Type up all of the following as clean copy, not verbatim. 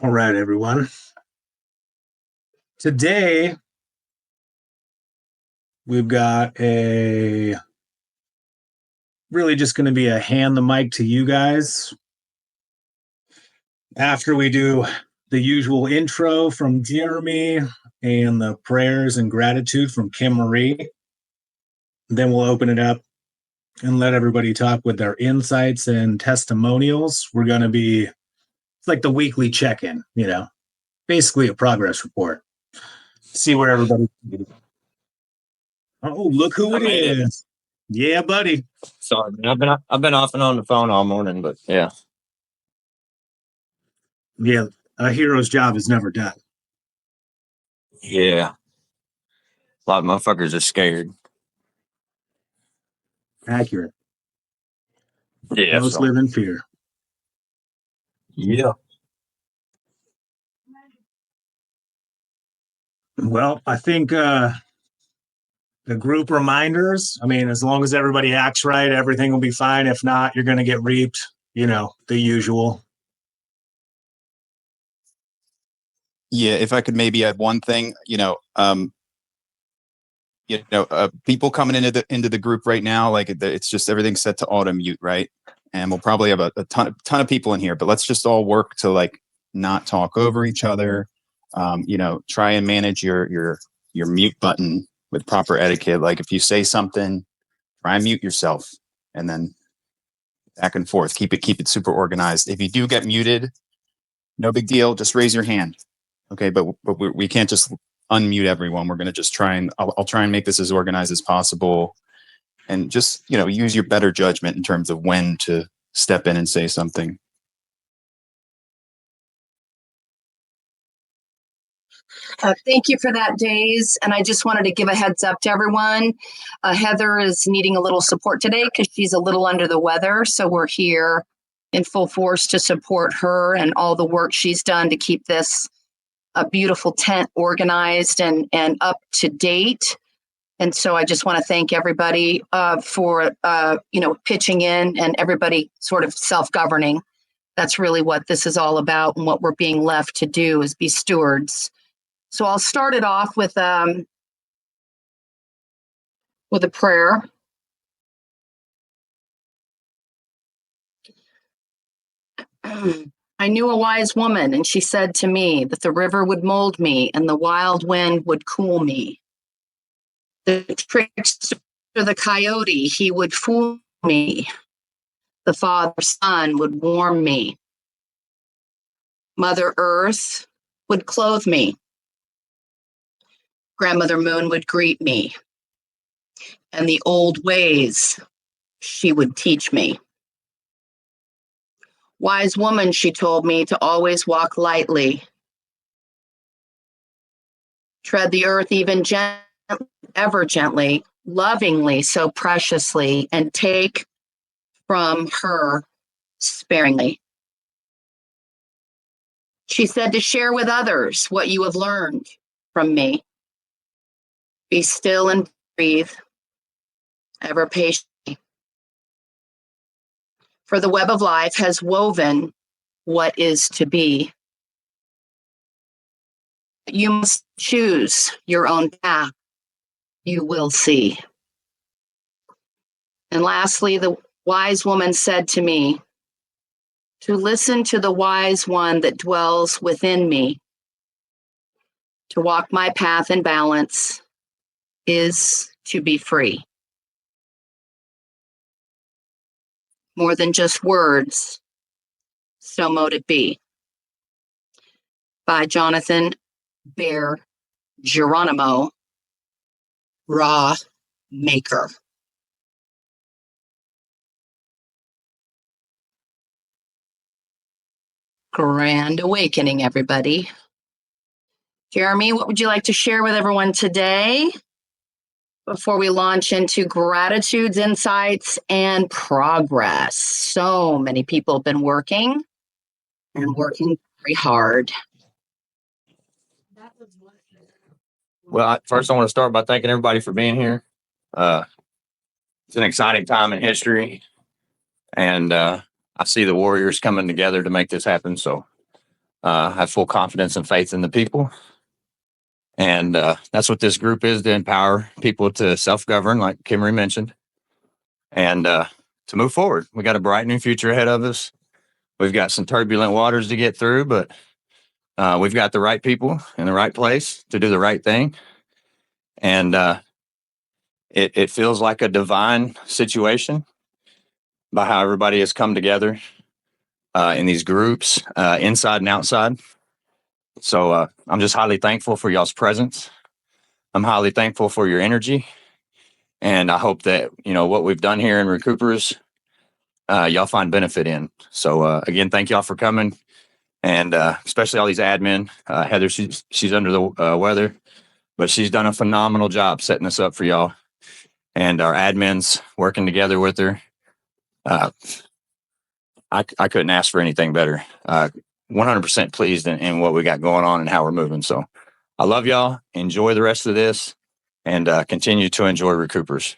All right, everyone. Today, we've got really just going to be a hand the mic to you guys. After we do the usual intro from Jeremy and the prayers and gratitude from Kim Marie, then we'll open it up and let everybody talk with their insights and testimonials. We're going to be, it's like the weekly check-in, basically a progress report. See where everybody. Oh, look who it is! Yeah, buddy. Sorry, man. I've been off and on the phone all morning, but yeah. Yeah, a hero's job is never done. Yeah. A lot of motherfuckers are scared. Accurate. Yeah. Most live in fear. Yeah. Well, I think the group reminders, as long as everybody acts right, everything will be fine. If not, you're going to get reaped, the usual. Yeah, if I could maybe add one thing, people coming into the group right now, like it's just everything's set to auto mute, right? And we'll probably have a ton of people in here, but let's just all work to not talk over each other. Try and manage your mute button with proper etiquette. Like if you say something, try and mute yourself, and then back and forth. Keep it super organized. If you do get muted, no big deal. Just raise your hand. Okay, but we can't just unmute everyone. We're going to just I'll try and make this as organized as possible, and just, use your better judgment in terms of when to step in and say something. Thank you for that, Days. And I just wanted to give a heads up to everyone. Heather is needing a little support today because she's a little under the weather. So we're here in full force to support her and all the work she's done to keep this a beautiful tent organized and up to date. And so I just want to thank everybody for pitching in, and everybody sort of self-governing. That's really what this is all about, and what we're being left to do is be stewards. So I'll start it off with a prayer. I knew a wise woman, and she said to me that the river would mold me and the wild wind would cool me. The trickster, the coyote, he would fool me. The father's son would warm me. Mother Earth would clothe me. Grandmother Moon would greet me. And the old ways she would teach me. Wise woman, she told me to always walk lightly. Tread the earth even ever gently, lovingly, so preciously, and take from her sparingly. She said to share with others what you have learned from me. Be still and breathe, ever patient. For the web of life has woven what is to be. You must choose your own path. You will see. And lastly, the wise woman said to me, to listen to the wise one that dwells within me. To walk my path in balance is to be free. More than just words, so mote it be. By Jonathan Bear Geronimo, Raw Maker. Grand awakening, everybody. Jeremy, what would you like to share with everyone today before we launch into gratitudes, insights, and progress? So many people have been working very hard. Well, first I want to start by thanking everybody for being here. It's an exciting time in history, and I see the warriors coming together to make this happen. So have full confidence and faith in the people. And that's what this group is, to empower people to self-govern, like Kimmery mentioned, and to move forward. We got a bright new future ahead of us. We've got some turbulent waters to get through, but we've got the right people in the right place to do the right thing. And it feels like a divine situation by how everybody has come together in these groups, inside and outside. So I'm just highly thankful for y'all's presence. I'm highly thankful for your energy. And I hope that, what we've done here in RECOUPERS, y'all find benefit in. So again, thank y'all for coming. And especially all these admin. Heather, she's under the weather, but she's done a phenomenal job setting this up for y'all. And our admins working together with her. I couldn't ask for anything better. 100% pleased in what we got going on and how we're moving. So I love y'all. Enjoy the rest of this and continue to enjoy RECOUPERS.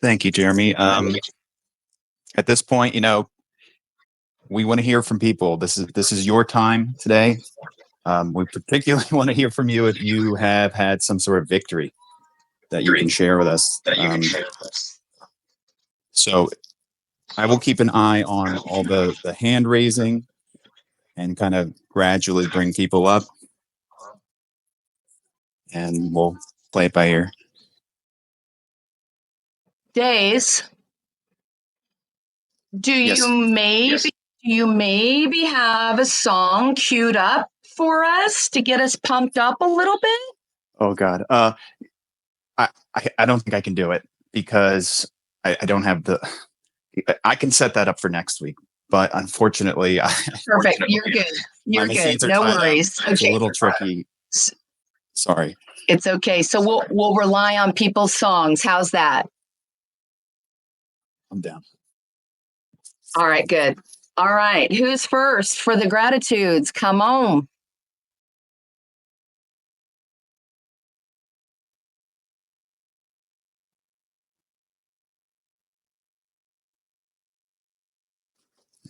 Thank you, Jeremy. At this point, we want to hear from people. This is your time today. We particularly want to hear from you if you have had some sort of victory that you can share with us. So I will keep an eye on all the hand raising and kind of gradually bring people up, and we'll play it by ear. Days, do Yes. you maybe have a song queued up for us to get us pumped up a little bit? Oh God. I don't think I can do it because I don't have I can set that up for next week, but unfortunately, Perfect. You're good. You're good. machines are No tied up. worries. It's a Okay. little tricky. Sorry. It's okay. So we'll rely on people's songs. How's that? I'm down. All right, good. All right. Who's first for the gratitudes? Come on.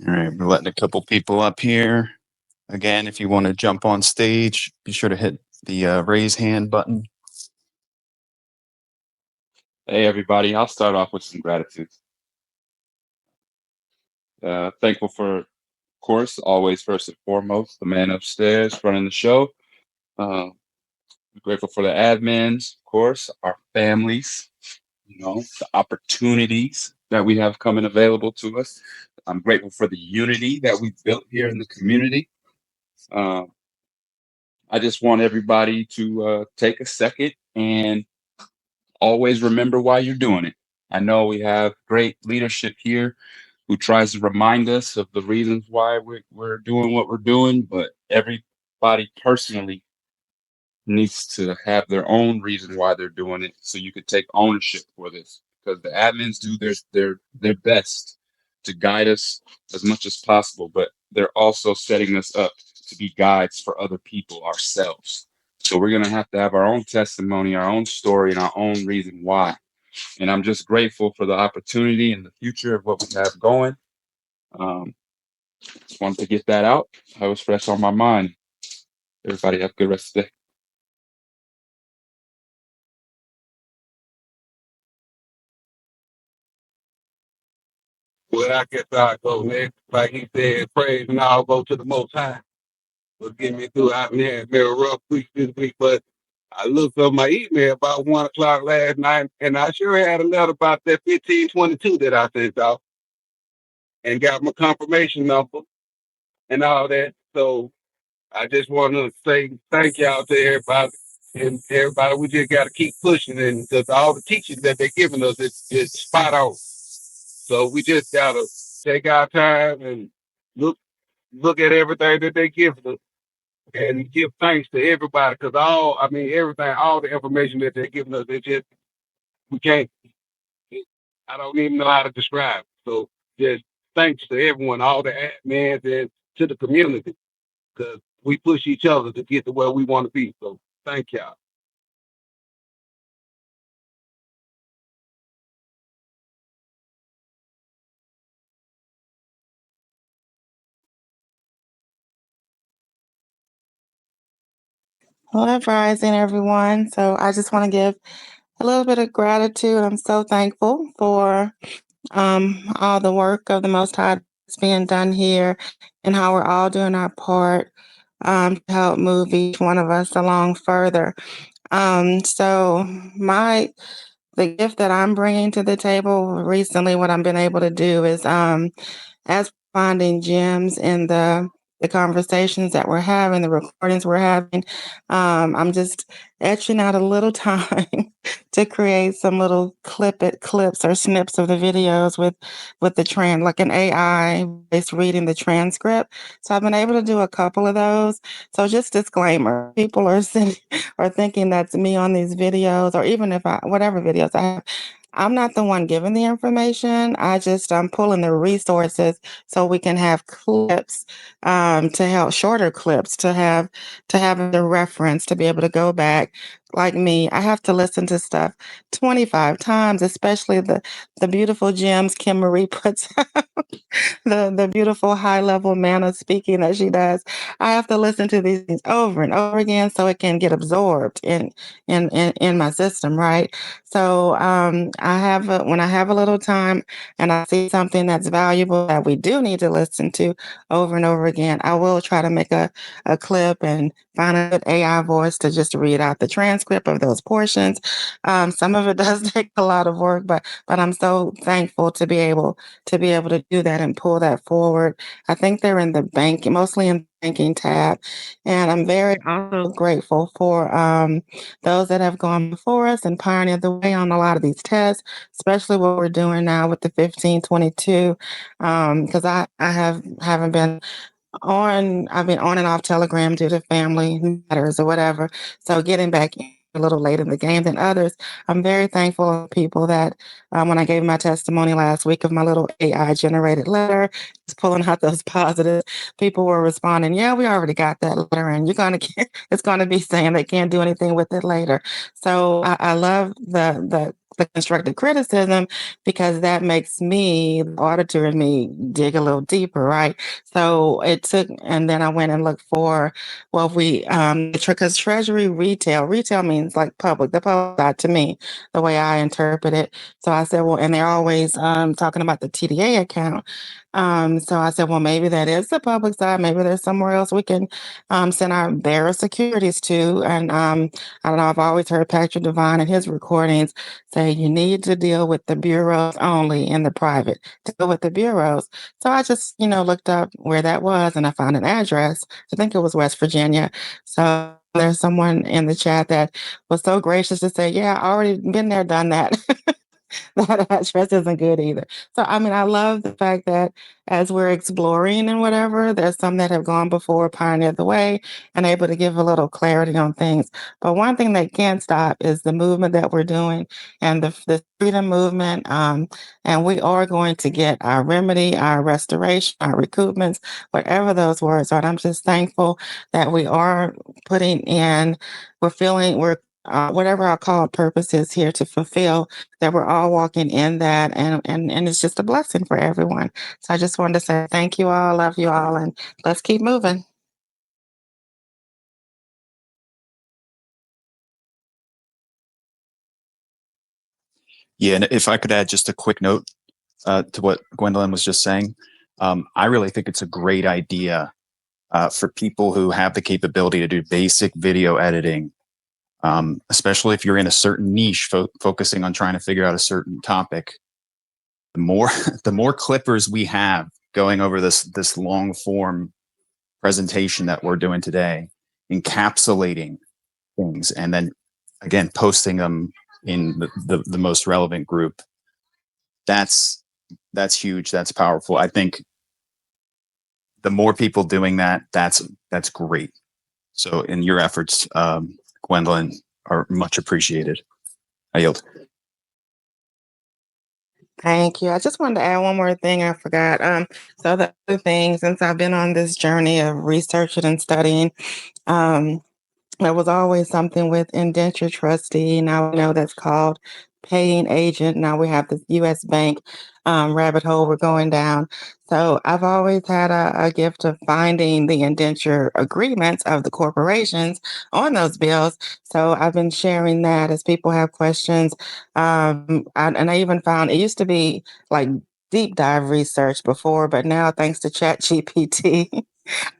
All right, we're letting a couple people up here. Again, if you want to jump on stage, be sure to hit the raise hand button. Hey, everybody. I'll start off with some gratitude. Thankful for, of course, always first and foremost, the man upstairs running the show. Grateful for the admins, of course, our families, the opportunities that we have coming available to us. I'm grateful for the unity that we've built here in the community. I just want everybody to take a second and always remember why you're doing it. I know we have great leadership here who tries to remind us of the reasons why we're doing what we're doing, but everybody personally needs to have their own reason why they're doing it, so you could take ownership for this, because the admins do their best to guide us as much as possible, but they're also setting us up to be guides for other people ourselves. So we're going to have our own testimony, our own story, and our own reason why. And I'm just grateful for the opportunity and the future of what we have going. Just wanted to get that out. I was fresh on my mind. Everybody have a good rest of the day. Well, I guess I'll go next. Like he said, praise and I'll go to the Most High. Will get me through. I've had a rough week this week, but I looked up my email about 1 o'clock last night, and I sure had a letter about that 1522 that I sent out and got my confirmation number and all that. So I just want to say thank y'all to everybody. And everybody, we just got to keep pushing, and because all the teaching that they're giving us is spot on. So we just got to take our time and look at everything that they give us and give thanks to everybody, because everything, all the information that they're giving us, we can't, I don't even know how to describe. So just thanks to everyone, all the admins, and to the community, because we push each other to get to where we want to be. So thank y'all. Love rising, everyone. So I just want to give a little bit of gratitude. I'm so thankful for all the work of the Most High that's being done here and how we're all doing our part to help move each one of us along further. So the gift that I'm bringing to the table recently, what I've been able to do is as finding gems in the conversations that we're having, the recordings we're having, I'm just etching out a little time to create some little clips or snips of the videos with the like an AI based reading the transcript. So I've been able to do a couple of those. So just disclaimer, people are are thinking that's me on these videos, or even if whatever videos I have. I'm not the one giving the information. I'm pulling the resources so we can have clips to help shorter clips to have the reference to be able to go back. Like me, I have to listen to stuff 25 times, especially the beautiful gems Kim Marie puts the beautiful high level manner speaking that she does. I have to listen to these things over and over again so it can get absorbed in my system, right? So when I have a little time and I see something that's valuable that we do need to listen to over and over again, I will try to make a clip and find a good AI voice to just read out the transcript of those portions. Some of it does take a lot of work, but I'm so thankful to be able to do that and pull that forward. I think they're in the banking, mostly in the banking tab. And I'm very also grateful for those that have gone before us and pioneered the way on a lot of these tests, especially what we're doing now with the 1522. Because haven't been I've been on and off Telegram due to family matters or whatever. So getting back in a little late in the game than others. I'm very thankful of people that when I gave my testimony last week of my little AI generated letter, just pulling out those positives, people were responding, yeah, we already got that letter and it's going to be saying they can't do anything with it later. So I love the constructive criticism because that makes me, the auditor in me, dig a little deeper, right? So and then I went and looked for, well, because Treasury retail means like public, the public side to me, the way I interpret it. So I said, well, and they're always talking about the TDA account. So I said, well, maybe that is the public side. Maybe there's somewhere else we can send our bearer securities to. And I don't know, I've always heard Patrick Devine in his recordings say you need to deal with the bureaus only in the private, deal with the bureaus. So I just, looked up where that was and I found an address. I think it was West Virginia. So there's someone in the chat that was so gracious to say, yeah, I already been there, done that. That address isn't good either. So, I mean, I love the fact that as we're exploring and whatever, there's some that have gone before, pioneered the way, and able to give a little clarity on things. But one thing that can't stop is the movement that we're doing and the freedom movement. And we are going to get our remedy, our restoration, our recoupments, whatever those words are. And I'm just thankful that we are putting in, whatever our call purpose is here to fulfill, that we're all walking in that, and it's just a blessing for everyone. So I just wanted to say thank you all, love you all, and let's keep moving. Yeah, and if I could add just a quick note to what Gwendolyn was just saying, I really think it's a great idea for people who have the capability to do basic video editing, especially if you're in a certain niche focusing on trying to figure out a certain topic. The more clippers we have going over this long form presentation that we're doing today, encapsulating things, and then again posting them in the most relevant group. That's huge. That's powerful. I think the more people doing that, that's great. So in your efforts, Gwendolyn, are much appreciated. I yield. Thank you. I just wanted to add one more thing I forgot. So the other thing, since I've been on this journey of researching and studying, there was always something with indenture trustee. Now I know that's called paying agent. Now we have this U.S. Bank rabbit hole we're going down. So I've always had a gift of finding the indenture agreements of the corporations on those bills. So I've been sharing that as people have questions. And I even found it used to be like deep dive research before, but now thanks to ChatGPT,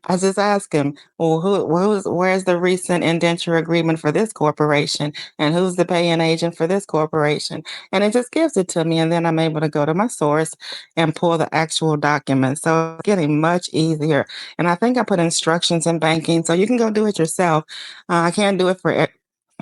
I just ask him, well, where's the recent indenture agreement for this corporation? And who's the paying agent for this corporation? And it just gives it to me. And then I'm able to go to my source and pull the actual document. So it's getting much easier. And I think I put instructions in banking, so you can go do it yourself. I can't do it for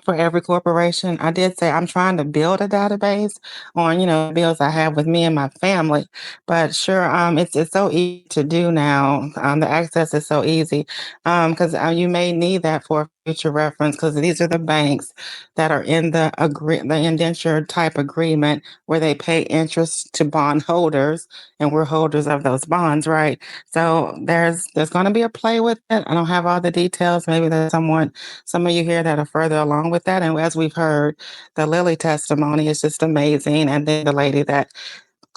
every corporation. I did say I'm trying to build a database on, bills I have with me and my family. But sure, it's so easy to do now. The access is so easy because you may need that for future reference because these are the banks that are in the indenture type agreement where they pay interest to bond holders, and we're holders of those bonds, right? So there's going to be a play with it. I don't have all the details. Maybe there's some of you here that are further along with that. And as we've heard, the Lily testimony is just amazing. And then the lady that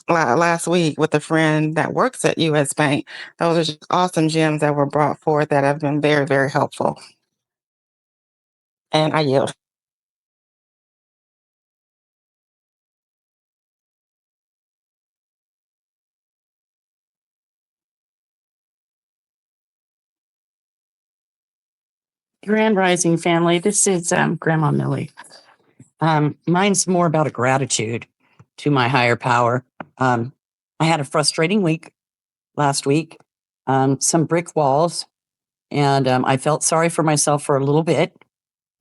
last week with a friend that works at US Bank, those are just awesome gems that were brought forth that have been very, very helpful. And I yield. Grand Rising family, this is Grandma Millie. Mine's more about a gratitude to my higher power. I had a frustrating week last week, some brick walls, and I felt sorry for myself for a little bit.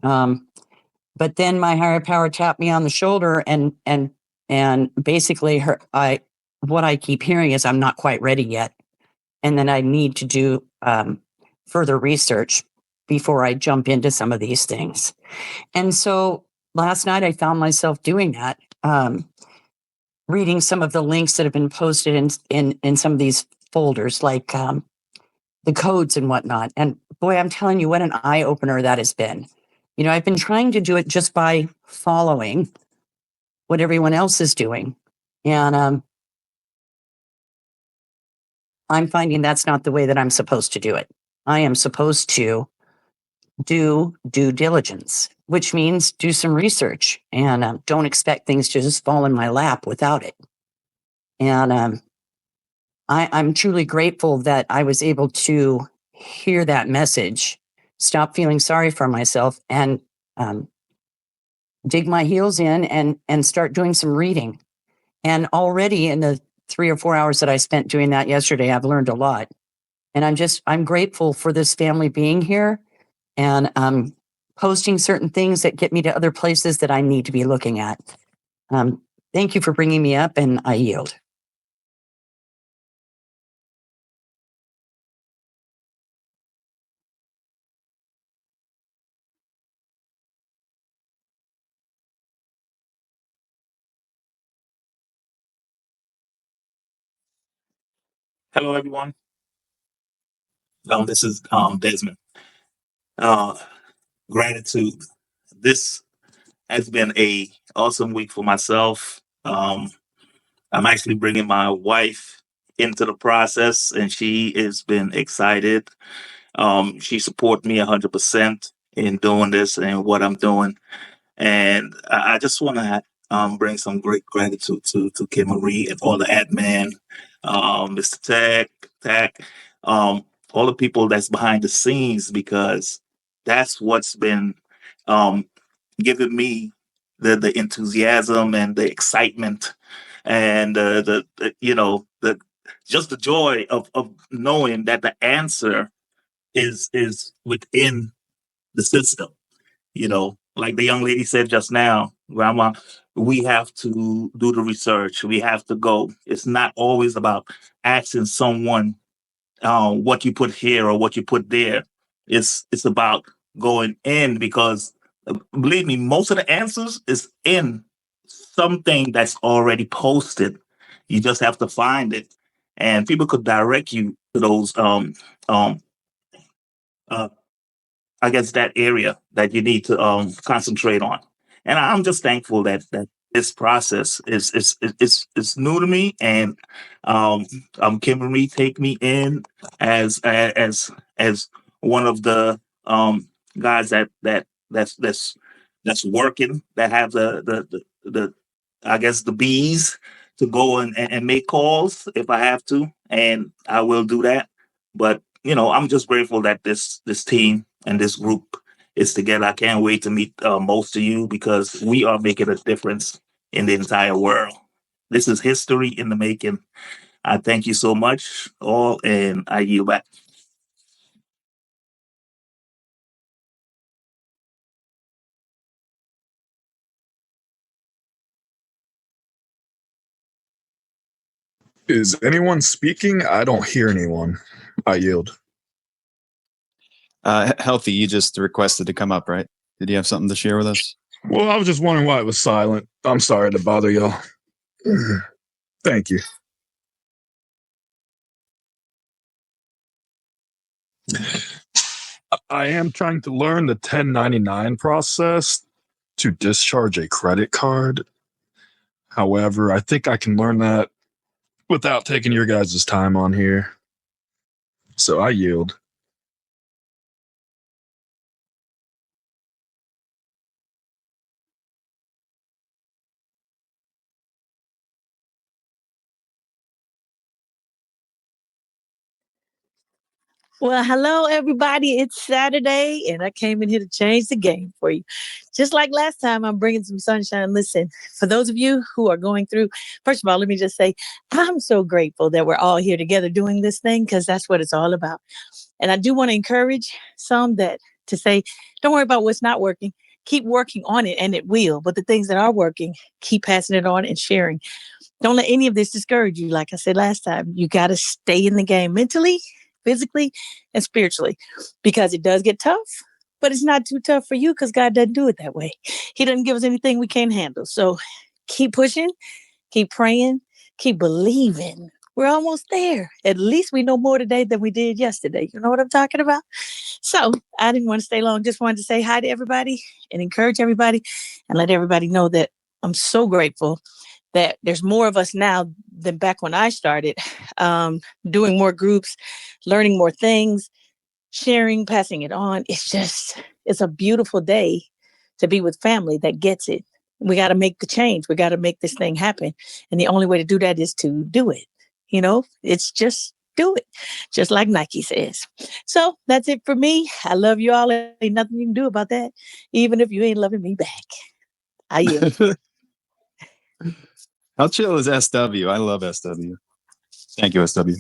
But then my higher power tapped me on the shoulder and basically what I keep hearing is I'm not quite ready yet, and then I need to do further research before I jump into some of these things. And so last night I found myself doing that, reading some of the links that have been posted in some of these folders, like the codes and whatnot. And boy, I'm telling you, what an eye opener that has been. I've been trying to do it just by following what everyone else is doing. And I'm finding that's not the way that I'm supposed to do it. I am supposed to do due diligence, which means do some research and don't expect things to just fall in my lap without it. And I'm truly grateful that I was able to hear that message, stop feeling sorry for myself, and dig my heels in and start doing some reading. And already in the 3 or 4 hours that I spent doing that yesterday, I've learned a lot. And I'm grateful for this family being here and posting certain things that get me to other places that I need to be looking at. Thank you for bringing me up, and I yield. Hello, everyone. This is Desmond. Gratitude. This has been a awesome week for myself. I'm actually bringing my wife into the process, and she has been excited. She supports me 100% in doing this and what I'm doing. And I just want to bring some great gratitude to Kim Marie and all the admin, Mr. Tech, all the people that's behind the scenes, because that's what's been um, giving me the enthusiasm and the excitement and the the just the joy of knowing that the answer is within the system. Like the young lady said just now, Grandma, we have to do the research. We have to go. It's not always about asking someone what you put here or what you put there. It's about going in, because believe me, most of the answers is in something that's already posted. You just have to find it, and people could direct you to those um uh, I guess that area that you need to concentrate on. And I'm just thankful that this process is new to me, and Kimberly take me in as one of the guys that's working, that have the I guess the bees to go and make calls if I have to, and I will do that. But I'm just grateful that this team and this group is together. I can't wait to meet most of you, because we are making a difference in the entire world. This is history in the making. I thank you so much, all, and I yield back. Is anyone speaking? I don't hear anyone. I yield. Healthy, you just requested to come up, right? Did you have something to share with us? Well, I was just wondering why it was silent. I'm sorry to bother y'all. Thank you. I am trying to learn the 1099 process to discharge a credit card. However, I think I can learn that without taking your guys' time on here. So I yield. Well, hello, everybody. It's Saturday, and I came in here to change the game for you. Just like last time, I'm bringing some sunshine. Listen, for those of you who are going through, first of all, let me just say, I'm so grateful that we're all here together doing this thing, because that's what it's all about. And I do want to encourage some to say, don't worry about what's not working. Keep working on it, and it will. But the things that are working, keep passing it on and sharing. Don't let any of this discourage you. Like I said last time, you got to stay in the game mentally, physically, and spiritually, because it does get tough, but it's not too tough for you, because God doesn't do it that way. He doesn't give us anything we can't handle. So keep pushing, keep praying, keep believing. We're almost there. At least we know more today than we did yesterday. You know what I'm talking about? So I didn't want to stay long. Just wanted to say hi to everybody and encourage everybody and let everybody know that I'm so grateful that there's more of us now than back when I started, doing more groups, learning more things, sharing, passing it on. It's a beautiful day to be with family that gets it. We got to make the change. We got to make this thing happen. And the only way to do that is to do it. It's just do it, just like Nike says. So that's it for me. I love you all. Ain't nothing you can do about that, even if you ain't loving me back. I yield. How chill is SW? I love SW. Thank you, SW.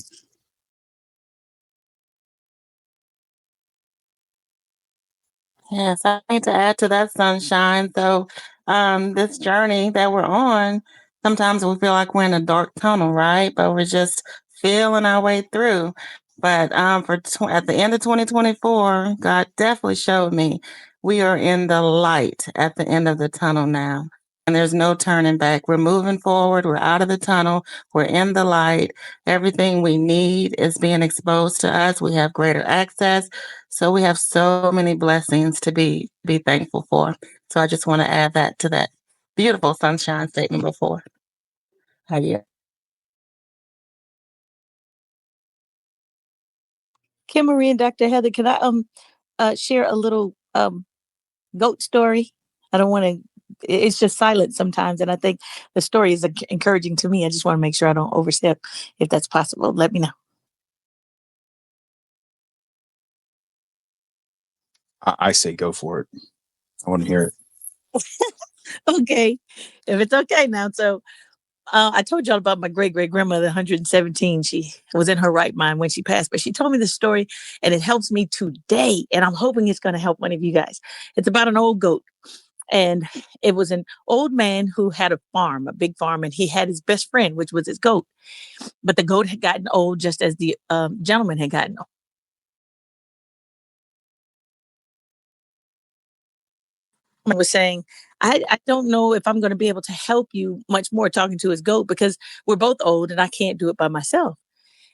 Yes, I need to add to that, sunshine. So, this journey that we're on, sometimes we feel like we're in a dark tunnel, right? But we're just feeling our way through. But at the end of 2024, God definitely showed me we are in the light at the end of the tunnel now. And there's no turning back. We're moving forward. We're out of the tunnel. We're in the light. Everything we need is being exposed to us. We have greater access. So we have so many blessings to be thankful for. So I just want to add that to that beautiful sunshine statement before. Yeah. Kim Marie and Dr. Heather, can I share a little goat story? I don't want to. It's just silent sometimes, and I think the story is encouraging to me. I just want to make sure I don't overstep. If that's possible, let me know. I say go for it. I want to hear it. Okay, if it's okay now. So I told y'all about my great grandmother, 117. She was in her right mind when she passed, but she told me the story, and it helps me today. And I'm hoping it's going to help one of you guys. It's about an old goat. And it was an old man who had a farm, a big farm, and he had his best friend, which was his goat. But the goat had gotten old just as the gentleman had gotten old. I was saying, I don't know if I'm going to be able to help you much more talking to his goat, because we're both old and I can't do it by myself.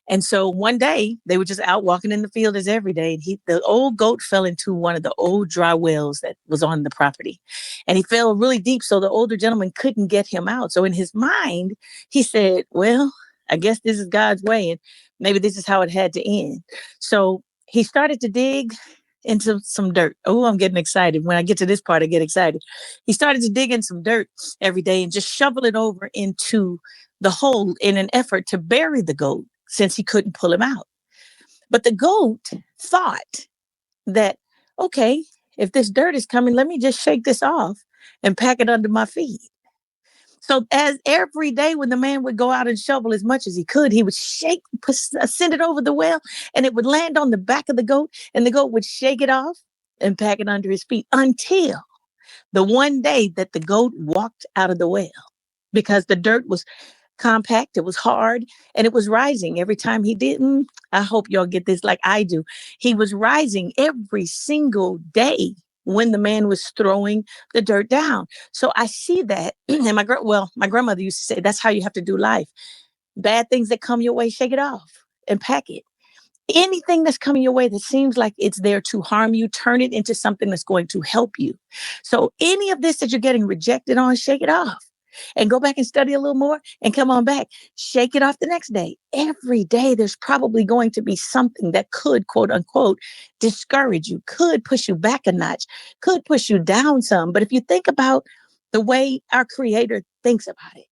And so one day they were just out walking in the field as every day. And the old goat fell into one of the old dry wells that was on the property. And he fell really deep. So the older gentleman couldn't get him out. So in his mind, he said, well, I guess this is God's way. And maybe this is how it had to end. So he started to dig into some dirt. Oh, I'm getting excited. When I get to this part, I get excited. He started to dig in some dirt every day and just shovel it over into the hole in an effort to bury the goat since he couldn't pull him out. But the goat thought that, okay, if this dirt is coming, let me just shake this off and pack it under my feet. So as every day when the man would go out and shovel as much as he could, he would send it over the well, and it would land on the back of the goat, and the goat would shake it off and pack it under his feet until the one day that the goat walked out of the well, because the dirt was compact, it was hard, and it was rising every time he didn't. I hope y'all get this like I do. He was rising every single day when the man was throwing the dirt down. So I see that. And my grandmother used to say, that's how you have to do life. Bad things that come your way, shake it off and pack it. Anything that's coming your way that seems like it's there to harm you, turn it into something that's going to help you. So any of this that you're getting rejected on, shake it off and go back and study a little more and come on back. Shake it off the next day. Every day, there's probably going to be something that could, quote unquote, discourage you, could push you back a notch, could push you down some. But if you think about the way our Creator thinks about it,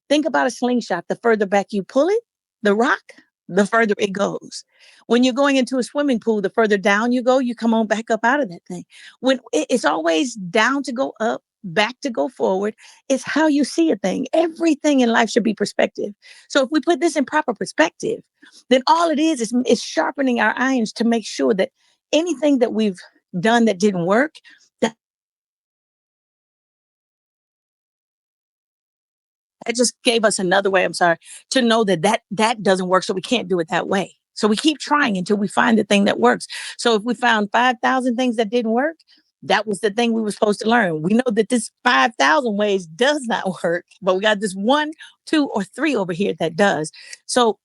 think about a slingshot. The further back you pull it, the rock, the further it goes. When you're going into a swimming pool, the further down you go, you come on back up out of that thing. When it's always down to go up, back to go forward. It's how you see a thing. Everything in life should be perspective. So if we put this in proper perspective, then all it is sharpening our irons to make sure that anything that we've done that didn't work, that just gave us another way, to know that doesn't work. So we can't do it that way. So we keep trying until we find the thing that works. So if we found 5,000 things that didn't work, that was the thing we were supposed to learn. We know that this 5,000 ways does not work, but we got this 1, 2, or 3 over here that does. So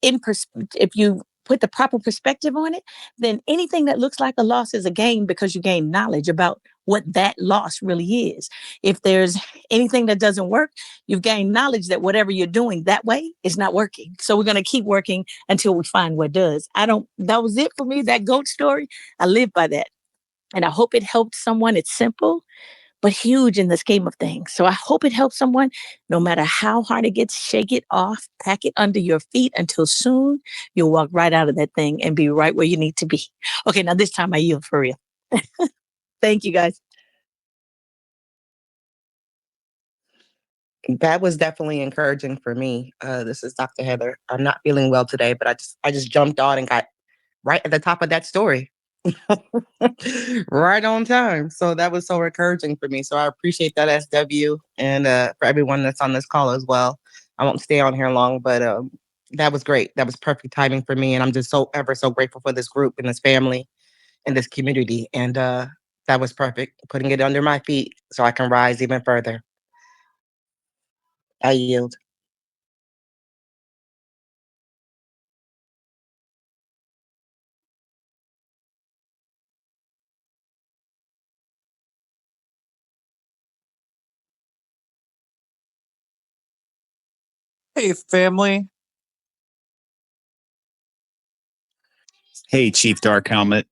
if you put the proper perspective on it, then anything that looks like a loss is a gain because you gain knowledge about what that loss really is. If there's anything that doesn't work, you've gained knowledge that whatever you're doing that way is not working. So we're going to keep working until we find what does. That was it for me, that goat story. I live by that. And I hope it helped someone. It's simple, but huge in the scheme of things. So I hope it helps someone. No matter how hard it gets, shake it off, pack it under your feet until soon you'll walk right out of that thing and be right where you need to be. Okay, now this time I yield for real. Thank you, guys. That was definitely encouraging for me. This is Dr. Heather. I'm not feeling well today, but I just jumped on and got right at the top of that story. Right on time. So that was so encouraging for me. So I appreciate that, SW, and for everyone that's on this call as well. I won't stay on here long, but that was great. That was perfect timing for me. And I'm just so ever so grateful for this group and this family and this community. And that was perfect. Putting it under my feet so I can rise even further. I yield. Hey, family. Hey, Chief Dark Helmet.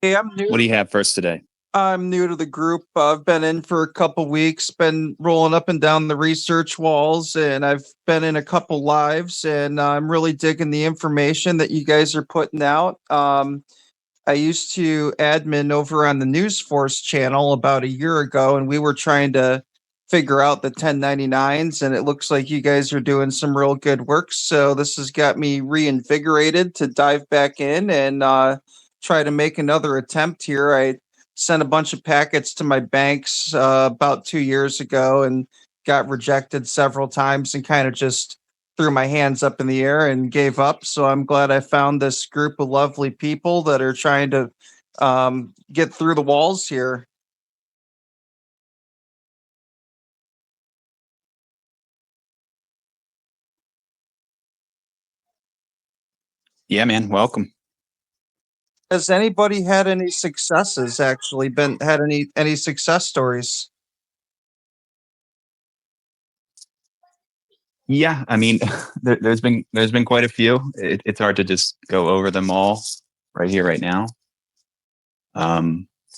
Hey, I'm new. What do you have for us today? I'm new to the group. I've been in for a couple weeks, been rolling up and down the research walls, and I've been in a couple lives, and I'm really digging the information that you guys are putting out. I used to admin over on the News Force channel about a year ago, and we were trying to figure out the 1099s, and it looks like you guys are doing some real good work. So this has got me reinvigorated to dive back in and try to make another attempt here. I sent a bunch of packets to my banks about 2 years ago and got rejected several times and kind of just threw my hands up in the air and gave up. So I'm glad I found this group of lovely people that are trying to get through the walls here. Yeah, man. Welcome. Has anybody had any successes? Actually, had any success stories? Yeah, I mean, there's been quite a few. It's hard to just go over them all right here, right now. I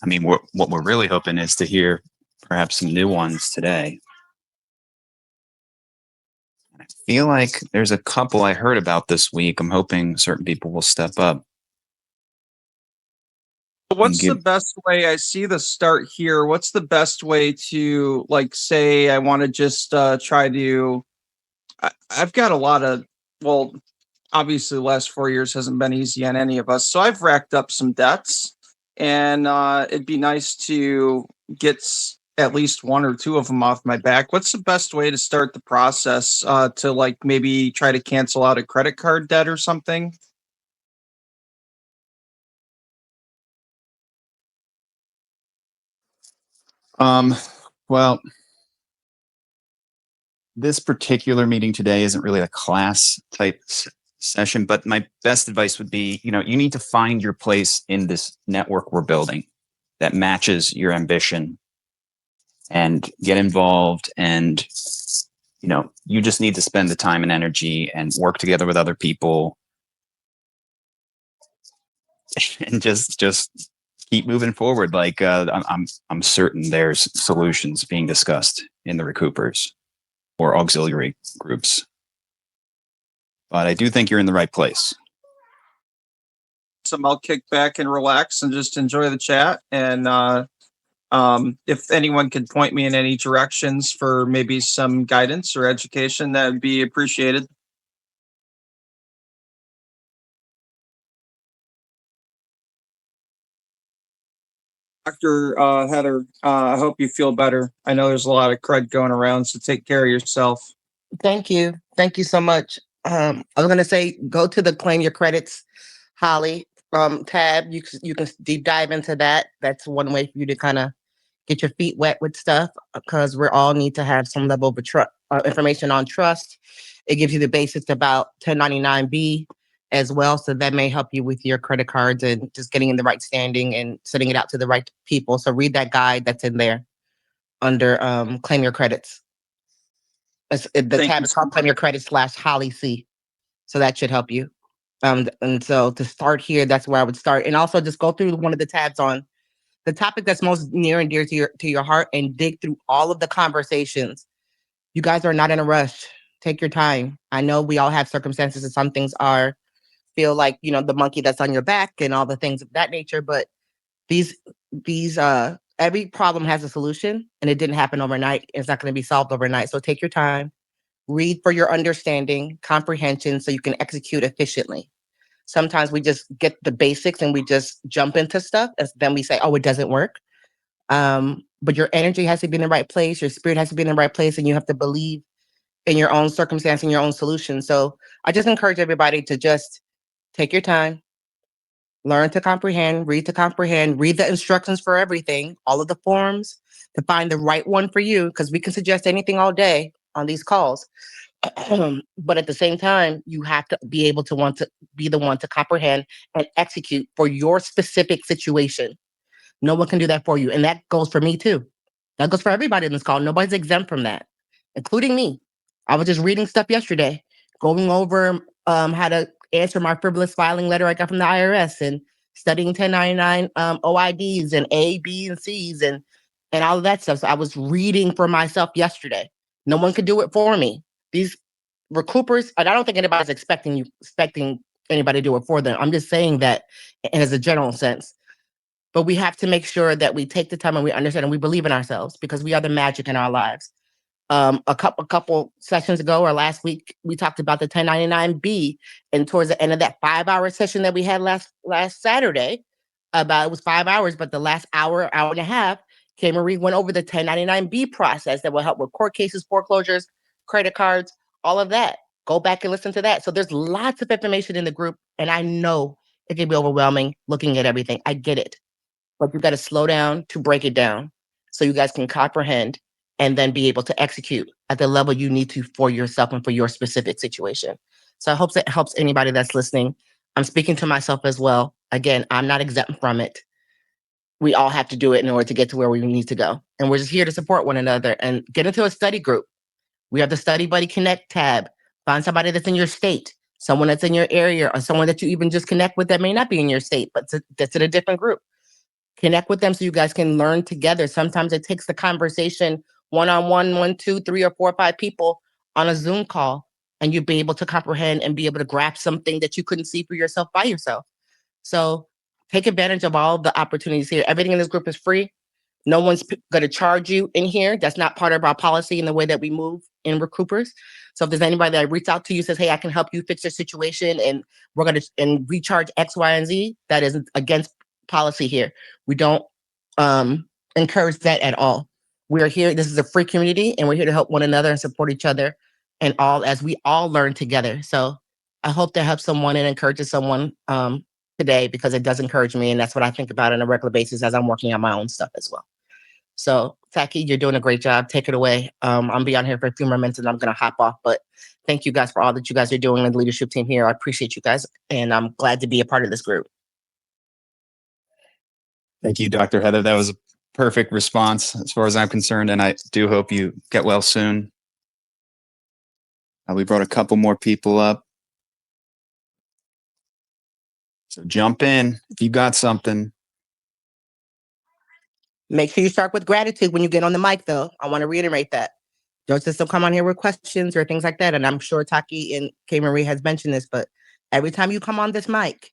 mean, what we're really hoping is to hear perhaps some new ones today. I feel like there's a couple I heard about this week. I'm hoping certain people will step up. What's the best way? I see the start here. What's the best way to, like, say I want to just try to I've got a lot of, well, obviously the last 4 years hasn't been easy on any of us. So I've racked up some debts, and it'd be nice to get at least one or two of them off my back. What's the best way to start the process to, like, maybe try to cancel out a credit card debt or something? Well, this particular meeting today isn't really a class type session, but my best advice would be, you need to find your place in this network we're building that matches your ambition and get involved. And, you just need to spend the time and energy and work together with other people and just keep moving forward. Like, I'm certain there's solutions being discussed in the Recoupers or auxiliary groups. But I do think you're in the right place. So I'll kick back and relax and just enjoy the chat. And if anyone could point me in any directions for maybe some guidance or education, that would be appreciated. Dr. Heather, I hope you feel better. I know there's a lot of crud going around, so take care of yourself. Thank you. Thank you so much. I was going to say, go to the Claim Your Credits, Holly, tab. You can deep dive into that. That's one way for you to kind of get your feet wet with stuff, because we all need to have some level of information on trust. It gives you the basics about 1099B as well. So that may help you with your credit cards and just getting in the right standing and sending it out to the right people. So read that guide that's in there under Claim Your Credits. The tab is called Claim Your Credit / Holly C. So that should help you. And so to start here, that's where I would start. And also just go through one of the tabs on the topic that's most near and dear to your heart and dig through all of the conversations. You guys are not in a rush. Take your time. I know we all have circumstances and some things feel like, the monkey that's on your back and all the things of that nature. But these every problem has a solution, and it didn't happen overnight. It's not going to be solved overnight. So take your time, read for your understanding, comprehension, so you can execute efficiently. Sometimes we just get the basics and we just jump into stuff, and then we say, oh, it doesn't work. But your energy has to be in the right place. Your spirit has to be in the right place, and you have to believe in your own circumstance and your own solution. So I just encourage everybody to just take your time, learn to comprehend, read the instructions for everything, all of the forms, to find the right one for you, because we can suggest anything all day on these calls. But at the same time, you have to be able to want to be the one to comprehend and execute for your specific situation. No one can do that for you. And that goes for me too. That goes for everybody in this call. Nobody's exempt from that, including me. I was just reading stuff yesterday, going over how to answer my frivolous filing letter I got from the IRS, and studying 1099 OIDs and A, B, and C's and all of that stuff. So I was reading for myself yesterday. No one could do it for me. These recoupers, and I don't think anybody's expecting anybody to do it for them. I'm just saying that as a general sense. But we have to make sure that we take the time and we understand and we believe in ourselves, because we are the magic in our lives. A couple sessions ago or last week, we talked about the 1099B, and towards the end of that 5-hour session that we had last Saturday, it was 5 hours, but the last hour and a half, Kay Marie went over the 1099B process that will help with court cases, foreclosures, credit cards, all of that. Go back and listen to that. So there's lots of information in the group, and I know it can be overwhelming looking at everything. I get it. But you've got to slow down to break it down so you guys can comprehend and then be able to execute at the level you need to for yourself and for your specific situation. So I hope that helps anybody that's listening. I'm speaking to myself as well. Again, I'm not exempt from it. We all have to do it in order to get to where we need to go. And we're just here to support one another and get into a study group. We have the Study Buddy Connect tab. Find somebody that's in your state, someone that's in your area, or someone that you even just connect with that may not be in your state, but that's in a different group. Connect with them so you guys can learn together. Sometimes it takes the conversation one-on-one, 1, 2, 3, or 4 or 5 people on a Zoom call, and you'll be able to comprehend and be able to grasp something that you couldn't see for yourself by yourself. So take advantage of all the opportunities here. Everything in this group is free. No one's going to charge you in here. That's not part of our policy in the way that we move in Recoupers. So if there's anybody that reaches out to you, says, hey, I can help you fix your situation and we're going to and we charge X, Y, and Z, that is against policy here. We don't encourage that at all. We're here. This is a free community and we're here to help one another and support each other and all as we all learn together. So I hope that helps someone and encourages someone today, because it does encourage me. And that's what I think about on a regular basis as I'm working on my own stuff as well. So Taki, you're doing a great job. Take it away. I'll be on here for a few more minutes and I'm going to hop off, but thank you guys for all that you guys are doing in the leadership team here. I appreciate you guys and I'm glad to be a part of this group. Thank you, Dr. Heather. That was a perfect response as far as I'm concerned. And I do hope you get well soon. We brought a couple more people up. So jump in if you got something. Make sure you start with gratitude when you get on the mic, though. I want to reiterate that. Don't just come on here with questions or things like that. And I'm sure Taki and K. Marie has mentioned this, but every time you come on this mic,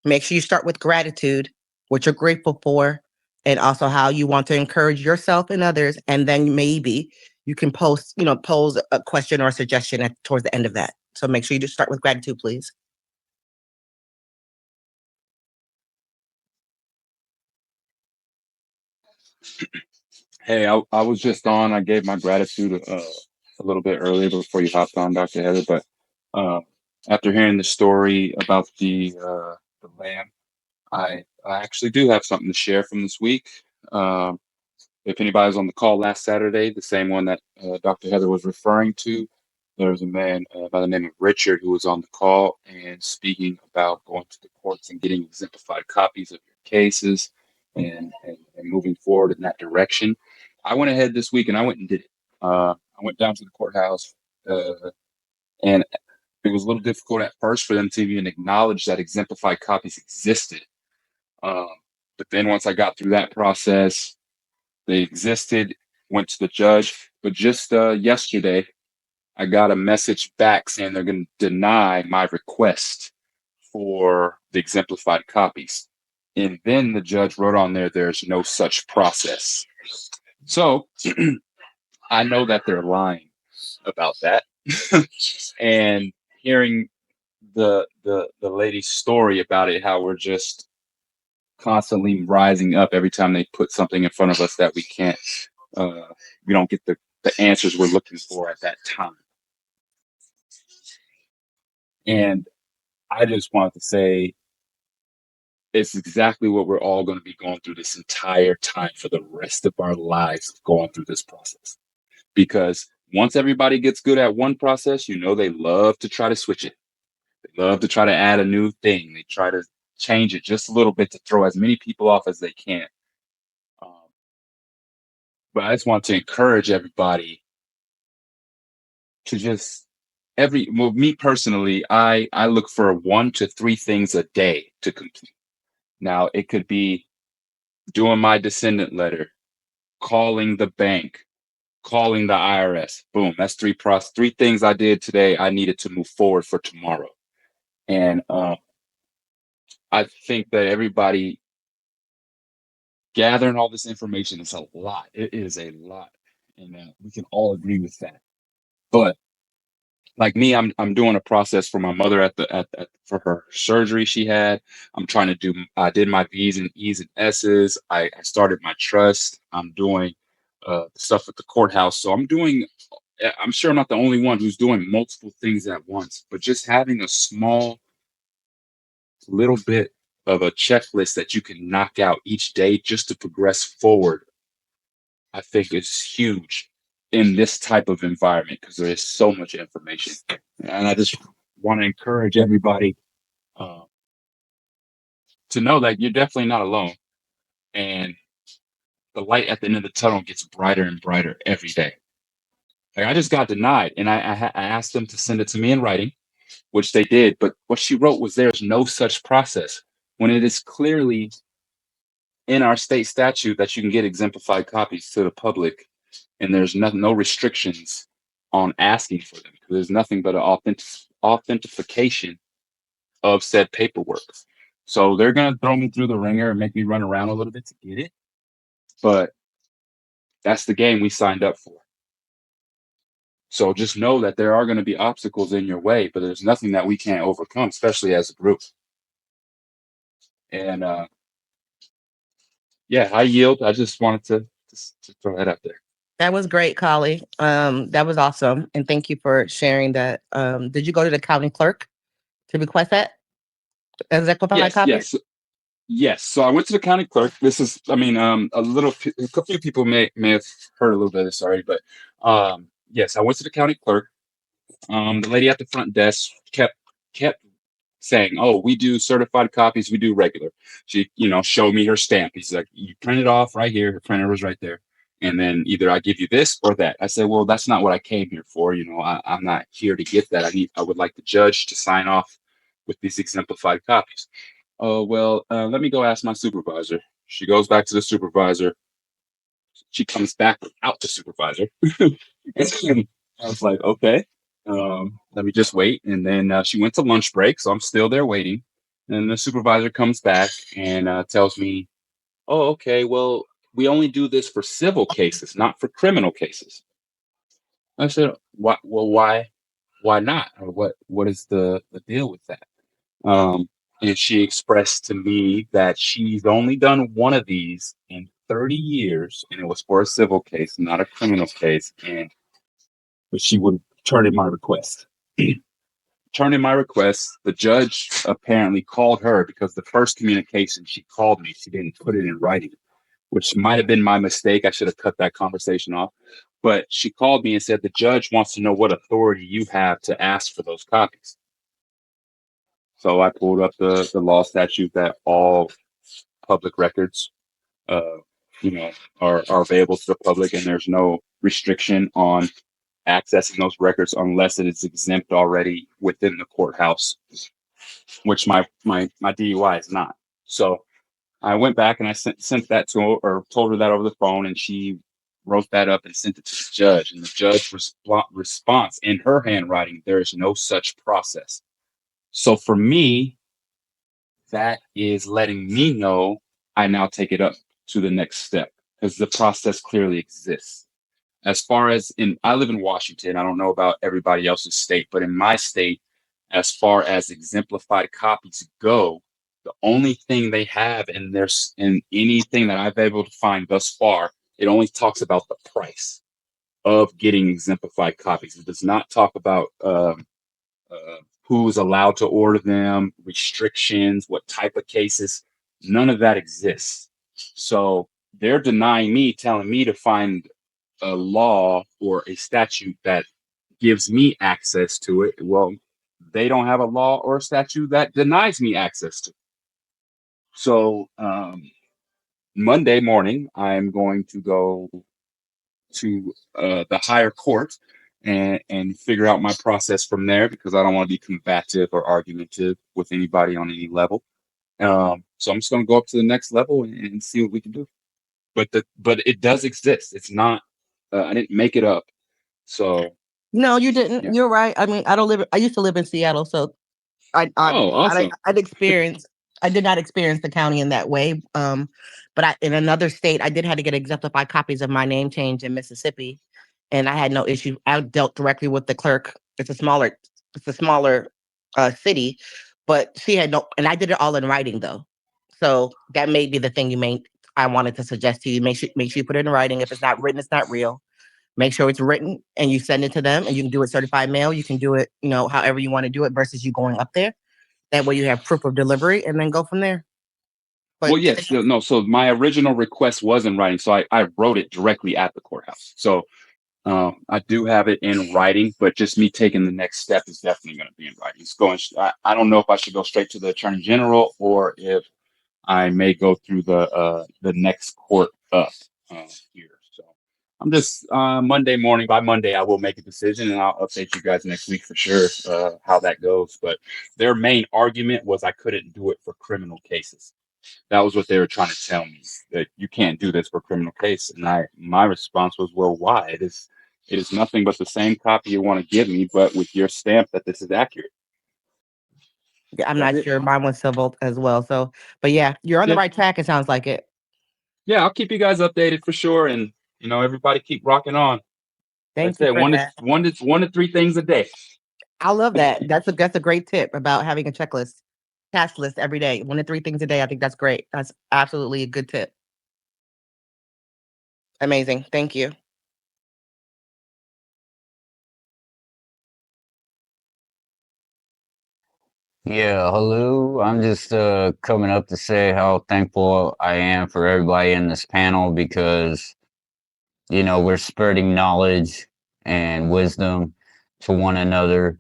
make sure you start with gratitude, what you're grateful for, and also how you want to encourage yourself and others. And then maybe you can pose a question or a suggestion towards the end of that. So make sure you just start with gratitude, please. Hey, I was just on. I gave my gratitude a little bit earlier before you hopped on, Dr. Heather. But after hearing the story about the lamb, I actually do have something to share from this week. If anybody was on the call last Saturday, the same one that Dr. Heather was referring to, there was a man by the name of Richard who was on the call and speaking about going to the courts and getting exemplified copies of your cases and moving forward in that direction. I went ahead this week and I went and did it. I went down to the courthouse and it was a little difficult at first for them to even acknowledge that exemplified copies existed. But then once I got through that process, they existed, went to the judge. But just yesterday, I got a message back saying they're going to deny my request for the exemplified copies. And then the judge wrote on there, there's no such process. So I know that they're lying about that. And hearing the lady's story about it, how we're just constantly rising up every time they put something in front of us that we can't, we don't get the answers we're looking for at that time. And I just wanted to say, it's exactly what we're all going to be going through this entire time for the rest of our lives, going through this process. Because once everybody gets good at one process, they love to try to switch it. They love to try to add a new thing. They try to change it just a little bit to throw as many people off as they can. But I just want to encourage everybody to just me personally, I look for 1 to 3 things a day to complete. Now, it could be doing my descendant letter, calling the bank, calling the IRS. Boom, that's 3 things I did today. I needed to move forward for tomorrow. And I think that everybody gathering all this information is a lot. It is a lot. And we can all agree with that. But like me, I'm doing a process for my mother for her surgery she had. I did my V's and E's and S's. I started my trust. I'm doing stuff at the courthouse. So I'm sure I'm not the only one who's doing multiple things at once, but just having a small little bit of a checklist that you can knock out each day just to progress forward, I think is huge in this type of environment because there is so much information. And I just want to encourage everybody to know that you're definitely not alone. And the light at the end of the tunnel gets brighter and brighter every day. Like I just got denied, and I asked them to send it to me in writing, which they did. But what she wrote was there's no such process when it is clearly in our state statute that you can get exemplified copies to the public, and there's no restrictions on asking for them because there's nothing but an authentication of said paperwork. So they're gonna throw me through the ringer and make me run around a little bit to get it, but that's the game we signed up for. So just know that there are going to be obstacles in your way, but there's nothing that we can't overcome, especially as a group. And yeah, I yield. I just wanted to throw that out there. That was great, Collie. That was awesome. And thank you for sharing that. Did you go to the county clerk to request that? Exemplified copy? Yes. So I went to the county clerk. This is, I mean, a few people may have heard a little bit of this already, but yes, I went to the county clerk. The lady at the front desk kept saying, "Oh, we do certified copies. We do regular." She, showed me her stamp. He's like, "You print it off right here." Her printer was right there. And then either I give you this or that. I said, "Well, that's not what I came here for. I'm not here to get that. I would like the judge to sign off with these exemplified copies." "Oh, well, let me go ask my supervisor." She goes back to the supervisor. She comes back without the supervisor. And I was like, okay, let me just wait. And then she went to lunch break, so I'm still there waiting. And the supervisor comes back and tells me, "Oh, okay, well, we only do this for civil cases, not for criminal cases." I said, "Why? Well, why not? Or what is the deal with that?" And she expressed to me that she's only done one of these in 30 years, and it was for a civil case, not a criminal case. But she would turn in my request. Turn in my request. The judge apparently called her because the first communication she called me, she didn't put it in writing, which might have been my mistake. I should have cut that conversation off. But she called me and said, "The judge wants to know what authority you have to ask for those copies." So I pulled up the law statute that all public records, uh, are available to the public, and there's no restriction on accessing those records unless it is exempt already within the courthouse, which my DUI is not. So I went back and I sent that to her, or told her that over the phone, and she wrote that up and sent it to the judge. And the judge response in her handwriting, "There is no such process." So for me, that is letting me know I now take it up to the next step because the process clearly exists. As far as I live in Washington, I don't know about everybody else's state, but in my state, as far as exemplified copies go, the only thing they have in anything that I've been able to find thus far, it only talks about the price of getting exemplified copies. It does not talk about who's allowed to order them, restrictions, what type of cases. None of that exists. So they're denying me, telling me to find a law or a statute that gives me access to it. Well, they don't have a law or a statute that denies me access to it. So Monday morning, I'm going to go to the higher court and figure out my process from there because I don't want to be combative or argumentative with anybody on any level. So I'm just going to go up to the next level and see what we can do. But it does exist. It's not. I didn't make it up. So No, you didn't. yeah. You're right. I mean, I used to live in Seattle, so Awesome. I did not experience the county in that way. But in another state, I did have to get exemplified copies of my name change in Mississippi, and I had no issue. I dealt directly with the clerk. It's a smaller city, but she had no, and I did it all in writing though. So that may be the thing I wanted to suggest to you. Make sure you put it in writing. If it's not written, it's not real. Make sure it's written and you send it to them, and you can do it certified mail. You can do it, however you want to do it versus you going up there. That way you have proof of delivery and then go from there. But well, yes, no. So my original request was in writing. So I wrote it directly at the courthouse. So I do have it in writing, but just me taking the next step is definitely going to be in writing. I don't know if I should go straight to the attorney general or if I may go through the next court up here. So I'm just Monday morning. By Monday, I will make a decision, and I'll update you guys next week for sure how that goes. But their main argument was I couldn't do it for criminal cases. That was what they were trying to tell me, that you can't do this for criminal case. And my response was, well, why? It is nothing but the same copy you want to give me, but with your stamp that this is accurate. Yeah, I'm That's not it. sure. Mine was civil as well. So, but yeah, you're on the Yeah. right track. It sounds like it. Yeah, I'll keep you guys updated for sure. And everybody keep rocking on. Like I Thank you said, for that. one to three things a day. I love that. That's a great tip about having a checklist, task list every day. 1 to 3 things a day. I think that's great. That's absolutely a good tip. Amazing. Thank you. Yeah, hello. I'm just coming up to say how thankful I am for everybody in this panel because we're spreading knowledge and wisdom to one another.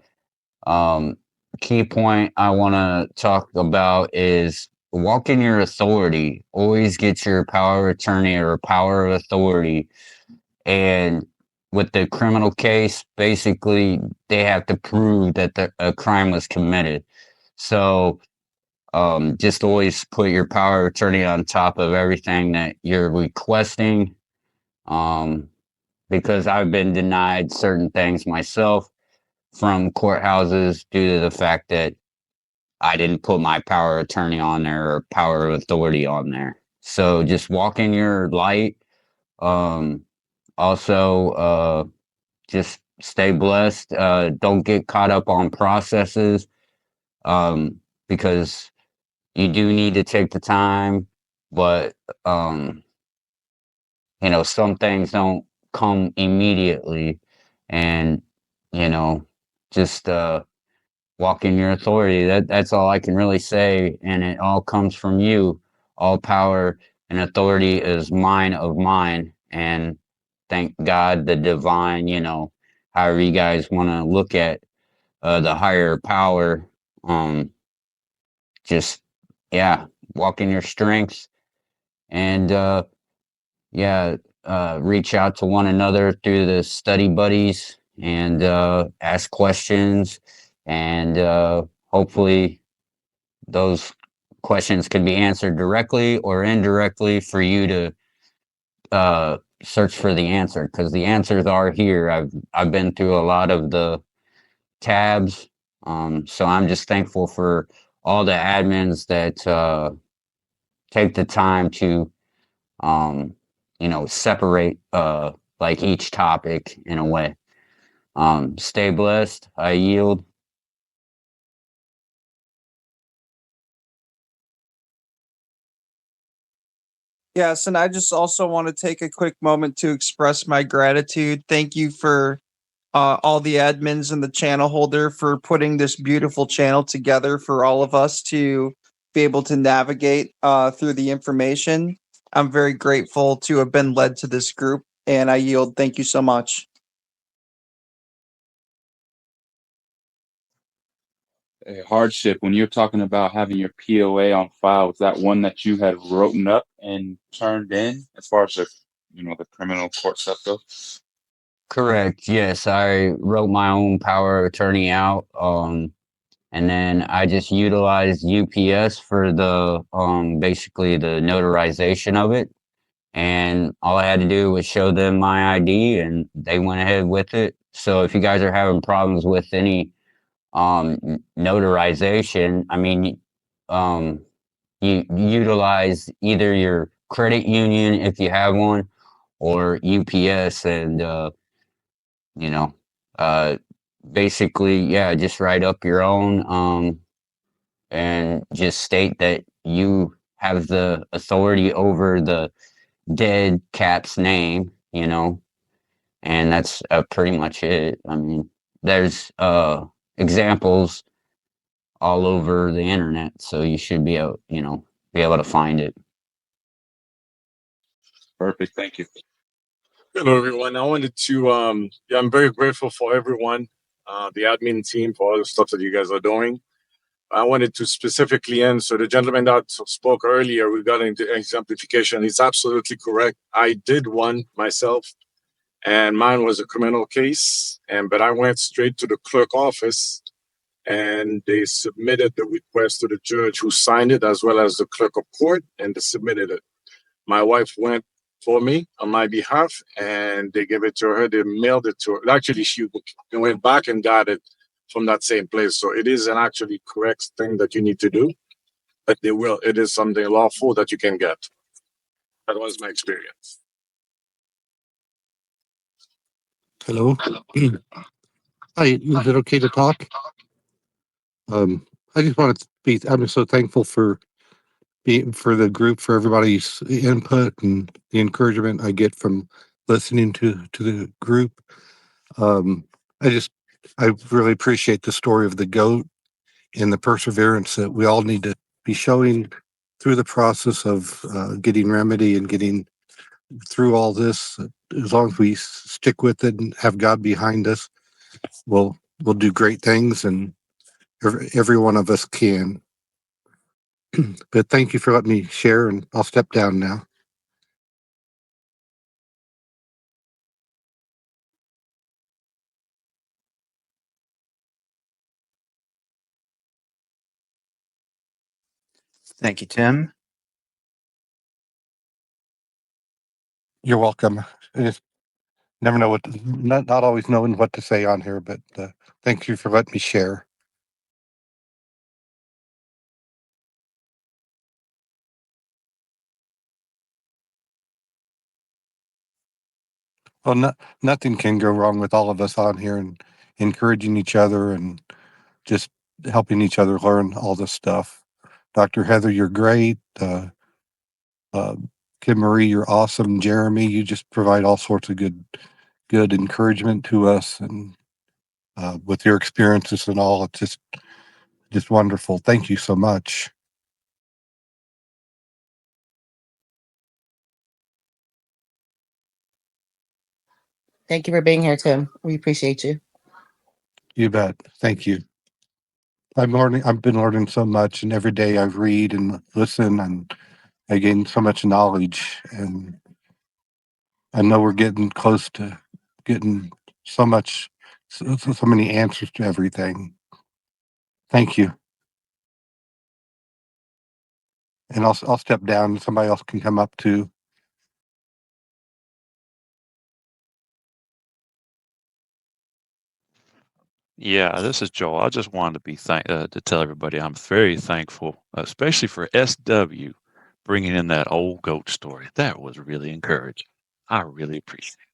Um, Key point I want to talk about is walk in your authority. Always get your power of attorney or power of authority. And with the criminal case, basically, they have to prove that a crime was committed. So just always put your power of attorney on top of everything that you're requesting. Because I've been denied certain things myself from courthouses due to the fact that I didn't put my power of attorney on there or power of authority on there. So just walk in your light. Um, also, just stay blessed. Don't get caught up on processes because you do need to take the time, but some things don't come immediately, and just walk in your authority. That's all I can really say, and it all comes from you. All power and authority is mine of mine, and thank God the divine. However you guys want to look at the higher power. Just yeah, walk in your strengths, and yeah, reach out to one another through the study buddies and ask questions, and hopefully those questions can be answered directly or indirectly for you to search for the answer, because the answers are here. I've been through a lot of the tabs, so I'm just thankful for all the admins that take the time to separate like each topic in a way. Stay blessed. I yield. Yes, and I just also want to take a quick moment to express my gratitude. Thank you for all the admins and the channel holder for putting this beautiful channel together for all of us to be able to navigate through the information. I'm very grateful to have been led to this group, and I yield. Thank you so much. A hardship, when you're talking about having your POA on file, was that one that you had written up and turned in as far as the criminal court stuff goes? Correct. Yes, I wrote my own power of attorney out. And then I just utilized UPS for the basically the notarization of it. And all I had to do was show them my ID, and they went ahead with it. So if you guys are having problems with any notarization, I mean, you utilize either your credit union if you have one, or UPS, and you know, uh, basically, yeah, just write up your own, and just state that you have the authority over the dead cap's name, and that's pretty much it. I mean, there's examples all over the internet, so you should be able to find it. Perfect. Thank you. Hello, everyone. I wanted to, I'm very grateful for everyone, the admin team, for all the stuff that you guys are doing. I wanted to specifically answer the gentleman that spoke earlier regarding the exemplification. He's absolutely correct. I did one myself, and mine was a criminal case. But I went straight to the clerk office, and they submitted the request to the judge, who signed it, as well as the clerk of court, and they submitted it. My wife went for me on my behalf, and they gave it to her. They mailed it to her. Actually, she went back and got it from that same place. So it is an actually correct thing that you need to do, but it is something lawful that you can get. That was my experience. Hello. Hi, is it okay to talk? I just want to be, I'm so thankful for the group, for everybody's input and the encouragement I get from listening to the group. I really appreciate the story of the goat and the perseverance that we all need to be showing through the process of getting remedy and getting through all this. As long as we stick with it and have God behind us, we'll do great things, and every one of us can. But thank you for letting me share, and I'll step down now. Thank you, Tim. You're welcome. I just never know not always knowing what to say on here, but thank you for letting me share. Well, nothing can go wrong with all of us on here and encouraging each other and just helping each other learn all this stuff. Dr. Heather, you're great. Kim Marie, you're awesome. Jeremy, you just provide all sorts of good encouragement to us, and with your experiences and all, it's just wonderful. Thank you so much. Thank you for being here, Tim. We appreciate you. You bet. Thank you. I've been learning so much, and every day I read and listen, and I gain so much knowledge, and I know we're getting close to getting so many answers to everything. Thank you. And I'll step down, and somebody else can come up too. Yeah, this is Joel. I just wanted to to tell everybody I'm very thankful, especially for SW bringing in that old goat story. That was really encouraging. I really appreciate it.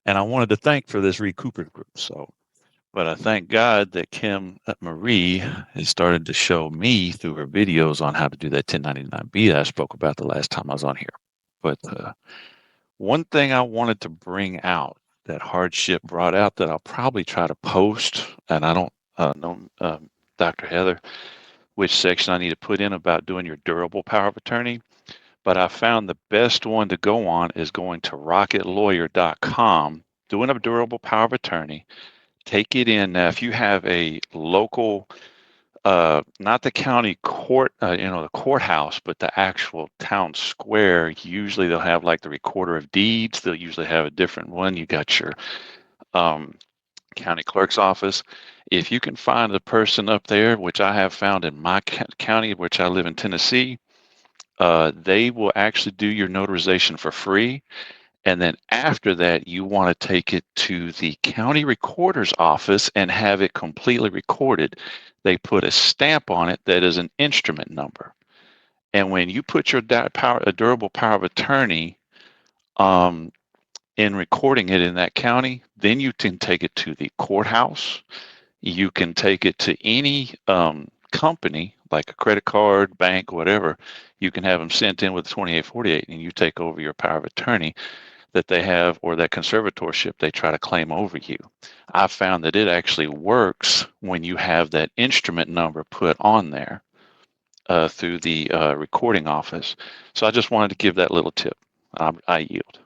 And I wanted to thank for this Recoupers group. But I thank God that Kim Marie has started to show me through her videos on how to do that 1099B that I spoke about the last time I was on here. But one thing I wanted to bring out that hardship brought out that I'll probably try to post, and I don't know, Dr. Heather, which section I need to put in about doing your durable power of attorney. But I found the best one to go on is going to rocketlawyer.com, doing a durable power of attorney. Take it in. Now, if you have a local, not the county court, the courthouse, but the actual town square, usually they'll have like the recorder of deeds. They'll usually have a different one. You got your county clerk's office. If you can find a person up there, which I have found in my county, which I live in Tennessee, they will actually do your notarization for free. And then after that, you want to take it to the county recorder's office and have it completely recorded. They put a stamp on it that is an instrument number. And when you put your durable power of attorney in recording it in that county, then you can take it to the courthouse. You can take it to any company, like a credit card, bank, whatever. You can have them sent in with 2848, and you take over your power of attorney that they have, or that conservatorship they try to claim over you. I found that it actually works when you have that instrument number put on there through the recording office. So I just wanted to give that little tip. I yield.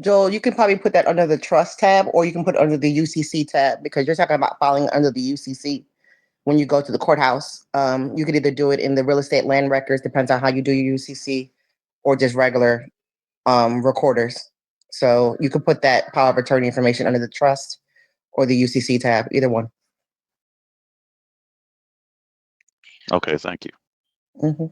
Joel, you can probably put that under the trust tab, or you can put it under the UCC tab, because you're talking about filing under the UCC. when you go to the courthouse. You could either do it in the real estate land records, depends on how you do your UCC, or just regular recorders. So you could put that power of attorney information under the trust or the UCC tab, either one. Okay, thank you. Mm-hmm.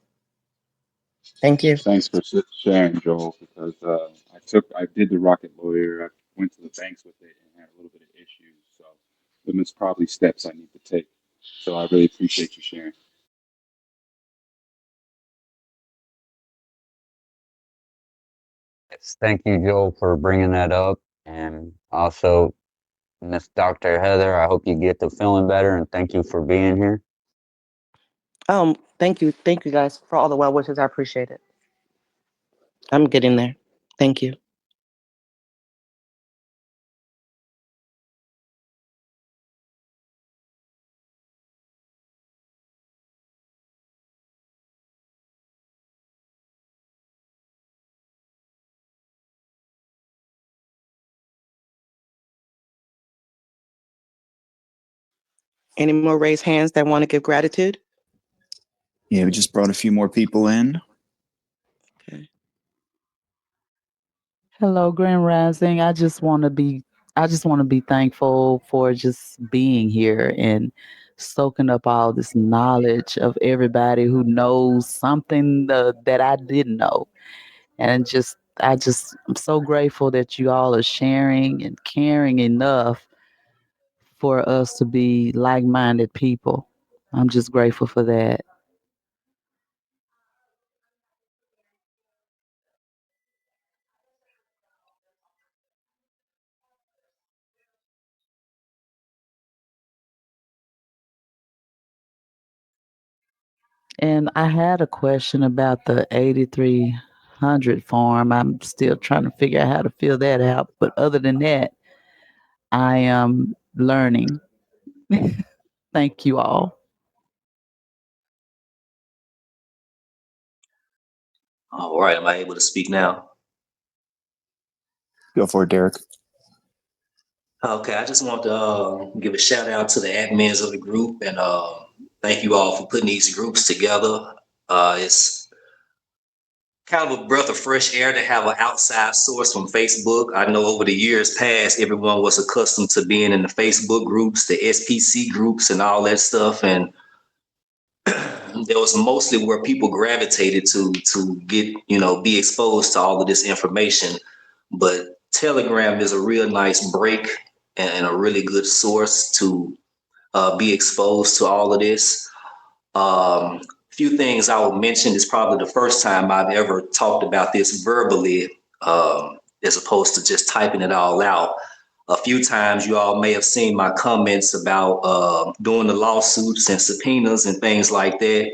Thank you. Thanks for sharing, Joel, because I did the Rocket Lawyer. I went to the banks with it and had a little bit of issues. So there's probably steps I need to take. So I really appreciate you sharing. Yes, thank you, Joel, for bringing that up. And also, Miss Dr. Heather, I hope you get to feeling better, and thank you for being here. Thank you guys for all the well wishes. I appreciate it. I'm getting there. Thank you. Any more raised hands that want to give gratitude? Yeah, we just brought a few more people in. Okay. Hello, Grand Rising. I just want to be thankful for just being here and soaking up all this knowledge of everybody who knows something that I didn't know. And I'm so grateful that you all are sharing and caring enough for us to be like-minded people. I'm just grateful for that. And I had a question about the 8300 form. I'm still trying to figure out how to fill that out. But other than that, I am learning. Thank you all. All right, am I able to speak now? Go for it, Derek. Okay, I just want to give a shout out to the admins of the group and thank you all for putting these groups together. It's kind of a breath of fresh air to have an outside source from Facebook. I know over the years past, everyone was accustomed to being in the Facebook groups, the SPC groups, and all that stuff, and there was mostly where people gravitated to get, be exposed to all of this information. But Telegram is a real nice break and a really good source to be exposed to all of this. Few things I will mention. Is probably the first time I've ever talked about this verbally, as opposed to just typing it all out. A few times you all may have seen my comments about doing the lawsuits and subpoenas and things like that.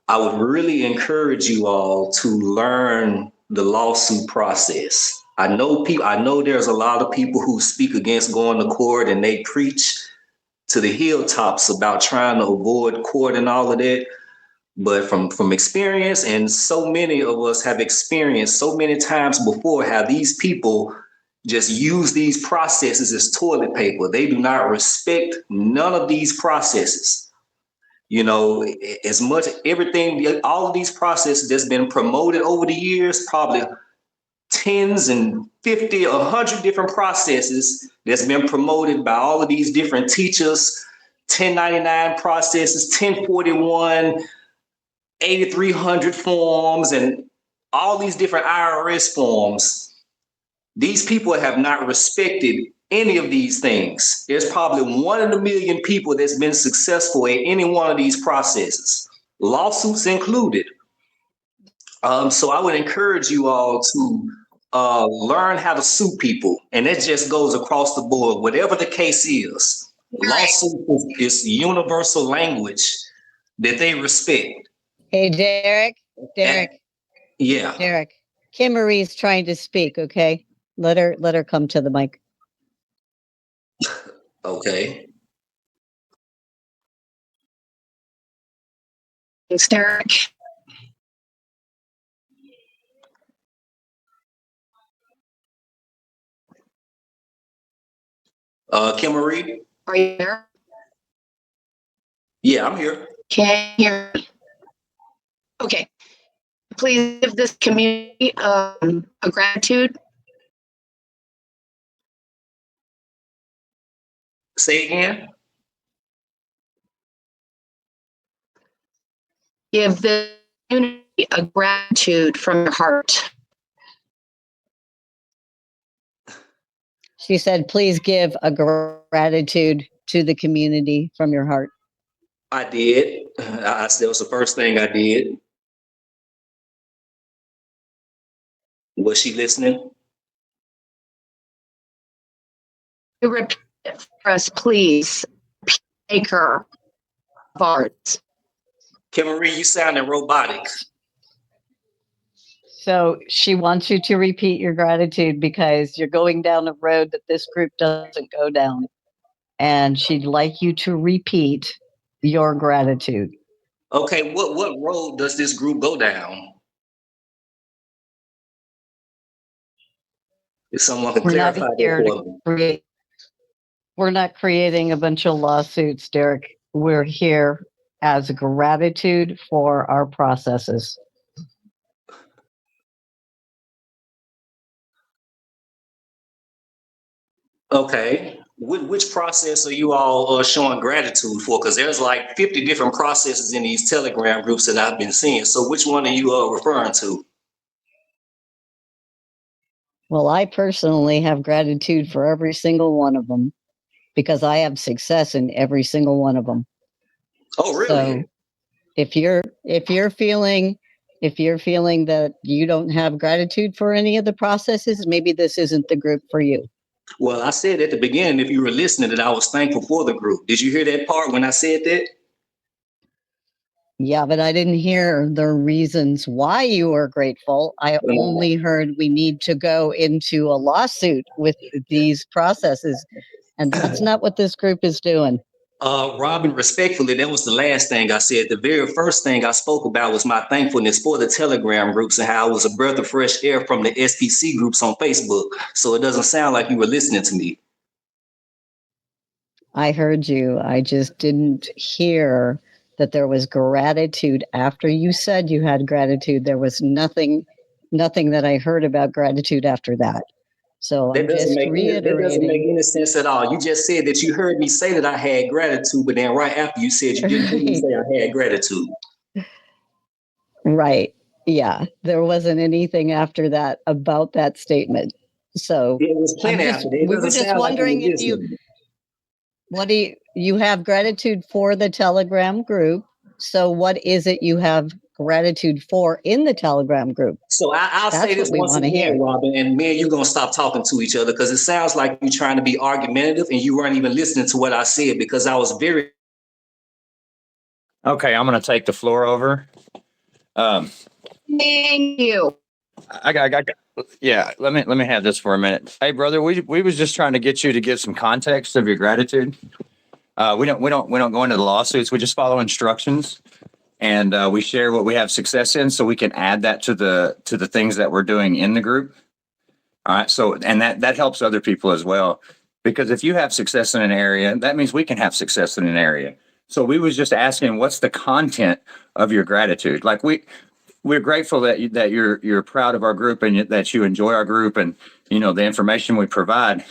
I would really encourage you all to learn the lawsuit process. I know there's a lot of people who speak against going to court and they preach to the hilltops about trying to avoid court and all of that. But from experience, and so many of us have experienced so many times before how these people just use these processes as toilet paper. They do not respect none of these processes. As much everything, all of these processes that's been promoted over the years, probably tens and 50 or 100 different processes that's been promoted by all of these different teachers, 1099 processes, 1041, 8300 forms, and all these different IRS forms. These people have not respected any of these things. There's probably 1 in a million people that's been successful at any one of these processes, lawsuits included. So I would encourage you all to learn how to sue people. And that just goes across the board, whatever the case is. Lawsuit is universal language that they respect. Hey, Derek, Yeah. Derek. Kim Marie's trying to speak. Okay, let her come to the mic. Okay. Thanks, Derek. Kim Marie? Are you there? Yeah, I'm here. Can you hear me? Okay. Please give this community a gratitude. Say again. Give the community a gratitude from your heart. She said, please give a gratitude to the community from your heart. I did. That was the first thing I did. Was she listening? Repeat it for us, please. Maker of arts. Kim Marie, you sounding robotic. So she wants you to repeat your gratitude because you're going down a road that this group doesn't go down. And she'd like you to repeat your gratitude. Okay, what road does this group go down? If someone can We're not clarify that here for to me. create. We're not creating a bunch of lawsuits, Derek. We're here as gratitude for our processes. Okay. Which process are you all showing gratitude for? Because there's like 50 different processes in these Telegram groups that I've been seeing. So which one are you referring to? Well, I personally have gratitude for every single one of them because I have success in every single one of them. Oh, really? So if you're feeling that you don't have gratitude for any of the processes, maybe this isn't the group for you. Well, I said at the beginning, if you were listening, that I was thankful for the group. Did you hear that part when I said that? Yeah, but I didn't hear the reasons why you were grateful. I only heard we need to go into a lawsuit with these processes. And that's not what this group is doing. Robin, respectfully, that was the last thing I said. The very first thing I spoke about was my thankfulness for the Telegram groups and how it was a breath of fresh air from the SPC groups on Facebook. So it doesn't sound like you were listening to me. I heard you. I just didn't hear that there was gratitude after you said you had gratitude. There was nothing that I heard about gratitude after that. So That I'm doesn't just make reiterating. any sense at all. You just said that you heard me say that I had gratitude, but then right after you said you didn't hear me say I had gratitude. Right. Yeah. There wasn't anything after that about that statement. So it was plenty after that. It we were doesn't just sound like wondering you were if listening. what do you have gratitude for the Telegram group. So what is it you have gratitude for in the Telegram group? So I'll say this once again, Robin, and me and you gonna stop talking to each other because it sounds like you're trying to be argumentative and you weren't even listening to what I said because I was very. Okay, I'm going to take the floor over. Thank you. I got. Yeah, let me have this for a minute. Hey, brother, we was just trying to get you to give some context of your gratitude. We don't go into the lawsuits. We just follow instructions, and we share what we have success in, so we can add that to the things that we're doing in the group. All right. So, and that helps other people as well, because if you have success in an area, that means we can have success in an area. So we was just asking, what's the content of your gratitude? Like we're grateful that you're proud of our group and that you enjoy our group and the information we provide.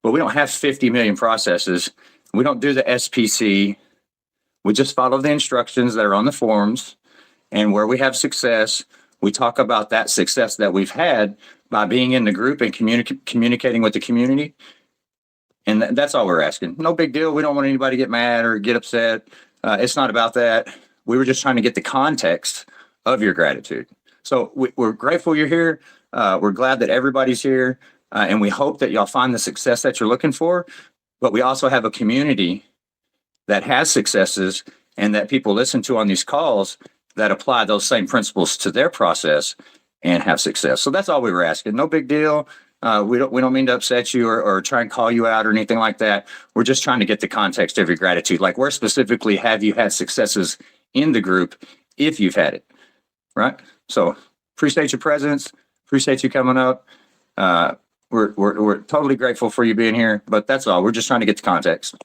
But we don't have 50 million processes. We don't do the SPC. We just follow the instructions that are on the forms, and where we have success, we talk about that success that we've had by being in the group and communicating with the community. And that's all we're asking. No big deal. We don't want anybody to get mad or get upset. It's not about that. We were just trying to get the context of your gratitude. So we're grateful you're here. We're glad that everybody's here. And we hope that y'all find the success that you're looking for. But we also have a community that has successes and that people listen to on these calls that apply those same principles to their process and have success. So that's all we were asking. No big deal. We don't mean to upset you or try and call you out or anything like that. We're just trying to get the context of your gratitude. Like, where specifically have you had successes in the group if you've had it, right? So appreciate your presence. Appreciate you coming up. We're totally grateful for you being here, but that's all. We're just trying to get the context.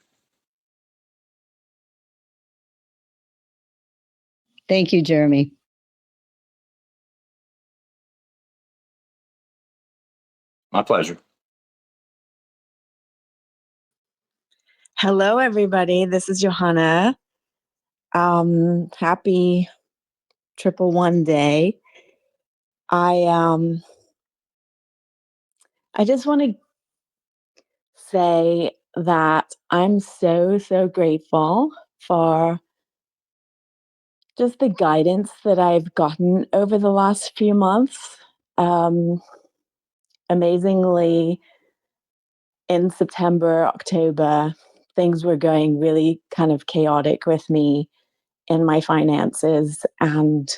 Thank you, Jeremy. My pleasure. Hello, everybody. This is Johanna. Happy Triple One Day. I just want to say that I'm so grateful for just the guidance that I've gotten over the last few months. Amazingly, in September, October, things were going really kind of chaotic with me in my finances, and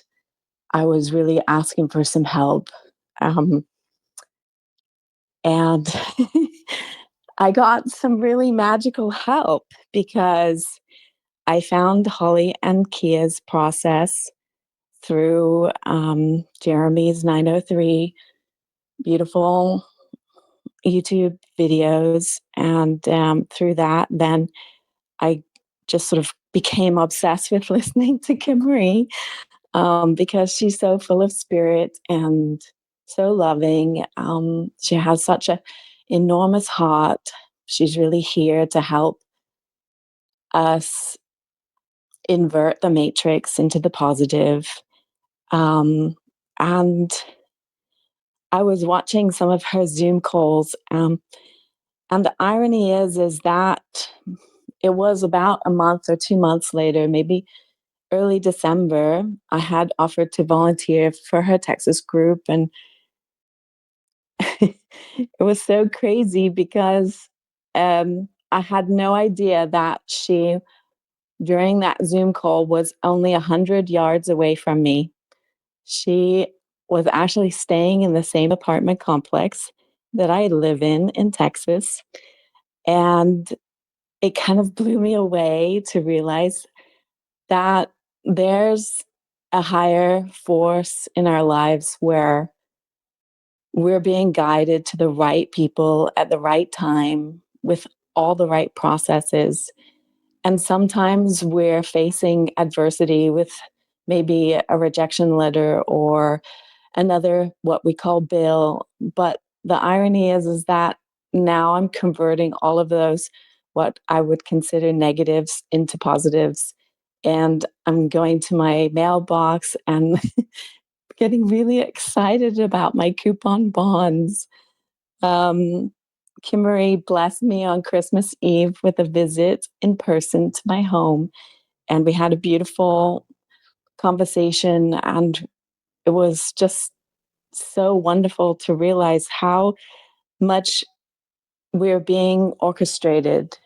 I was really asking for some help. And I got some really magical help because I found Holly and Kia's process through Jeremy's 903 beautiful YouTube videos. And through that, then I just sort of became obsessed with listening to Kim Marie because she's so full of spirit and so loving. She has such an enormous heart. She's really here to help us invert the matrix into the positive. And I was watching some of her Zoom calls, and the irony is that it was about a month or 2 months later, maybe early December, I had offered to volunteer for her Texas group, and it was so crazy because I had no idea that she, during that Zoom call, was only 100 yards away from me. She was actually staying in the same apartment complex that I live in Texas. And it kind of blew me away to realize that there's a higher force in our lives where we're being guided to the right people at the right time with all the right processes. And sometimes we're facing adversity with maybe a rejection letter or another, what we call bill. But the irony is that now I'm converting all of those, what I would consider negatives, into positives. And I'm going to my mailbox and getting really excited about my coupon bonds. Kimberly blessed me on Christmas Eve with a visit in person to my home, and we had a beautiful conversation, and it was just so wonderful to realize how much we're being orchestrated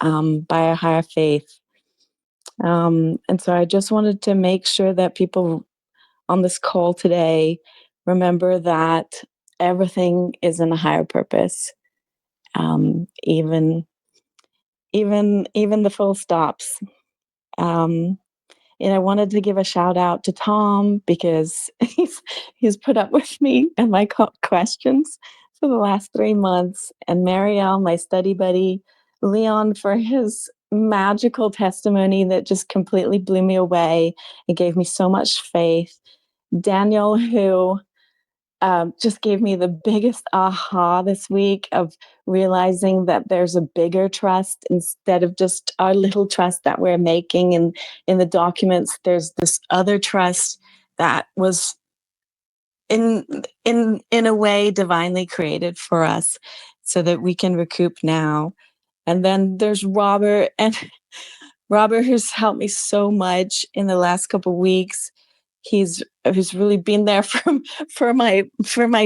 by a higher faith. And so I just wanted to make sure that people on this call today remember that everything is in a higher purpose. Even the full stops. And I wanted to give a shout out to Tom because he's put up with me and my questions for the last 3 months, and Marielle, my study buddy, Leon, for his magical testimony that just completely blew me away and gave me so much faith. Daniel, who just gave me the biggest aha this week of realizing that there's a bigger trust instead of just our little trust that we're making in the documents. There's this other trust that was in a way divinely created for us so that we can recoup now. And then there's Robert, and Robert, who's helped me so much in the last couple of weeks. He's really been there for my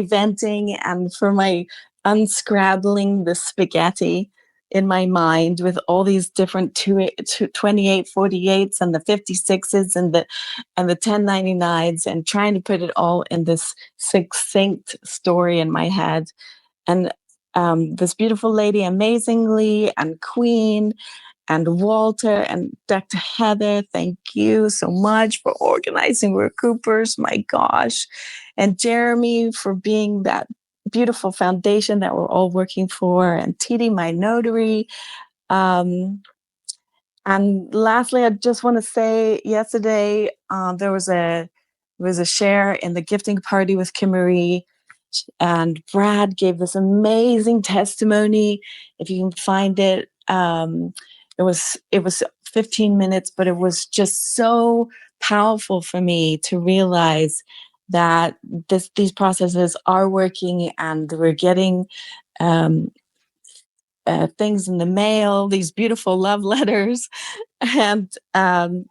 venting and for my unscrabbling the spaghetti in my mind with all these different 2848s and the 56s and the 1099s, and trying to put it all in this succinct story in my head. And this beautiful lady, Amazingly, and Queen, and Walter, and Dr. Heather, thank you so much for organizing RECOUPERS, my gosh. And Jeremy for being that beautiful foundation that we're all working for, and TD, my notary. And And lastly, I just want to say yesterday there was a share in the gifting party with Kim Marie, and Brad gave this amazing testimony. If you can find it, it was 15 minutes, but it was just so powerful for me to realize that these processes are working, and we're getting things in the mail, these beautiful love letters. And the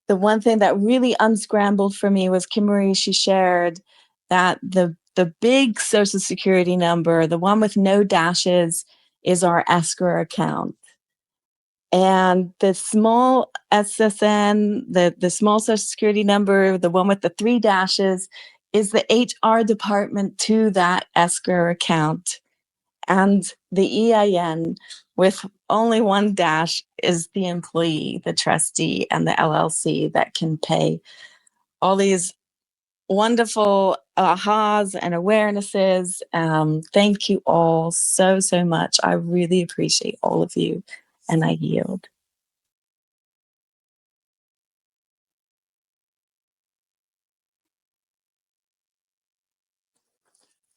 one thing that really unscrambled for me was Kimberly. She shared that the big Social Security number, the one with no dashes, is our escrow account. And the small SSN, the small Social Security number, the one with the 3 dashes, is the HR department to that escrow account. And the EIN with only 1 dash is the employee, the trustee, and the LLC that can pay. All these wonderful ahas and awarenesses. Thank you all so, so much. I really appreciate all of you, and I yield.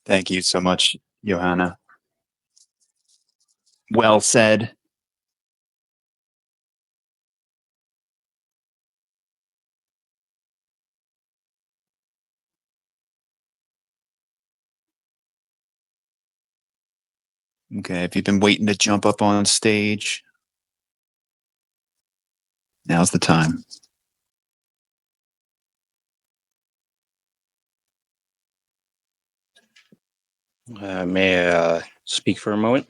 Thank you so much, Johanna. Well said. Okay, if you've been waiting to jump up on stage, now's the time. May I speak for a moment?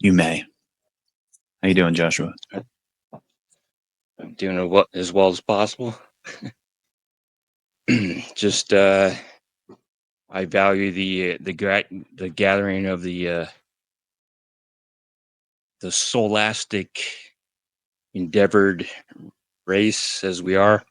You may. How you doing, Joshua? I'm doing as well as possible. Just I value the gathering of the scholastic endeavored race as we are.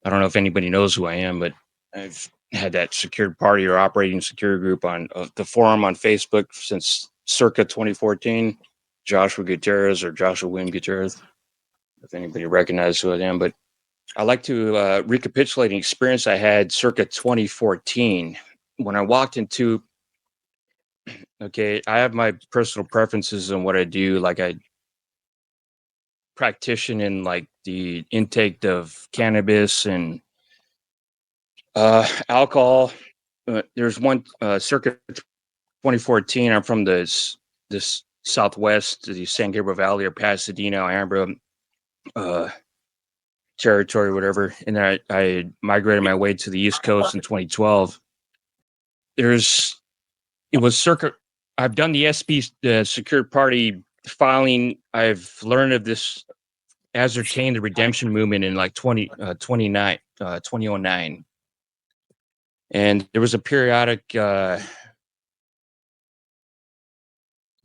I don't know if anybody knows who I am, but I've had that secured party or operating security group on the forum on Facebook since circa 2014. Joshua Gutierrez or Joshua Wynn Gutierrez, if anybody recognizes who I am. But I like to recapitulate an experience I had circa 2014 when I walked into. Okay, I have my personal preferences on what I do. Like I practitioner in like the intake of cannabis and alcohol. There's one circa 2014. I'm from this southwest, the San Gabriel Valley or Pasadena, Alhambra territory, whatever. And I migrated my way to the East Coast in 2012. It was circa. I've done the SB secured party filing. I've learned of this, ascertained the redemption movement in like 2009. And there was a periodic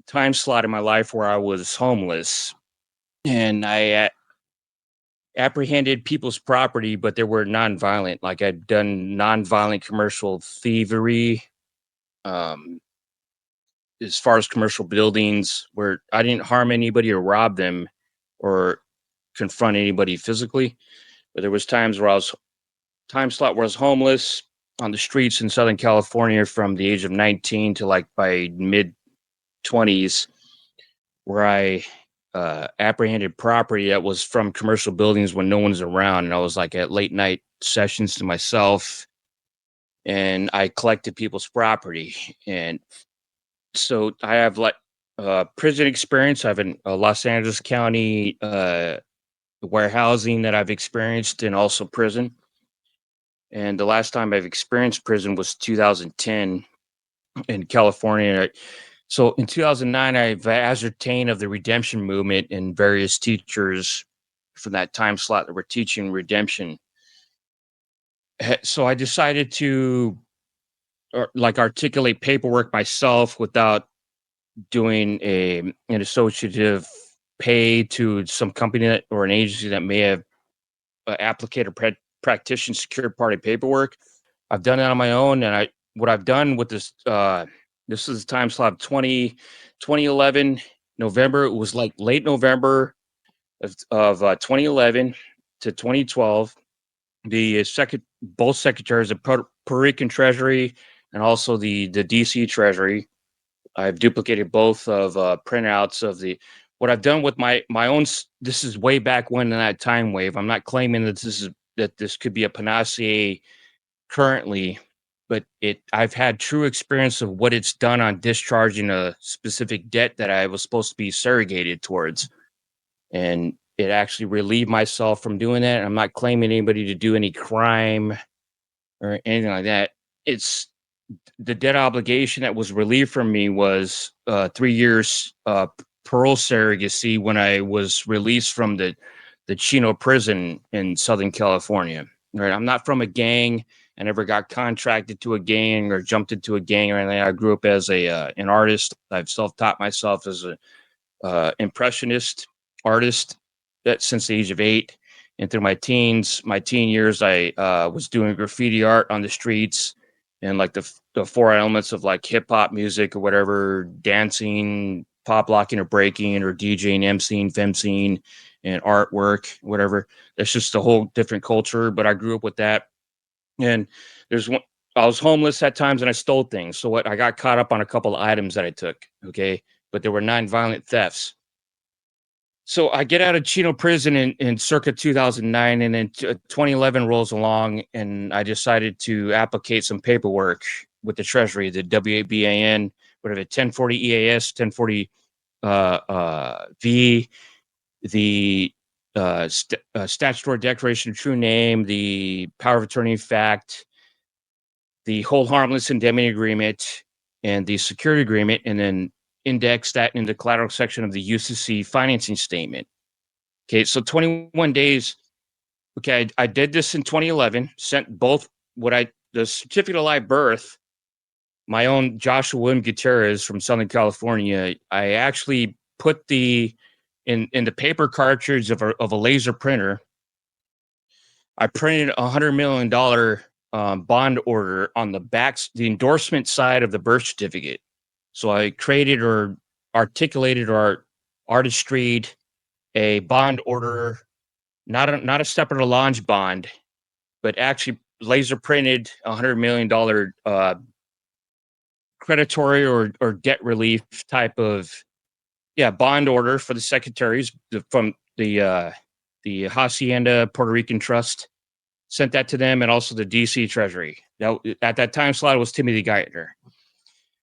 time slot in my life where I was homeless, and I apprehended people's property, but they were nonviolent. Like I'd done nonviolent commercial thievery, as far as commercial buildings, where I didn't harm anybody or rob them or confront anybody physically. But there was times where I was homeless on the streets in Southern California from the age of 19 to like by mid 20s, where I apprehended property that was from commercial buildings when no one's around. And I was like at late night sessions to myself, and I collected people's property. And so I have like prison experience. I have in Los Angeles County warehousing that I've experienced, and also prison. And the last time I've experienced prison was 2010 in California. So in 2009, I've ascertained of the redemption movement and various teachers from that time slot that were teaching redemption. So I decided to articulate paperwork myself without doing an associative pay to some company or an agency that may have applicator practitioner secured party paperwork. I've done it on my own, and what I've done with this this is time slot 2011 November. It was like late November of 2011 to 2012. Both secretaries of Puerto Rican Treasury and also the DC Treasury. I've duplicated both of printouts of what I've done with my own. This is way back when in that time wave. I'm not claiming that this could be a panacea currently, but I've had true experience of what it's done on discharging a specific debt that I was supposed to be surrogated towards, and it actually relieved myself from doing that. I'm not claiming anybody to do any crime or anything like that. It's the debt obligation that was relieved from me was 3 years parole surrogacy when I was released from the Chino prison in Southern California. Right, I'm not from a gang. I never got contracted to a gang or jumped into a gang or anything. I grew up as an artist. I've self-taught myself as a impressionist artist that since the age of 8. And through my teen years, I was doing graffiti art on the streets and like the 4 elements of like hip hop music or whatever, dancing, pop locking or breaking or DJing, MCing, femcing, and artwork, whatever. That's just a whole different culture. But I grew up with that. And I was homeless at times and I stole things. So I got caught up on a couple of items that I took. Okay. But there were non-violent thefts. So I get out of Chino prison in circa 2009, and then 2011 rolls along, and I decided to applicate some paperwork with the Treasury, the WABAN, whatever, 1040 EAS, 1040 V, the statutory declaration of true name, the power of attorney fact, the hold harmless indemnity agreement, and the security agreement, and then index that in the collateral section of the UCC financing statement. Okay, so 21 days. Okay, I did this in 2011, sent both the certificate of live birth, my own Joshua William Gutierrez from Southern California. I actually put in the paper cartridge of a laser printer. I printed $100 million bond order on the the endorsement side of the birth certificate. So I created or articulated or artistried a bond order, not a separate launch bond, but actually laser printed $100 million predatory or debt relief type of bond order for the secretaries from the Hacienda Puerto Rican Trust. Sent that to them, and also the DC Treasury. Now, at that time slot, it was Timothy Geithner.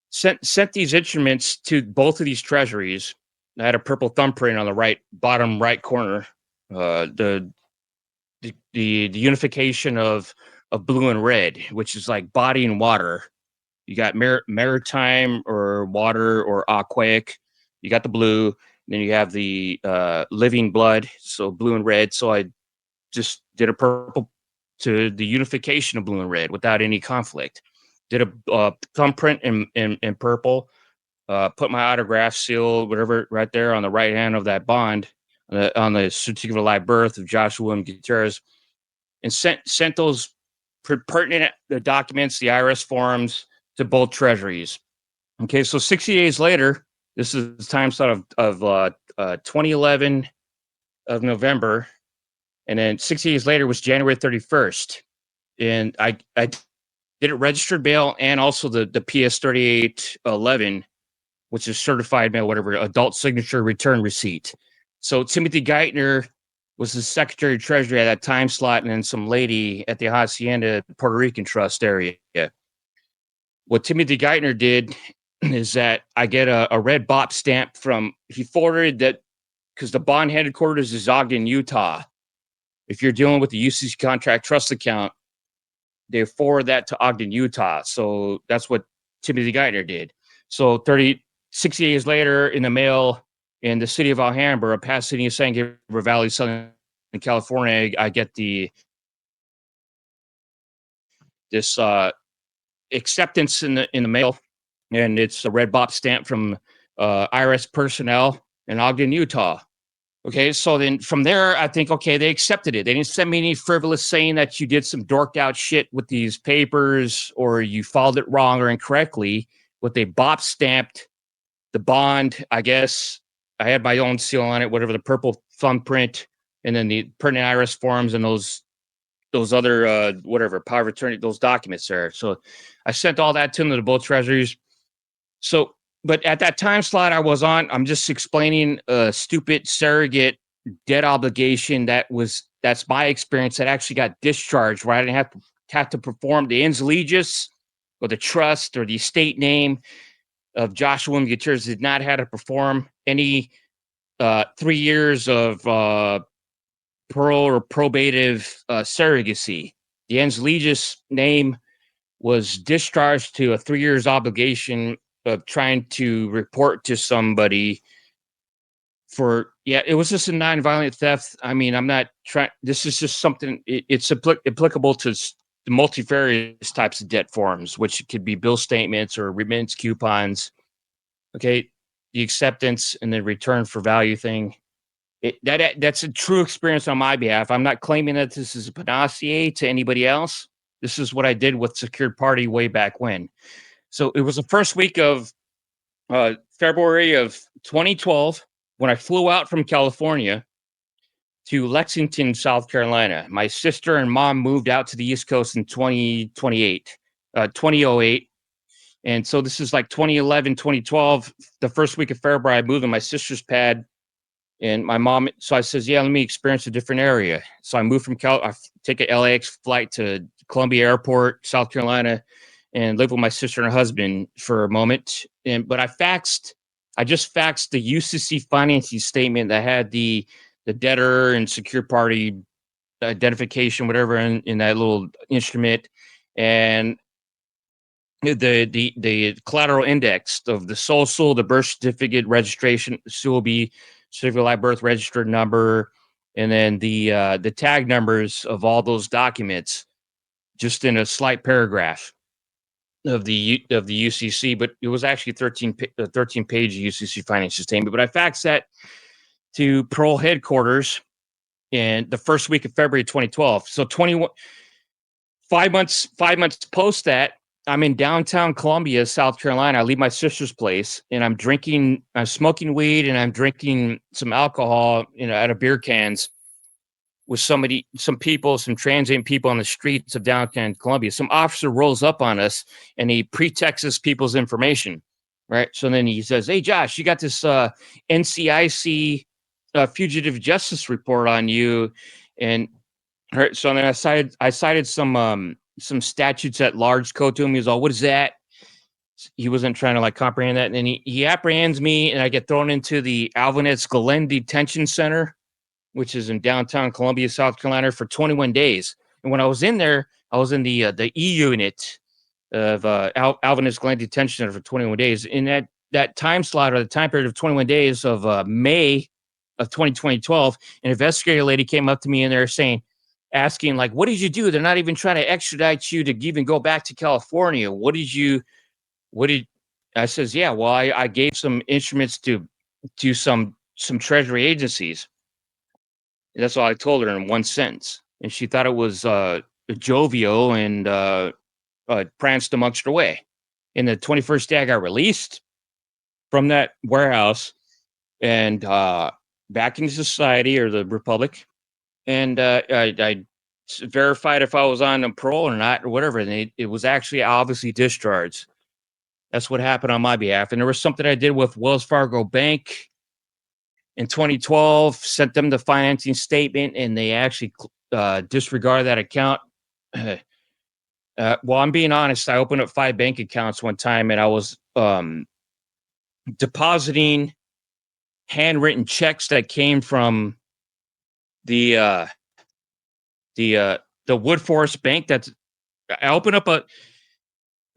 Sent these instruments to both of these treasuries. I had a purple thumbprint on the bottom right corner. The unification of blue and red, which is like body and water. You got maritime or water or aquatic. You got the blue. Then you have the living blood, so blue and red. So I just did a purple to the unification of blue and red without any conflict. Did a thumbprint in purple, put my autograph, seal, whatever, right there on the right hand of that bond, on the certificate of live birth of Joshua William Gutierrez, and sent those pertinent documents, the IRS forms, to both treasuries. Okay, so 60 days later, this is the time slot of 2011 of November, and then 60 days later was January 31st, and I did it registered mail and also the PS 3811, which is certified mail, whatever, adult signature return receipt. So Timothy Geithner was the Secretary of Treasury at that time slot, and then some lady at the Hacienda Puerto Rican Trust area. What Timothy Geithner did is that I get a red BOP stamp he forwarded that because the bond headquarters is Ogden, Utah. If you're dealing with the UCC contract trust account, they forward that to Ogden, Utah. So that's what Timothy Geithner did. So 60 days later in the mail in the city of Alhambra, Pasadena, San Gabriel Valley, Southern California, I get this acceptance in the mail, and it's a red BOP stamp from IRS personnel in Ogden, Utah. Okay, so then from there, I think, okay, they accepted it. They didn't send me any frivolous saying that you did some dorked out shit with these papers or you filed it wrong or incorrectly. What they BOP stamped the bond, I guess, I had my own seal on it, whatever the purple thumbprint, and then the pertinent IRS forms and those other whatever power of attorney, those documents there. So I sent all that to them to both treasuries. So, but at that time slot I was on, I'm just explaining a stupid surrogate debt obligation that's my experience that actually got discharged, where I didn't have to perform the ins legis or the trust or the estate name of Joshua William Gutierrez. Did not have to perform any 3 years of parole or probative surrogacy. The ens legis name was discharged to a 3 years obligation of trying to report to somebody for, it was just a nonviolent theft. I mean, I'm not trying, this is just something, it's applicable to the multifarious types of debt forms, which could be bill statements or remittance coupons. Okay. The acceptance and the return for value thing. That's a true experience on my behalf. I'm not claiming that this is a panacea to anybody else. This is what I did with Secured Party way back when. So it was the first week of February of 2012 when I flew out from California to Lexington, South Carolina. My sister and mom moved out to the East Coast in 2008. And so this is like 2011, 2012, the first week of February, I moved in my sister's pad. And my mom, so I says, yeah, let me experience a different area. So I moved from I take a LAX flight to Columbia Airport, South Carolina, and live with my sister and her husband for a moment. But I just faxed the UCC financing statement that had the debtor and secured party identification, whatever, in that little instrument, and the collateral index of the social, the birth certificate, registration, SULB, certificate of live birth, registered number, and then the tag numbers of all those documents, just in a slight paragraph of the UCC. But it was actually 13 page UCC financial statement. But I faxed that to parole headquarters in the first week of February 2012. So 5 months post that, I'm in downtown Columbia, South Carolina. I leave my sister's place and I'm smoking weed and I'm drinking some alcohol, out of beer cans with some transient people on the streets of downtown Columbia. Some officer rolls up on us and he pretexts people's information, right? So then he says, "Hey, Josh, you got this NCIC fugitive justice report on you." And right, so then I cited some statutes at large code to him. He was all, "What is that?" He wasn't trying to comprehend that. And then he apprehends me and I get thrown into the Alvinet's Glen Detention Center, which is in downtown Columbia, South Carolina, for 21 days. And when I was in there, I was in the E unit of Alvinet's Glen Detention Center for 21 days. In that time slot, or the time period of 21 days of May of 2012, an investigator lady came up to me in there asking, "What did you do? They're not even trying to extradite you to even go back to California. I says, "Yeah, well, I gave some instruments to some treasury agencies." And that's all I told her in one sentence. And she thought it was jovial and pranced amongst her way. In the 21st day I got released from that warehouse and back into society, or the Republic. And I verified if I was on parole or not, or whatever. And it was actually obviously discharged. That's what happened on my behalf. And there was something I did with Wells Fargo Bank in 2012, sent them the financing statement, and they actually disregarded that account. Well, I'm being honest. I opened up 5 bank accounts one time, and I was depositing handwritten checks that came from the Woodforest Bank. I opened up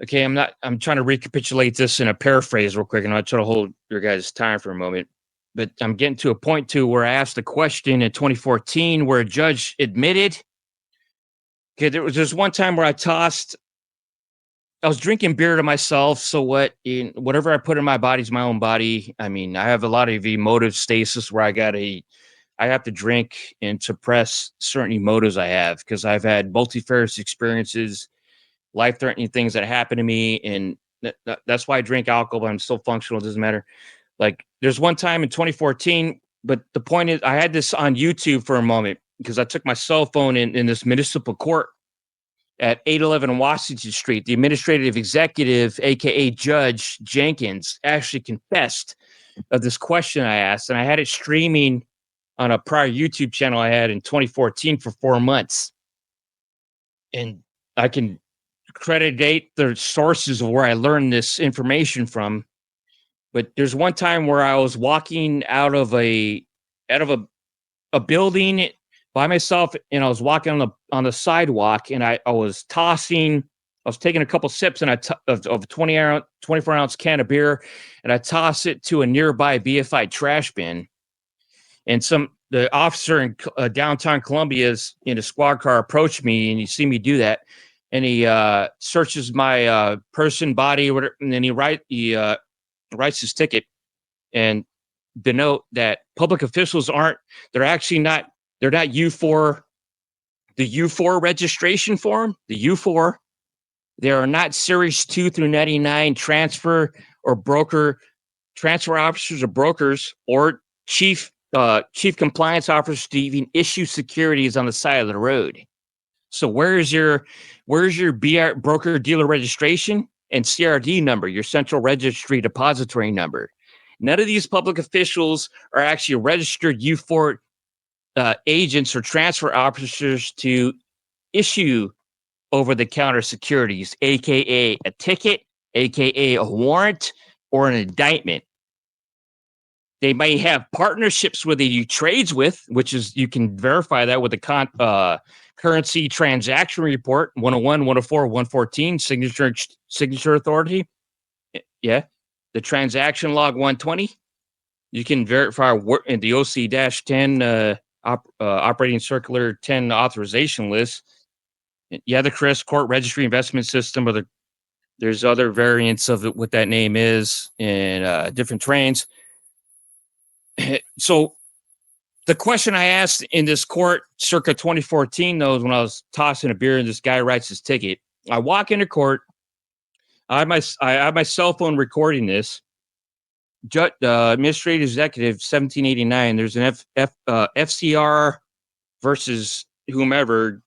okay, I'm trying to recapitulate this in a paraphrase real quick, and I'll try to hold your guys' time for a moment. But I'm getting to a point where I asked a question in 2014 where a judge admitted. Okay, there was just one time where I was drinking beer to myself. So whatever I put in my body is my own body. I mean, I have a lot of emotive stasis where I have to drink and suppress certain emotives I have, because I've had multifarious experiences, life-threatening things that happen to me. And that's why I drink alcohol, but I'm still functional. It doesn't matter. Like there's one time in 2014, but the point is I had this on YouTube for a moment because I took my cell phone in this municipal court at 811 Washington Street. The administrative executive, aka Judge Jenkins, actually confessed of this question I asked, and I had it streaming on a prior YouTube channel I had in 2014 for 4 months. And I can credit the sources of where I learned this information from. But there's one time where I was walking out of a building by myself, and I was walking on the sidewalk, and I was taking a couple sips and of a 24-ounce can of beer, and I toss it to a nearby BFI trash bin. And the officer in downtown Columbia is in a squad car approached me, and he see me do that, and he searches my person, body, whatever, and then he writes his ticket and denote that public officials they're not U4, the U4 registration form, the U4. They are not series 2 through 99 transfer officers or brokers or chief compliance officers to even issue securities on the side of the road. So where's your BR broker dealer registration and CRD number, your central registry depository number? None of these public officials are actually registered U4 agents or transfer officers to issue over-the-counter securities, aka a ticket, aka a warrant, or an indictment. They may have partnerships with you trades with, which is you can verify that with the currency transaction report 101, 104, 114 signature authority. Yeah, the transaction log 120. You can verify in the OC-10 operating circular 10 authorization list. Yeah, the CRIS court registry investment system, or there's other variants of it, what that name is in different trains. So the question I asked in this court circa 2014, though, is when I was tossing a beer and this guy writes his ticket. I walk into court. I have my cell phone recording this. Administrative Executive 1789. There's an FCR versus whomever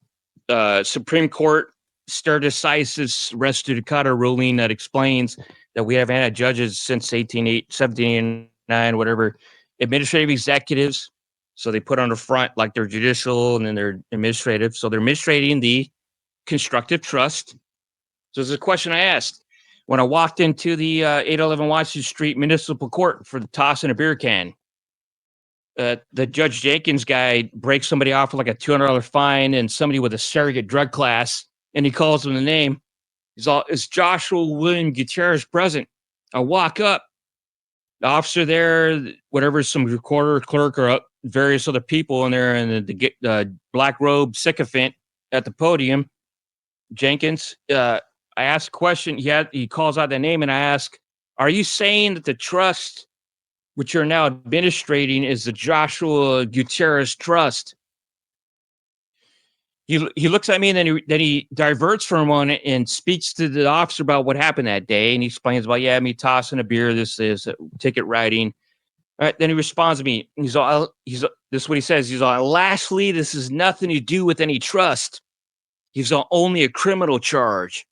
Supreme Court stare decisis res judicata ruling that explains that we haven't had judges since 1789, whatever. Administrative executives, so they put on the front like they're judicial and then they're administrative. So they're administrating the constructive trust. So there's a question I asked when I walked into the 811 Washington Street Municipal Court for the toss in a beer can. The Judge Jenkins guy breaks somebody off with like a $200 fine and somebody with a surrogate drug class, and he calls them the name. Is Joshua William Gutierrez present? I walk up. The officer there, whatever, some recorder, clerk, or various other people in there, and the black robe sycophant at the podium, Jenkins. I asked a question. He calls out that name, and I ask, "Are you saying that the trust, which you're now administrating, is the Joshua Gutierrez Trust?" He looks at me, and then he diverts for a moment and speaks to the officer about what happened that day, and he explains about me tossing a beer. This is ticket writing. All right, then he responds to me. This is what he says. He's all, "Lastly, this has nothing to do with any trust. He's only a criminal charge."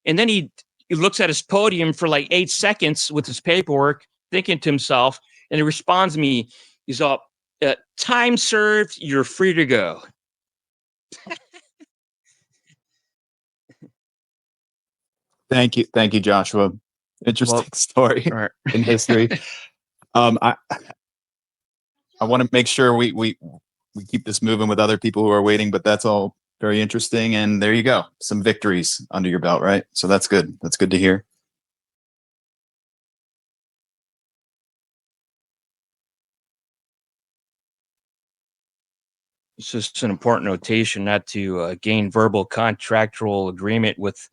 And then he looks at his podium for like 8 seconds with his paperwork, thinking to himself, and he responds to me. He's all, "Time served. You're free to go." Thank you, Joshua. Interesting story in history. I want to make sure we keep this moving with other people who are waiting, but that's all very interesting. And there you go, some victories under your belt, right? So that's good. That's good to hear. It's just an important notation not to gain verbal contractual agreement with.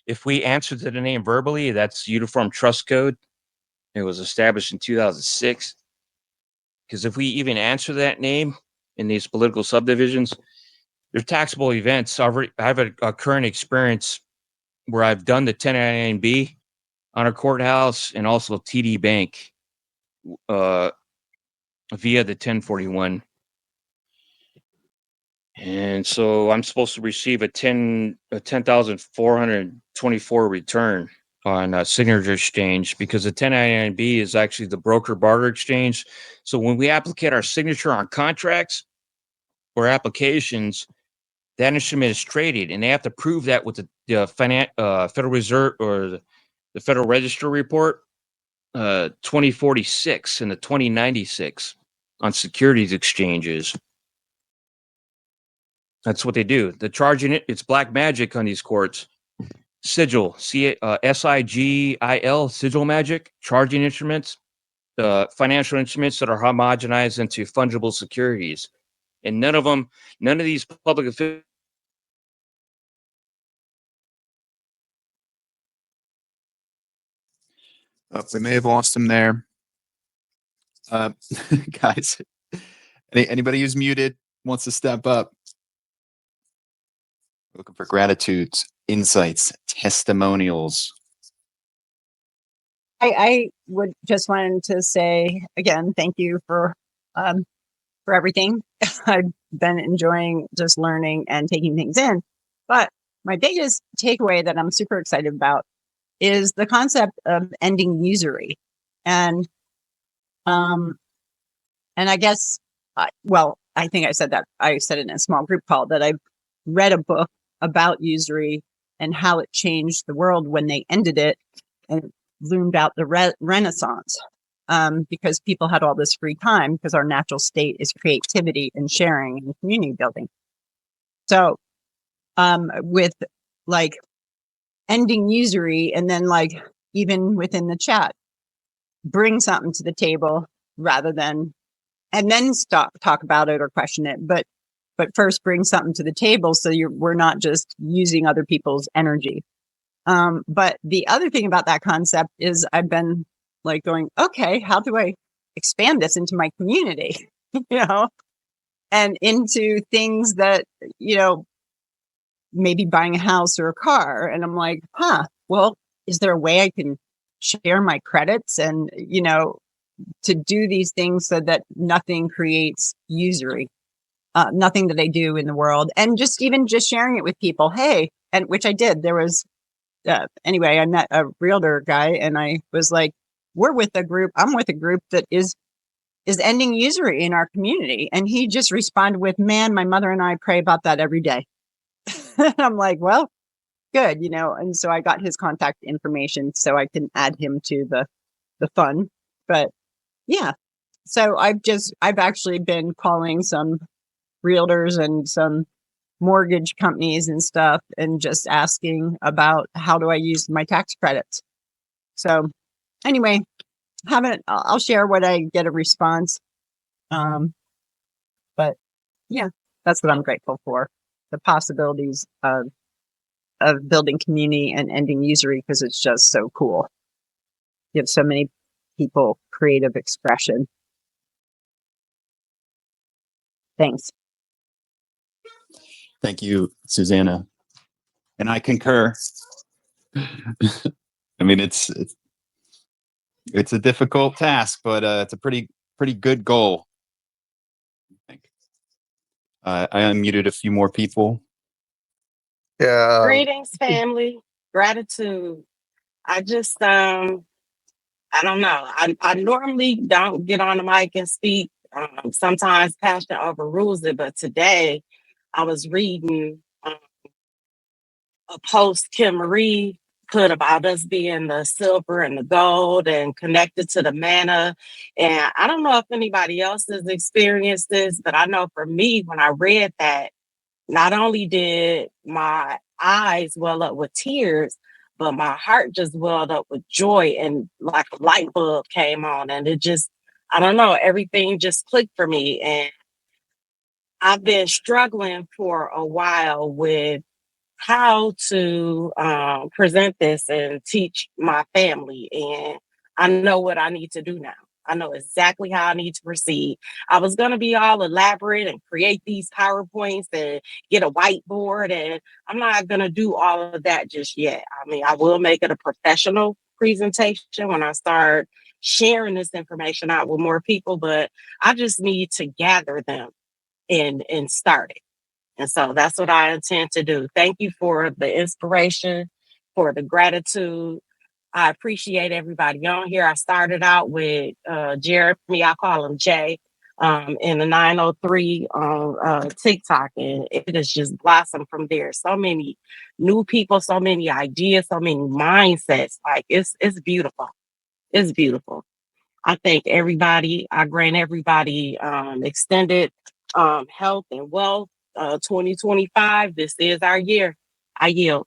If we answer to the name verbally, that's Uniform Trust Code. It was established in 2006. Because if we even answer that name in these political subdivisions, they're taxable events. I have a current experience where I've done the 1099B, on our courthouse and also TD Bank via the 1041. And so I'm supposed to receive a 10,424 return on signature exchange, because the 1099B is actually the broker barter exchange. So when we applicate our signature on contracts or applications, that instrument is traded, and they have to prove that with the Federal Reserve or the Federal Register report 2046 and the 2096 on securities exchanges. That's what they do. The charging it's black magic on these courts. Sigil, SIGIL, sigil magic, charging instruments, financial instruments that are homogenized into fungible securities. And none of these public officials. We may have lost him there. Guys, anybody who's muted wants to step up. Looking for gratitudes, insights, testimonials. I would just wanted to say again, thank you for everything. I've been enjoying just learning and taking things in. But my biggest takeaway that I'm super excited about is the concept of ending usury. And I guess, I think I said that. I said it in a small group call that I've read a book about usury and how it changed the world when they ended it and loomed out the Renaissance. Because people had all this free time, because our natural state is creativity and sharing and community building. So with like ending usury, and then like even within the chat, bring something to the table rather than, and then talk about it or question it. But first bring something to the table so we're not just using other people's energy. But the other thing about that concept is I've been like going, okay, how do I expand this into my community, and into things that, maybe buying a house or a car. And I'm like, well, is there a way I can share my credits and, to do these things so that nothing creates usury, nothing that I do in the world. And just sharing it with people. Hey, and which I did. There was, anyway, I met a realtor guy and I was like, I'm with a group that is ending usury in our community. And he just responded with, man, my mother and I pray about that every day. And I'm like, well, good, and so I got his contact information so I can add him to the fun. But yeah, so I've actually been calling some realtors and some mortgage companies and stuff and just asking about how do I use my tax credits. So anyway, I'll share what I get a response. But yeah, that's what I'm grateful for. The possibilities of building community and ending usury, because it's just so cool. You have so many people, creative expression. Thanks. Thank you, Susanna. And I concur. I mean, it's a difficult task, but it's a pretty good goal. I unmuted a few more people. Yeah. Greetings, family. Gratitude. I just, I don't know. I normally don't get on the mic and speak. Sometimes passion overrules it, but today I was reading a post Kim Marie put about us being the silver and the gold and connected to the manna. And I don't know if anybody else has experienced this, but I know for me, when I read that, not only did my eyes well up with tears, but my heart just welled up with joy, and like a light bulb came on, and it just, I don't know, everything just clicked for me. And I've been struggling for a while with how to present this and teach my family. And I know what I need to do now. I know exactly how I need to proceed. I was going to be all elaborate and create these PowerPoints and get a whiteboard, and I'm not going to do all of that just yet. I mean, I will make it a professional presentation, when I start sharing this information out with more people, but I just need to gather them and start it. And so that's what I intend to do. Thank you for the inspiration, for the gratitude. I appreciate everybody on here. I started out with Jeremy, I call him Jay, in the 903 on TikTok, and it has just blossomed from there. So many new people, so many ideas, so many mindsets. Like it's beautiful. It's beautiful. I thank everybody. I grant everybody extended health and wealth. 2025. This is our year. I yield.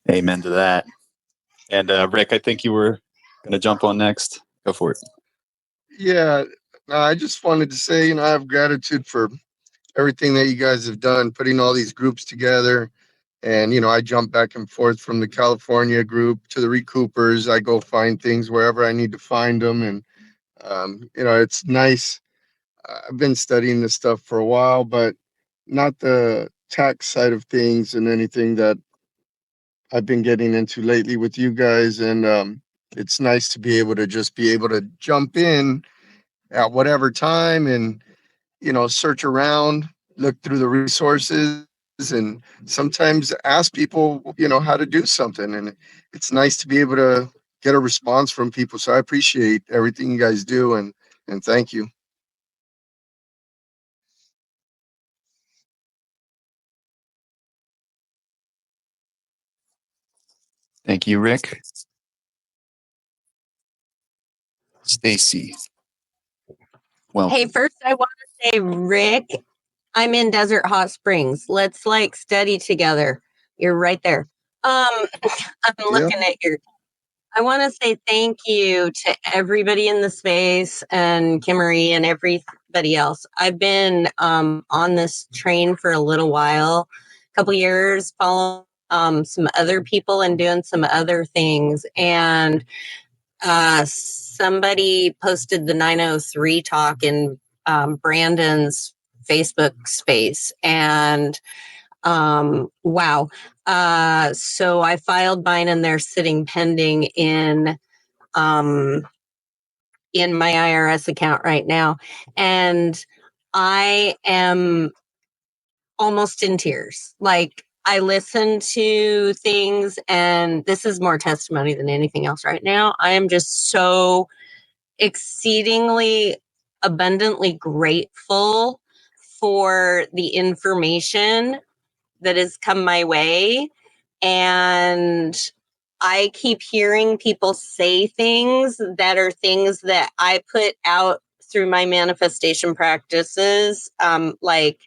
Amen to that. And Rick, I think you were going to jump on next. Go for it. Yeah, I just wanted to say, I have gratitude for everything that you guys have done, putting all these groups together. And, I jump back and forth from the California group to the Recoupers. I go find things wherever I need to find them. And, it's nice. I've been studying this stuff for a while, but not the tax side of things and anything that I've been getting into lately with you guys. And it's nice to be able to just be able to jump in at whatever time and, search around, look through the resources, and sometimes ask people, how to do something. And it's nice to be able to get a response from people. So I appreciate everything you guys do, and thank you. Thank you, Rick. Stacy. Well, Hey, first I want to say, Rick, I'm in Desert Hot Springs. Let's study together. You're right there. I'm looking at your. I want to say thank you to everybody in the space and Kimmery and everybody else. I've been on this train for a little while, a couple years, following some other people and doing some other things. And somebody posted the 903 talk in Brandon's Facebook space, and wow. So I filed mine, and they're sitting pending in my IRS account right now, and I am almost in tears. I listen to things, and this is more testimony than anything else right now. I am just so exceedingly abundantly grateful for the information that has come my way. And I keep hearing people say things that are things that I put out through my manifestation practices, like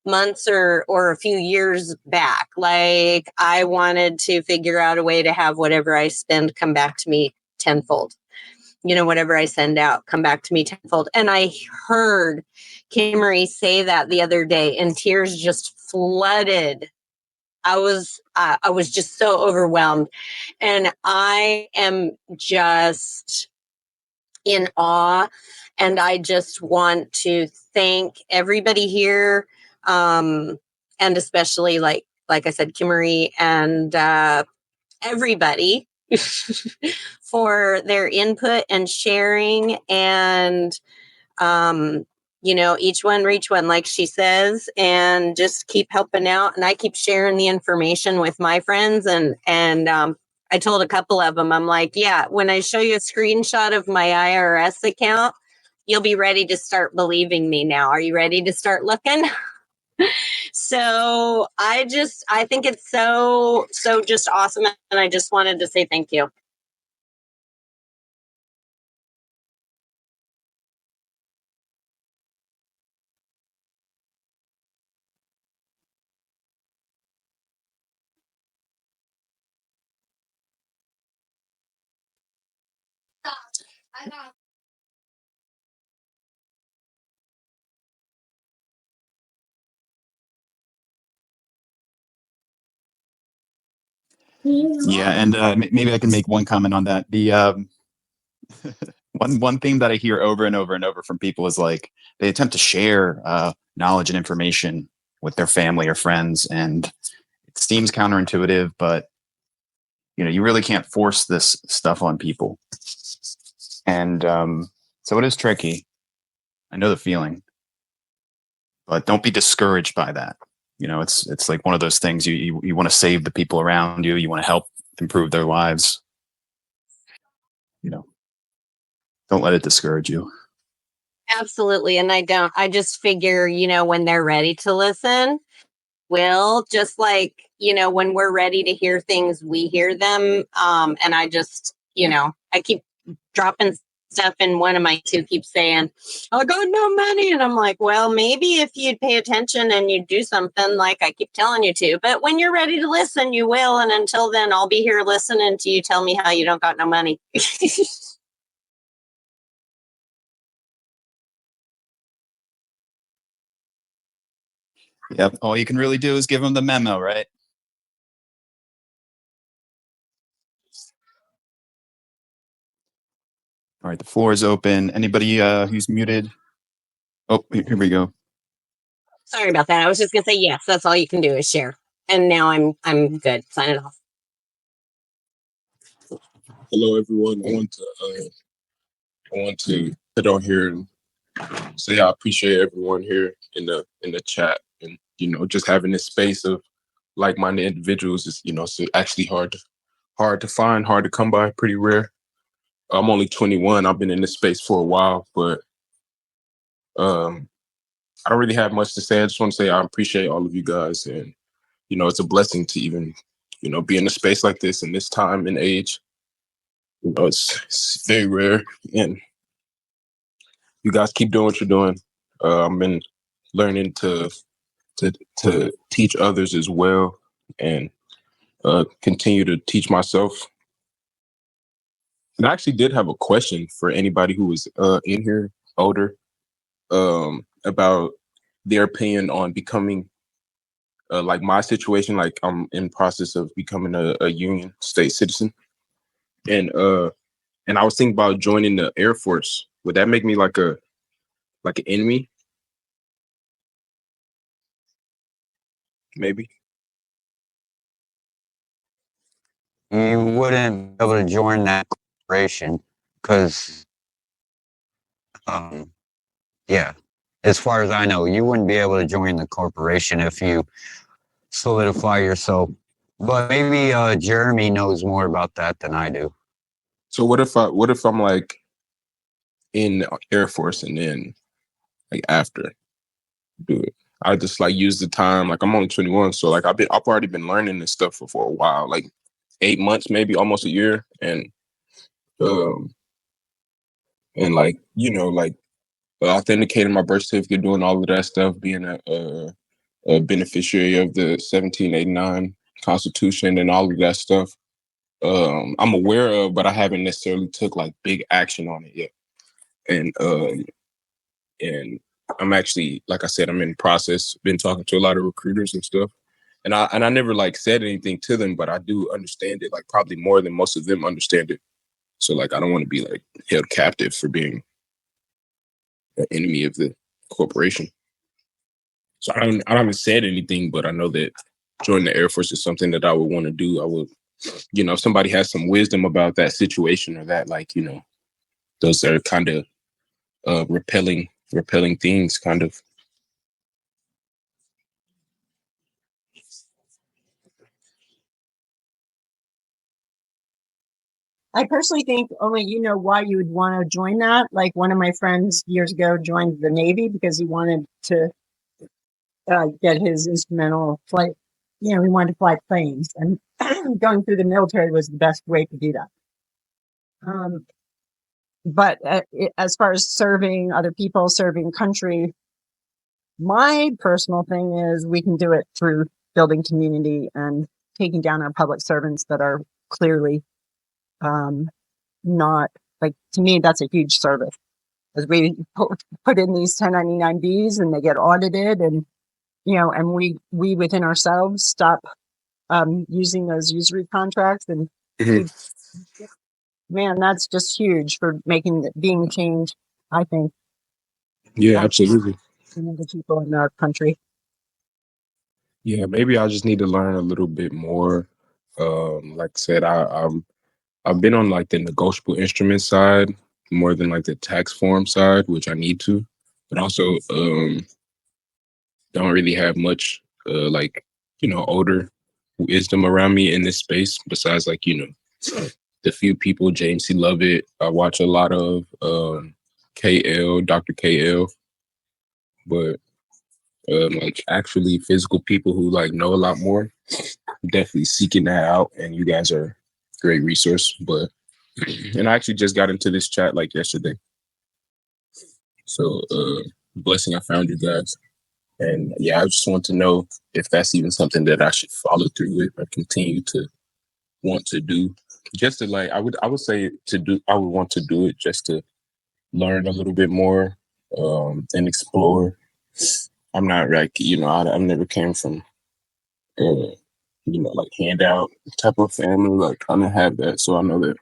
months or a few years back. Like I wanted to figure out a way to have whatever I spend come back to me tenfold. Whatever I send out, come back to me tenfold. And I heard Kimmery say that the other day, and tears just flooded. I was just so overwhelmed, and I am just in awe. And I just want to thank everybody here, and especially like I said, Kimmery and everybody for their input and sharing, and each one reach one, like she says, and just keep helping out. And I keep sharing the information with my friends, and I told a couple of them, I'm like, yeah, when I show you a screenshot of my IRS account, you'll be ready to start believing me now. Are you ready to start looking? So I think it's so just awesome. And I just wanted to say thank you. yeah, and maybe I can make one comment on that. The one theme that I hear over and over and over from people is like they attempt to share knowledge and information with their family or friends, and it seems counterintuitive, but you really can't force this stuff on people. And so it is tricky. I know the feeling, but don't be discouraged by that. It's like one of those things you want to save the people around you. You want to help improve their lives. Don't let it discourage you. Absolutely. And I just figure, when they're ready to listen, just like, when we're ready to hear things, we hear them. And I just, I keep dropping stuff, and one of my two keeps saying, I got no money. And I'm like, well, maybe if you'd pay attention and you'd do something like I keep telling you to, but when you're ready to listen, you will. And until then, I'll be here listening to you tell me how you don't got no money. Yep. All you can really do is give them the memo, right? All right, the floor is open. Anybody who's muted? Oh, here we go. Sorry about that. I was just gonna say yes. That's all you can do is share. And now I'm good. Sign it off. Hello, everyone. I want to sit on here and say I appreciate everyone here in the chat, and just having this space of like-minded individuals is it's actually hard to find, hard to come by, pretty rare. I'm only 21. I've been in this space for a while, but I don't really have much to say. I just want to say I appreciate all of you guys, and it's a blessing to even be in a space like this in this time and age. It's very rare, and you guys keep doing what you're doing. I've been learning to teach others as well, and continue to teach myself. And I actually did have a question for anybody who was in here older, about their opinion on becoming, like my situation. Like I'm in process of becoming a Union State citizen, and I was thinking about joining the Air Force. Would that make me like an enemy? Maybe. You wouldn't be able to join that corporation because, yeah, as far as I know, you wouldn't be able to join the corporation if you solidify yourself. But maybe Jeremy knows more about that than I do. So what if I'm like in the Air Force and then like after do it? I just like use the time. Like I'm only 21, so like I've already been learning this stuff for a while, like 8 months, maybe almost a year, and like like authenticating my birth certificate, doing all of that stuff, being a beneficiary of the 1789 Constitution and all of that stuff. I'm aware of, but I haven't necessarily took like big action on it yet. And I'm actually, like I said, I'm in process. Been talking to a lot of recruiters and stuff, and I never like said anything to them, but I do understand it, like probably more than most of them understand it. So like I don't want to be like held captive for being an enemy of the corporation. So I haven't said anything, but I know that joining the Air Force is something that I would want to do. I would, if somebody has some wisdom about that situation or that, like, those are kind of repelling things, kind of. I personally think only you know why you would want to join that. Like one of my friends years ago joined the Navy because he wanted to get his instrumental flight. He wanted to fly planes, and going through the military was the best way to do that. But as far as serving other people, serving country, my personal thing is we can do it through building community and taking down our public servants that are clearly not, like, to me, that's a huge service. As we put in these 1099-Bs and they get audited, and and we within ourselves stop using those usury contracts, and man, that's just huge for being changed, I think. Yeah, absolutely. The people in our country. Yeah, maybe I just need to learn a little bit more. Like I said, I've been on like the negotiable instrument side more than like the tax form side, which I need to, but also don't really have much like older wisdom around me in this space besides like the few people. James C. Lovett, I watch a lot of Dr. KL, but like actually physical people who like know a lot more, definitely seeking that out, and you guys are a great resource. But and I actually just got into this chat like yesterday, so blessing I found you guys. And yeah, I just want to know if that's even something that I should follow through with or continue to want to do. Just to like, I would say to do, I would want to do it just to learn a little bit more and explore. I'm not like, I've never came from, like handout type of family, like kind of have that. So I know that,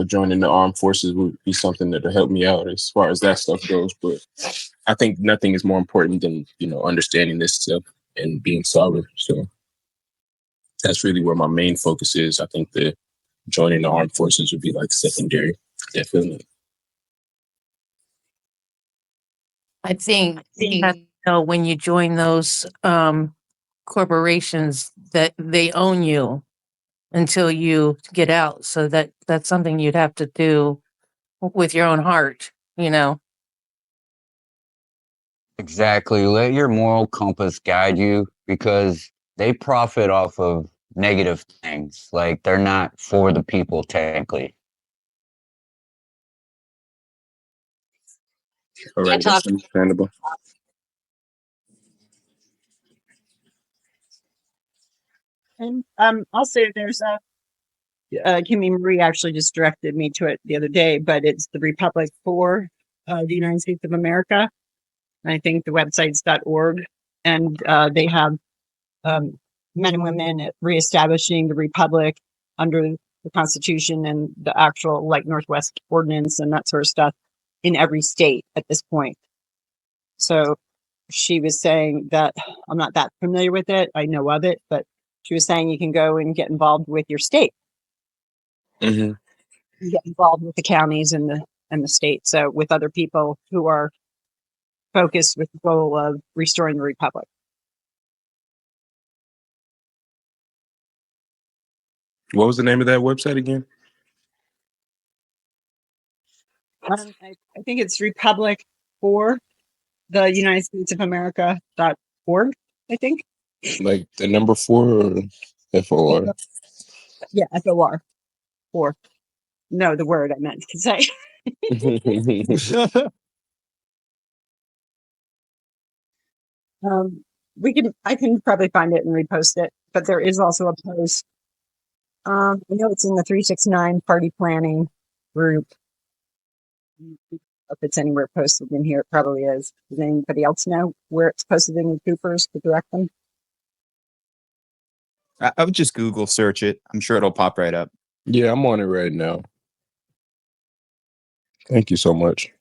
joining the armed forces would be something that'll help me out as far as that stuff goes. But I think nothing is more important than, understanding this stuff and being solid. So that's really where my main focus is. I think that joining the armed forces would be like secondary, definitely. I think you have to know when you join those corporations that they own you until you get out. So that's something you'd have to do with your own heart, you know. Exactly. Let your moral compass guide you because they profit off of negative things. Like they're not for the people technically. All right, that's understandable. And also there's Kimmy Marie actually just directed me to it the other day, but it's the Republic for the United States of America. And I think the website's .org, and they have men and women reestablishing the Republic under the Constitution and the actual like Northwest Ordinance and that sort of stuff in every state at this point. So she was saying that I'm not that familiar with it. I know of it, but she was saying you can go and get involved with your state. Mm-hmm. You get involved with the counties and the state. So with other people who are focused with the goal of restoring the Republic. What was the name of that website again? I think it's Republic for the United States of America.org, I think. Like the number 4 or FOR? Yeah, FOR. 4. No, the word I meant to say. I can probably find it and repost it, but there is also a post. I know it's in the 369 party planning group. If it's anywhere posted in here, it probably is. Does anybody else know where it's posted in RECOUPERS to direct them? I would just Google search it. I'm sure it'll pop right up. Yeah, I'm on it right now. Thank you so much.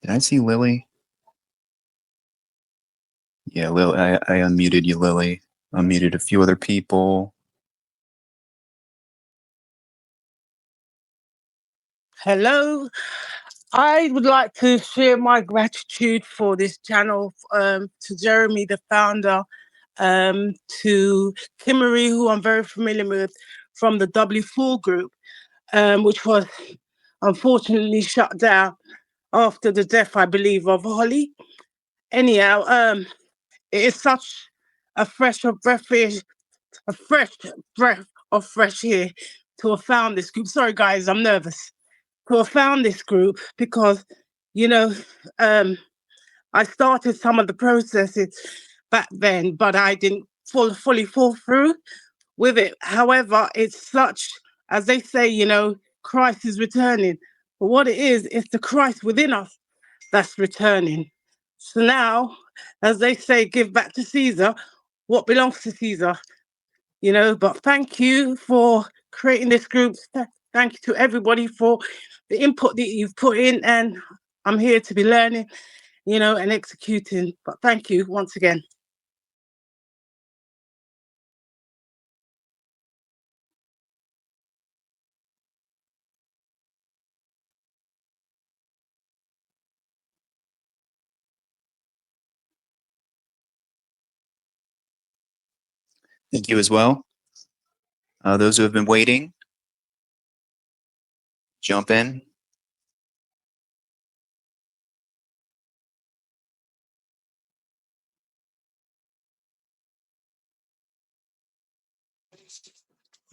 Did I see Lily? Yeah, Lily. I unmuted you, Lily. Unmuted a few other people. Hello. I would like to share my gratitude for this channel, to Jeremy, the founder, to Kimmery, who I'm very familiar with from the W4 group, which was unfortunately shut down after the death, I believe, of Holly. Anyhow, it is such a fresh breath of fresh air to have found this group. Sorry, guys, I'm nervous. To have found this group because, I started some of the processes back then, but I didn't fully fall through with it. However, it's such, as they say, Christ is returning. But what it is the Christ within us that's returning. So now as they say, give back to Caesar what belongs to Caesar, but thank you for creating this group. Thank you to everybody for the input that you've put in, and I'm here to be learning, and executing. But thank you once again. Thank you as well. Those who have been waiting, jump in.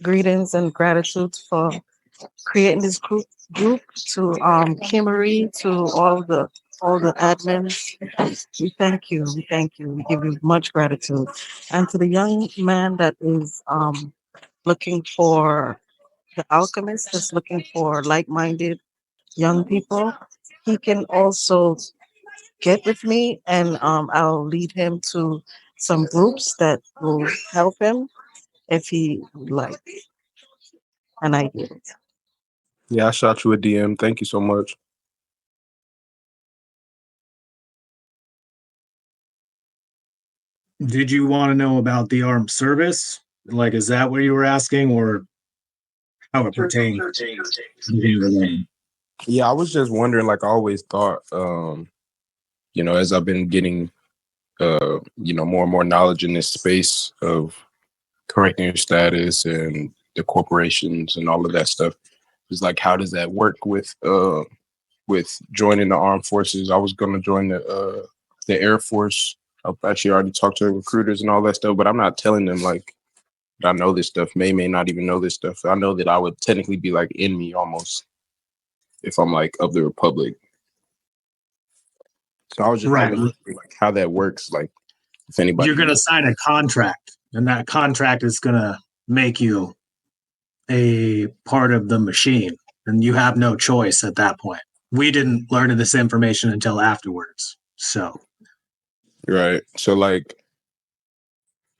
Greetings and gratitude for creating this group to Kimmery, to all the admins. We thank you. We thank you. We give you much gratitude. And to the young man that is looking for the alchemist, that's looking for like-minded young people, he can also get with me, and I'll lead him to some groups that will help him if he would like. And I yield. Yeah, I shot you a DM. Thank you so much. Did you want to know about the armed service? Like, is that what you were asking, or how it pertains? Yeah, I was just wondering, like I always thought, as I've been getting, more and more knowledge in this space of correcting your status and the corporations and all of that stuff, it's like, how does that work with joining the armed forces? I was going to join the Air Force. I've actually already talked to recruiters and all that stuff, but I'm not telling them like I know this stuff. May not even know this stuff. I know that I would technically be like enemy almost if I'm like of the Republic. So I was just wondering like how that works. Like if anybody, you're going to sign a contract, and that contract is going to make you a part of the machine, and you have no choice at that point. We didn't learn of this information until afterwards. So, right. So like,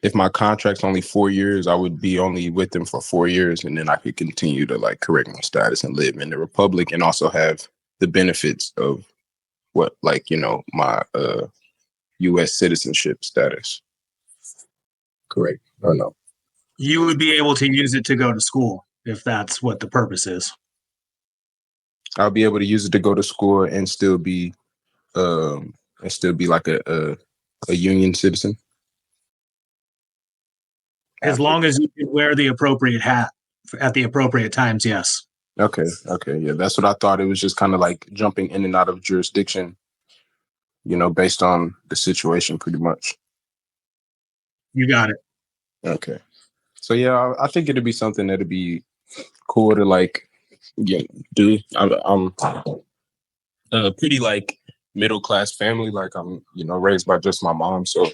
if my contract's only 4 years, I would be only with them for 4 years, and then I could continue to like correct my status and live in the Republic, and also have the benefits of what, like, my U.S. citizenship status. Correct or no? you would be able to use it to go to school if that's what the purpose is. I'll be able to use it to go to school and still be like a union citizen. As long as you can wear the appropriate hat at the appropriate times, yes. Okay. Yeah, that's what I thought. It was just kind of like jumping in and out of jurisdiction, based on the situation pretty much. You got it. Okay. So yeah, I think it'd be something that'd be cool to like do. I'm pretty like middle class family. Like I'm, raised by just my mom. So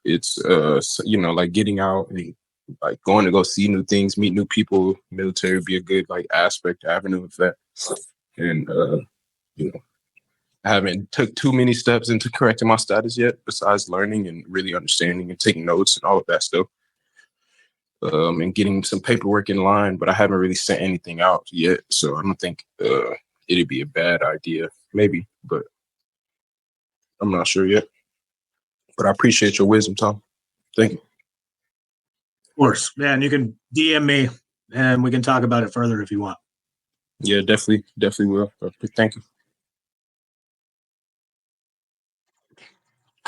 it's like getting out and like going to go see new things, meet new people. Military would be a good like avenue of that. And I haven't took too many steps into correcting my status yet, besides learning and really understanding and taking notes and all of that stuff. And getting some paperwork in line, but I haven't really sent anything out yet. So I don't think it'd be a bad idea. Maybe, but I'm not sure yet. But I appreciate your wisdom, Tom. Thank you. Of course. Yeah, and you can DM me and we can talk about it further if you want. Yeah, definitely will. Thank you.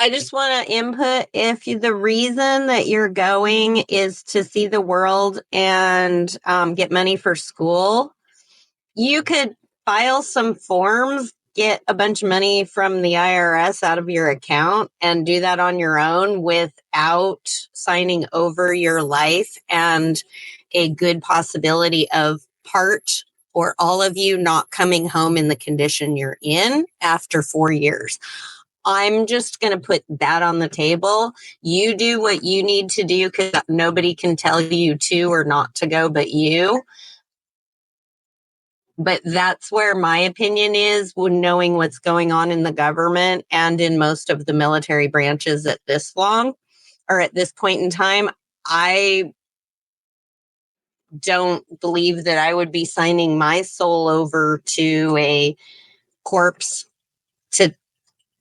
I just want to input, if the reason that you're going is to see the world and get money for school, you could file some forms, get a bunch of money from the IRS out of your account, and do that on your own without signing over your life and a good possibility of part or all of you not coming home in the condition you're in after 4 years. I'm just going to put that on the table. You do what you need to do, because nobody can tell you to or not to go but you. But that's where my opinion is when knowing what's going on in the government and in most of the military branches at this point in time. I don't believe that I would be signing my soul over to a corpse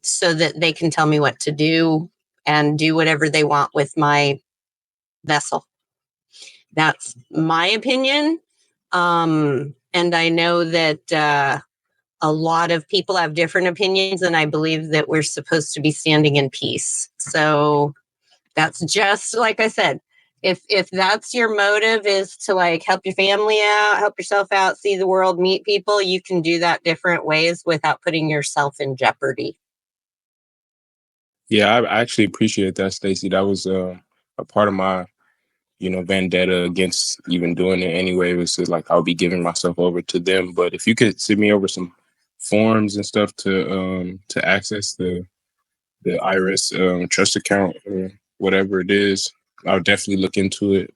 so that they can tell me what to do and do whatever they want with my vessel. That's my opinion. And I know that a lot of people have different opinions, and I believe that we're supposed to be standing in peace. So that's just like I said. If that's your motive, is to like help your family out, help yourself out, see the world, meet people, you can do that different ways without putting yourself in jeopardy. Yeah, I actually appreciate that, Stacey. That was a part of my, vendetta against even doing it anyway. It was just like I'll be giving myself over to them. But if you could send me over some forms and stuff to access the IRS trust account or whatever it is, I'll definitely look into it.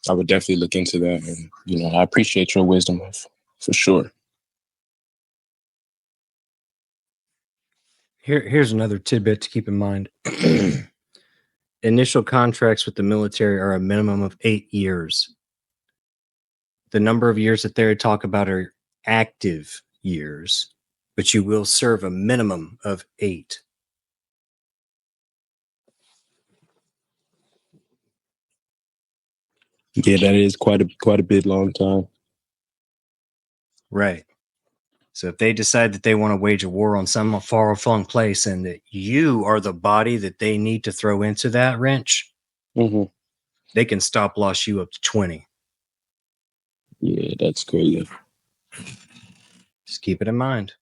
I would definitely look into that, and I appreciate your wisdom for sure. Here's another tidbit to keep in mind. Initial contracts with the military are a minimum of 8 years. The number of years that they talk about are active years, but you will serve a minimum of 8. Yeah, that is quite a bit long time. Right. So if they decide that they want to wage a war on some far-flung place and that you are the body that they need to throw into that wrench, they can stop loss you up to 20. Yeah, that's crazy. Just keep it in mind.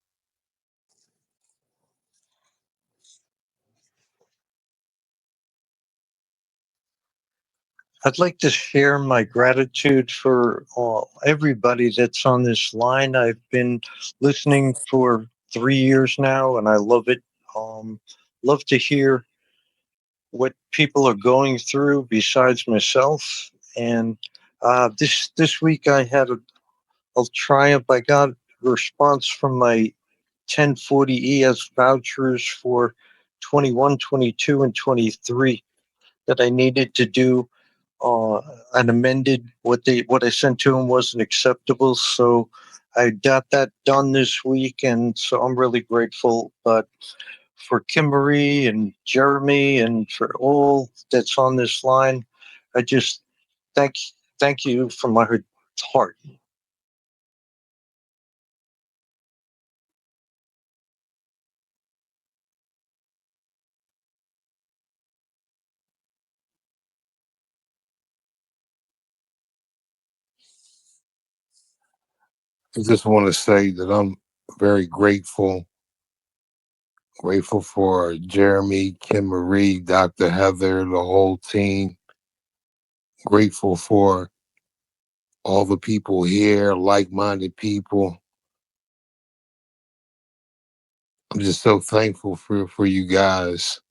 I'd like to share my gratitude for everybody that's on this line. I've been listening for 3 years now, and I love it. Love to hear what people are going through besides myself. And this week I had a triumph. I got a response from my 1040 ES vouchers for 21, 22, and 23 that I needed to do. And amended what I sent to him wasn't acceptable, so I got that done this week, and so I'm really grateful. But for Kimberly and Jeremy and for all that's on this line, I just thank you from my heart. I just want to say that I'm very grateful for Jeremy, Kim Marie, Dr. Heather, the whole team. Grateful for all the people here, like-minded people. I'm just so thankful for you guys,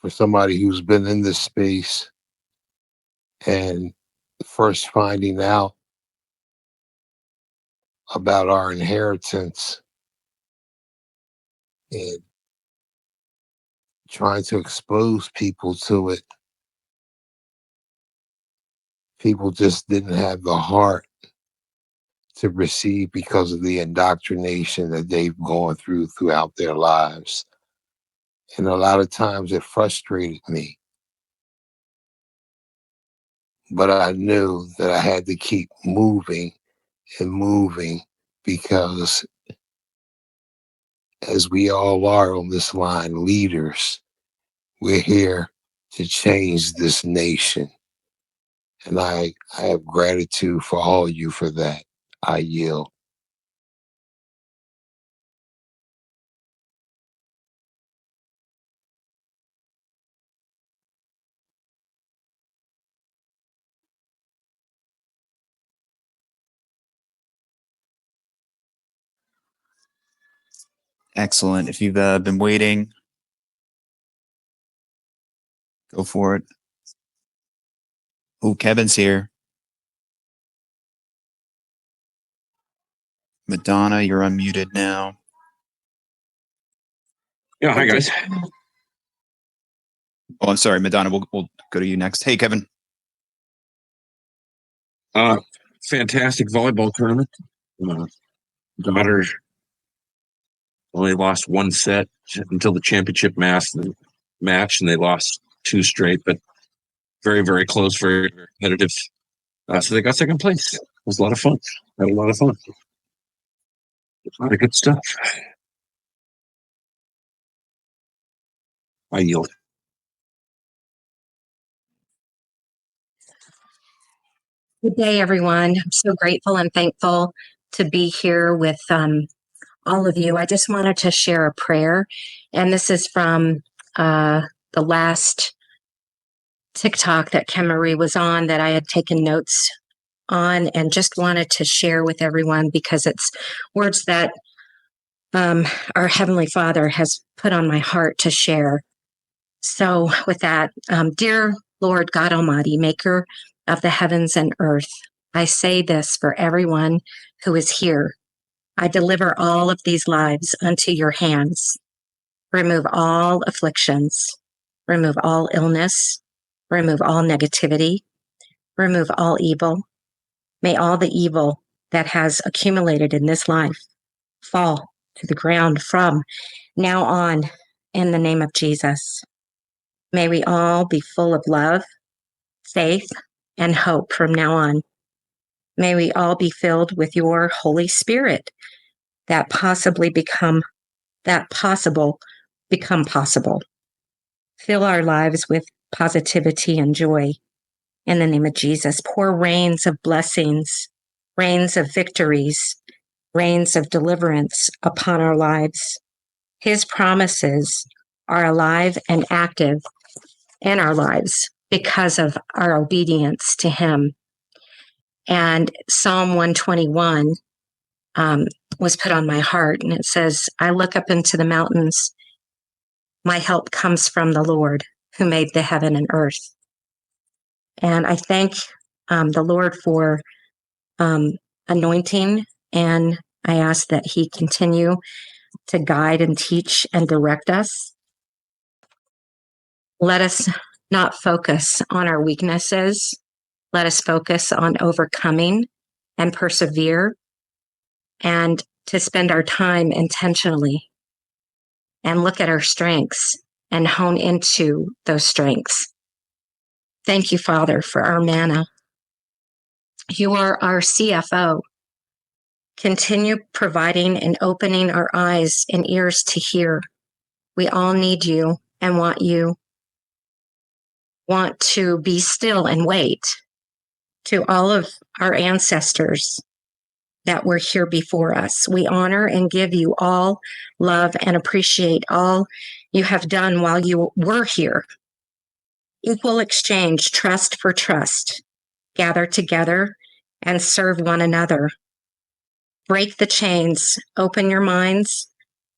for somebody who's been in this space and first finding out about our inheritance and trying to expose people to it. People just didn't have the heart to receive because of the indoctrination that they've gone throughout their lives. And a lot of times it frustrated me. But I knew that I had to keep moving and moving because, as we all are on this line, leaders, we're here to change this nation. And I have gratitude for all of you for that. I yield. Excellent. If you've been waiting, go for it. Oh, Kevin's here. Madonna, you're unmuted now. Yeah, hi guys. Oh, I'm sorry, Madonna. We'll go to you next. Hey, Kevin. Fantastic volleyball tournament. Daughter only lost one set until the championship match, and they lost two straight, but very, very close, very, very competitive. So they got second place. It was a lot of fun. Had a lot of fun. A lot of good stuff. I yield. Good day, everyone. I'm so grateful and thankful to be here with all of you. I just wanted to share a prayer, and this is from the last TikTok that Ken Marie was on that I had taken notes on and just wanted to share with everyone because it's words that our Heavenly Father has put on my heart to share. So with that, dear Lord God Almighty, maker of the heavens and earth, I say this for everyone who is here. I deliver all of these lives unto your hands. Remove all afflictions, remove all illness, remove all negativity, remove all evil. May all the evil that has accumulated in this life fall to the ground from now on in the name of Jesus. May we all be full of love, faith, and hope from now on. May we all be filled with your Holy Spirit that possible become possible. Fill our lives with positivity and joy in the name of Jesus. Pour rains of blessings, rains of victories, rains of deliverance upon our lives. His promises are alive and active in our lives because of our obedience to him. And Psalm 121 was put on my heart, and it says, I look up into the mountains. My help comes from the Lord who made the heaven and earth. And I thank the Lord for anointing, and I ask that he continue to guide and teach and direct us. Let us not focus on our weaknesses. Let us focus on overcoming and persevere, and to spend our time intentionally and look at our strengths and hone into those strengths. Thank you, Father, for our manna. You are our CFO. Continue providing and opening our eyes and ears to hear. We all need you and want to be still and wait. To all of our ancestors that were here before us, we honor and give you all love and appreciate all you have done while you were here. Equal exchange, trust for trust. Gather together and serve one another. Break the chains, open your minds,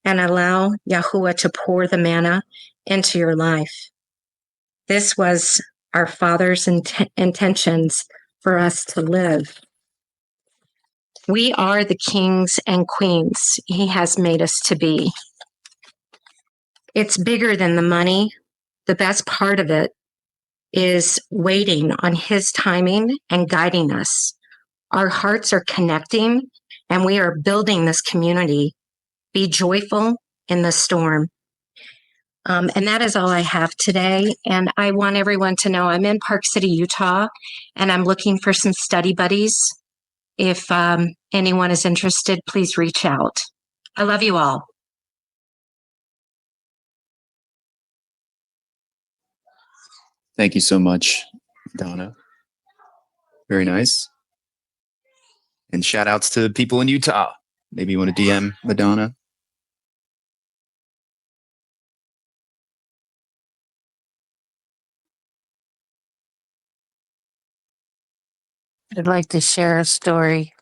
and allow Yahuwah to pour the manna into your life. This was our Father's intentions for us to live. We are the kings and queens he has made us to be. It's bigger than the money. The best part of it is waiting on his timing and guiding us. Our hearts are connecting, and we are building this community. Be joyful in the storm. And that is all I have today. And I want everyone to know I'm in Park City, Utah, and I'm looking for some study buddies. If anyone is interested, please reach out. I love you all. Thank you so much, Donna. Very nice. And shout outs to people in Utah. Maybe you want to DM Madonna. I'd like to share a story.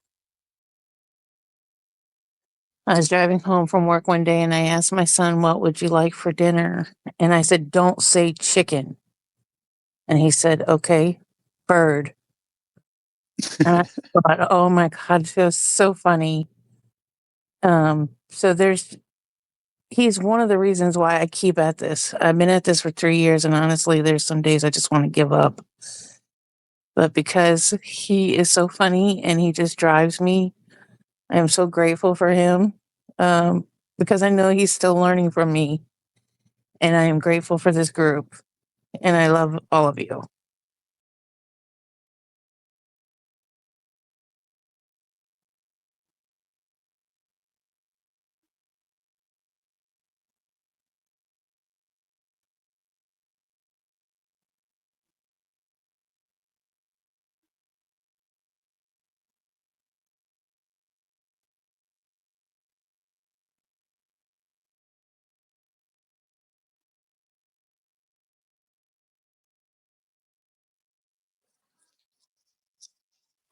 I was driving home from work one day and I asked my son, what would you like for dinner? And I said, don't say chicken. And he said, okay, bird. And I thought, oh my God, it was so funny. So he's one of the reasons why I keep at this. I've been at this for 3 years, and honestly, there's some days I just want to give up. But because he is so funny and he just drives me, I am so grateful for him. Because I know he's still learning from me, and I am grateful for this group, and I love all of you.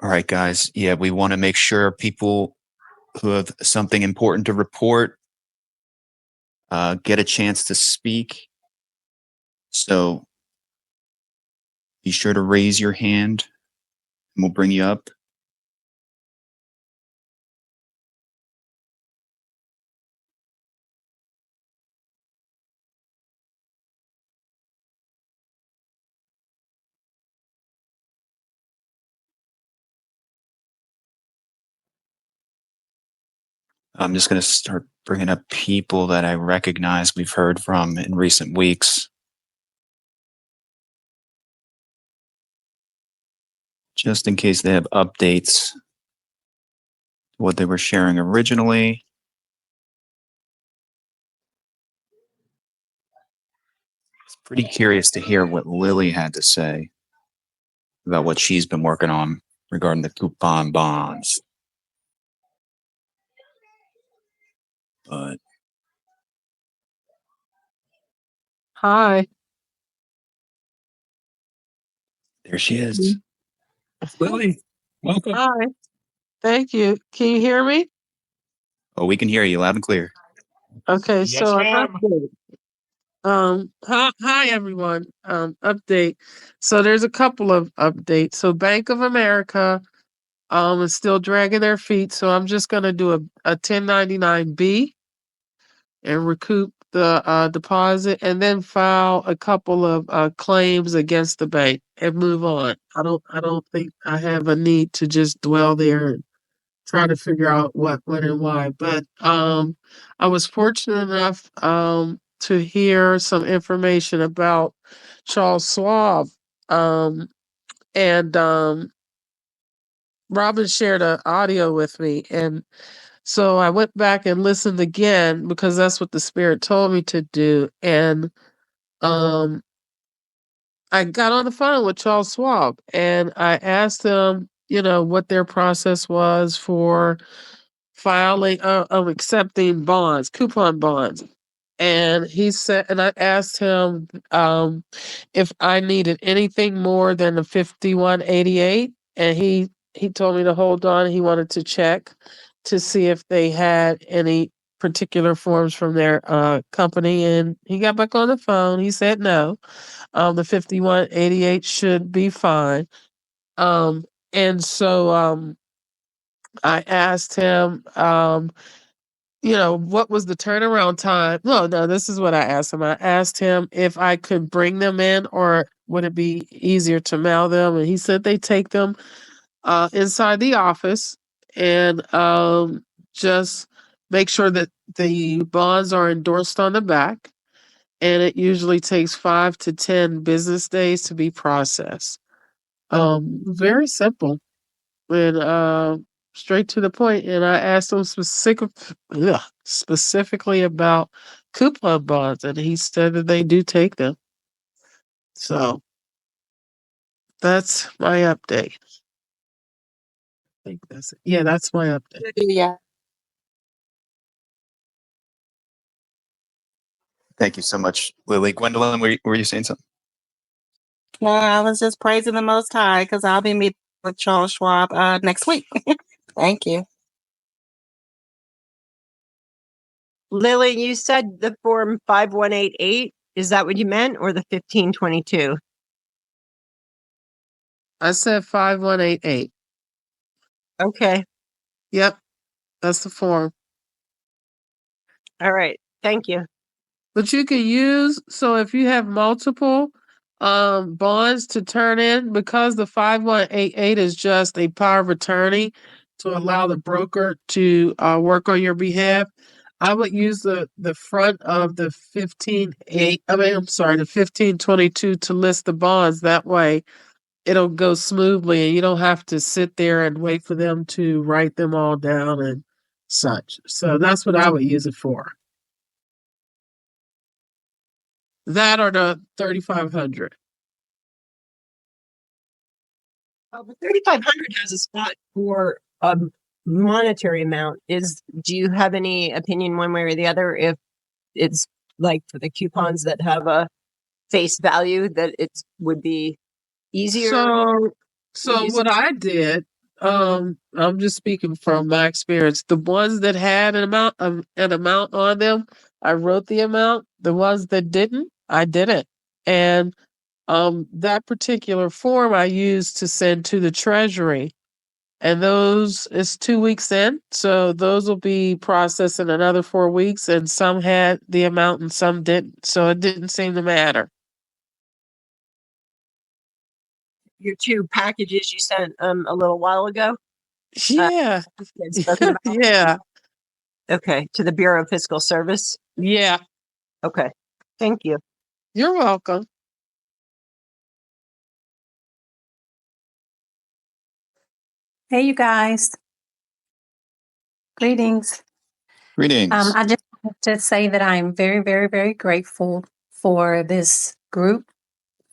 All right, guys. Yeah, we want to make sure people who have something important to report get a chance to speak. So be sure to raise your hand and we'll bring you up. I'm just going to start bringing up people that I recognize we've heard from in recent weeks. Just in case they have updates to what they were sharing originally. I was pretty curious to hear what Lily had to say about what she's been working on regarding the coupon bonds. But Hi. there she is. Lily, welcome. Hi. Thank you. Can you hear me? Oh, we can hear you loud and clear. Okay, Yes, so an ma'am. update. Hi everyone. Update. So there's a couple of updates. So Bank of America is still dragging their feet. So I'm just gonna do a 1099-B and recoup the deposit, and then file a couple of claims against the bank and move on. I don't think I have a need to just dwell there and try to figure out what, when, and why. But I was fortunate enough to hear some information about Charles Schwab, and Robin shared an audio with me, and so I went back and listened again because that's what the spirit told me to do. And um, I got on the phone with Charles Schwab and I asked them, what their process was for filing, of accepting bonds, coupon bonds. And he said, and I asked him if I needed anything more than the 5188, and he told me to hold on. He wanted to check to see if they had any particular forms from their company, and he got back on the phone. He said no, the 5188 should be fine. And so I asked him, what was the turnaround time? No, this is what I asked him. I asked him if I could bring them in or would it be easier to mail them? And he said they take them inside the office and just make sure that the bonds are endorsed on the back. And it usually takes 5 to 10 business days to be processed. Very simple and straight to the point. And I asked him specifically about coupon bonds, and he said that they do take them. So that's my update. I think that's it. Yeah, that's my update. Yeah. Thank you so much, Lily. Gwendolyn, were you saying something? No, I was just praising the Most High because I'll be meeting with Charles Schwab next week. Thank you. Lily, you said the form 5188. Is that what you meant, or the 1522? I said 5188. Okay. Yep, that's the form. All right. Thank you. But you can use, so if you have multiple bonds to turn in, because the 5188 is just a power of attorney to allow the broker to work on your behalf, I would use the front of the 1522 to list the bonds. That way it'll go smoothly and you don't have to sit there and wait for them to write them all down and such. So that's what I would use it for. That or the 3500. Well, the 3,500 has a spot for a monetary amount. Do you have any opinion one way or the other if it's like for the coupons that have a face value that it would be easier? So what I did, I'm just speaking from my experience. The ones that had an amount on them, I wrote the amount. The ones that didn't, I didn't. And that particular form I used to send to the Treasury. And those is 2 weeks in. So those will be processed in another 4 weeks. And some had the amount and some didn't. So it didn't seem to matter. Your 2 packages you sent a little while ago? Yeah. Yeah. Okay. To the Bureau of Fiscal Service? Yeah. Okay. Thank you. You're welcome. Hey, you guys. Greetings. Greetings. I just want to say that I'm very, very, very grateful for this group,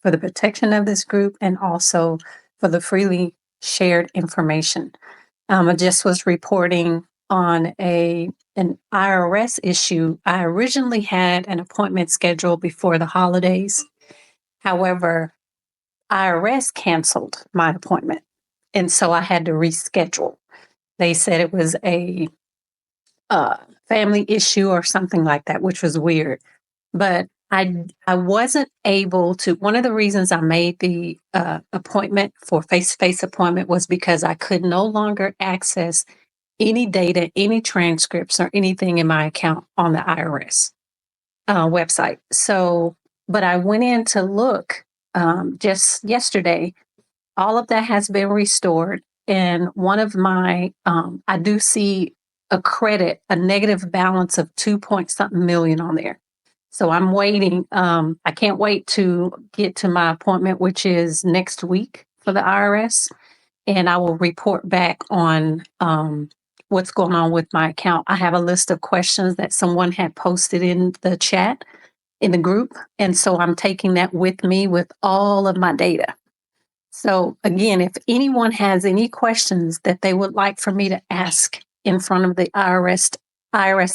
for the protection of this group, and also for the freely shared information. I just was reporting on an IRS issue. I originally had an appointment scheduled before the holidays. However, IRS canceled my appointment, and so I had to reschedule. They said it was a family issue or something like that, which was weird. But I wasn't able to. One of the reasons I made the appointment for face-to-face appointment was because I could no longer access any data, any transcripts, or anything in my account on the IRS website. So, but I went in to look just yesterday. All of that has been restored. And one of my, I do see a credit, a negative balance of 2 point something million on there. So I'm waiting. I can't wait to get to my appointment, which is next week for the IRS. And I will report back on what's going on with my account. I have a list of questions that someone had posted in the chat in the group. And so I'm taking that with me with all of my data. So again, if anyone has any questions that they would like for me to ask in front of the IRS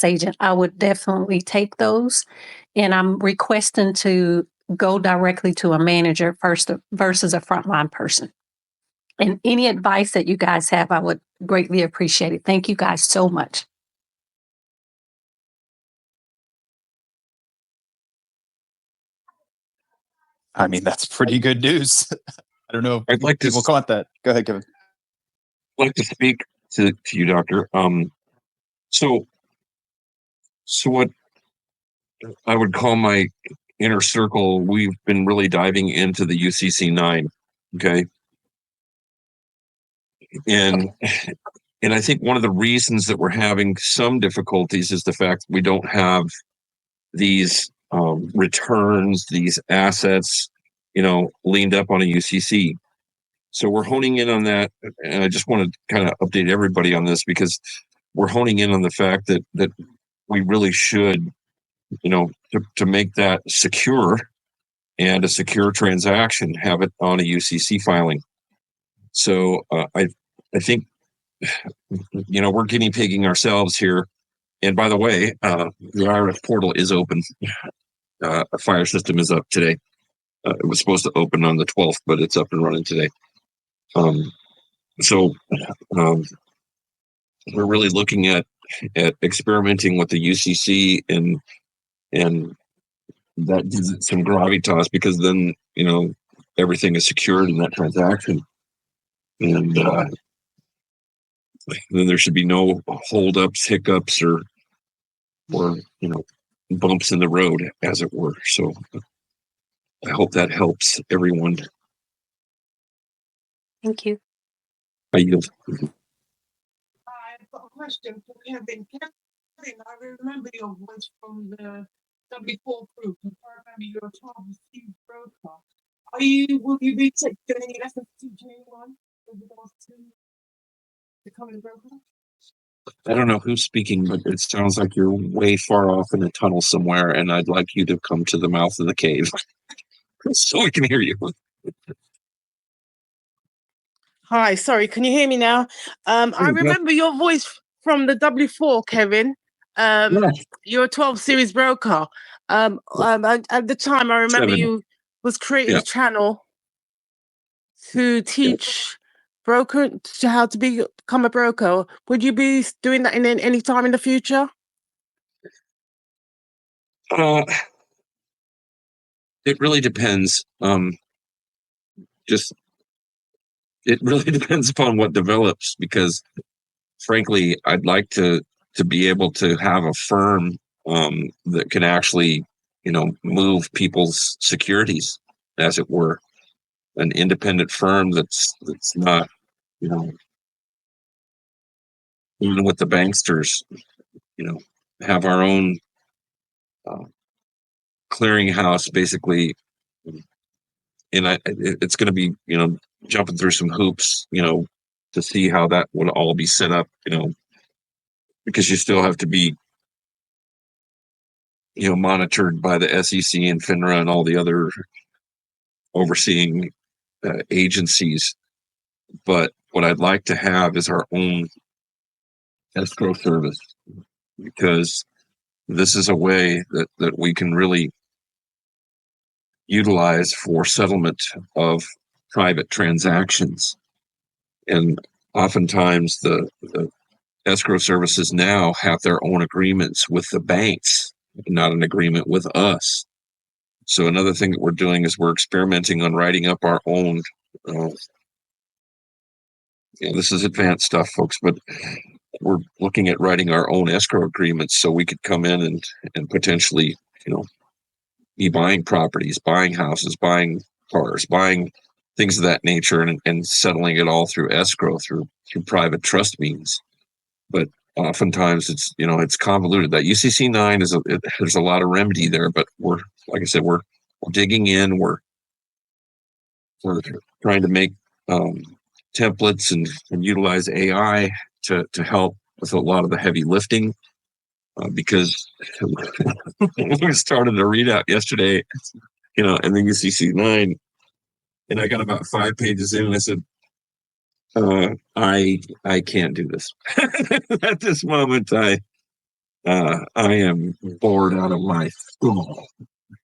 agent, I would definitely take those. And I'm requesting to go directly to a manager first versus a frontline person. And any advice that you guys have, I would greatly appreciate it. Thank you guys so much. I mean, that's pretty good news. I don't know if I'd like people caught that. Go ahead, Kevin. I'd like to speak to you, Doctor. So what I would call my inner circle, we've been really diving into the UCC 9. Okay. And I think one of the reasons that we're having some difficulties is the fact that we don't have these returns, these assets, leaned up on a UCC. So we're honing in on that. And I just want to kind of update everybody on this because we're honing in on the fact that we really should, to make that secure and a secure transaction, have it on a UCC filing. So I think, we're guinea pigging ourselves here. And by the way, the IRS portal is open. A fire system is up today. It was supposed to open on the 12th, but it's up and running today. So we're really looking at experimenting with the UCC, and that gives it some gravitas because then everything is secured in that transaction, and then there should be no holdups, hiccups, or bumps in the road, as it were. So I hope that helps everyone. Thank you. I yield. I've got a question for Kevin. Kevin, I remember your voice from the W4 group. I remember you were talking to Steve Broker. Will you be doing any lessons teaching anyone with regards to becoming a broker? I don't know who's speaking, but it sounds like you're way far off in a tunnel somewhere, and I'd like you to come to the mouth of the cave so we can hear you. Hi, sorry, can you hear me now? I remember your voice from the W4, Kevin. You're a 12 series broker. At the time, I remember 7. you was creating a channel to teach broker to how to become a broker. Would you be doing that in any time in the future? It really depends. It really depends upon what develops, because frankly, I'd like to be able to have a firm that can actually, move people's securities, as it were, an independent firm that's not, even with the banksters, have our own clearinghouse, basically. And it's going to be, jumping through some hoops, to see how that would all be set up, because you still have to be, monitored by the SEC and FINRA and all the other overseeing agencies. But what I'd like to have is our own escrow service, because this is a way that we can really utilize for settlement of private transactions. And oftentimes the escrow services now have their own agreements with the banks, not an agreement with us. So another thing that we're doing is we're experimenting on writing up our own. This is advanced stuff, folks, but we're looking at writing our own escrow agreements so we could come in and potentially, be buying properties, buying houses, buying cars, buying things of that nature, and settling it all through escrow, through private trust means. But oftentimes it's convoluted. That UCC 9 there's a lot of remedy there, but we're digging in. We're trying to make templates and utilize AI to help with a lot of the heavy lifting, because we started a readout yesterday, in the UCC 9, and I got about 5 pages in, and I said, I can't do this. At this moment, I am bored out of my school.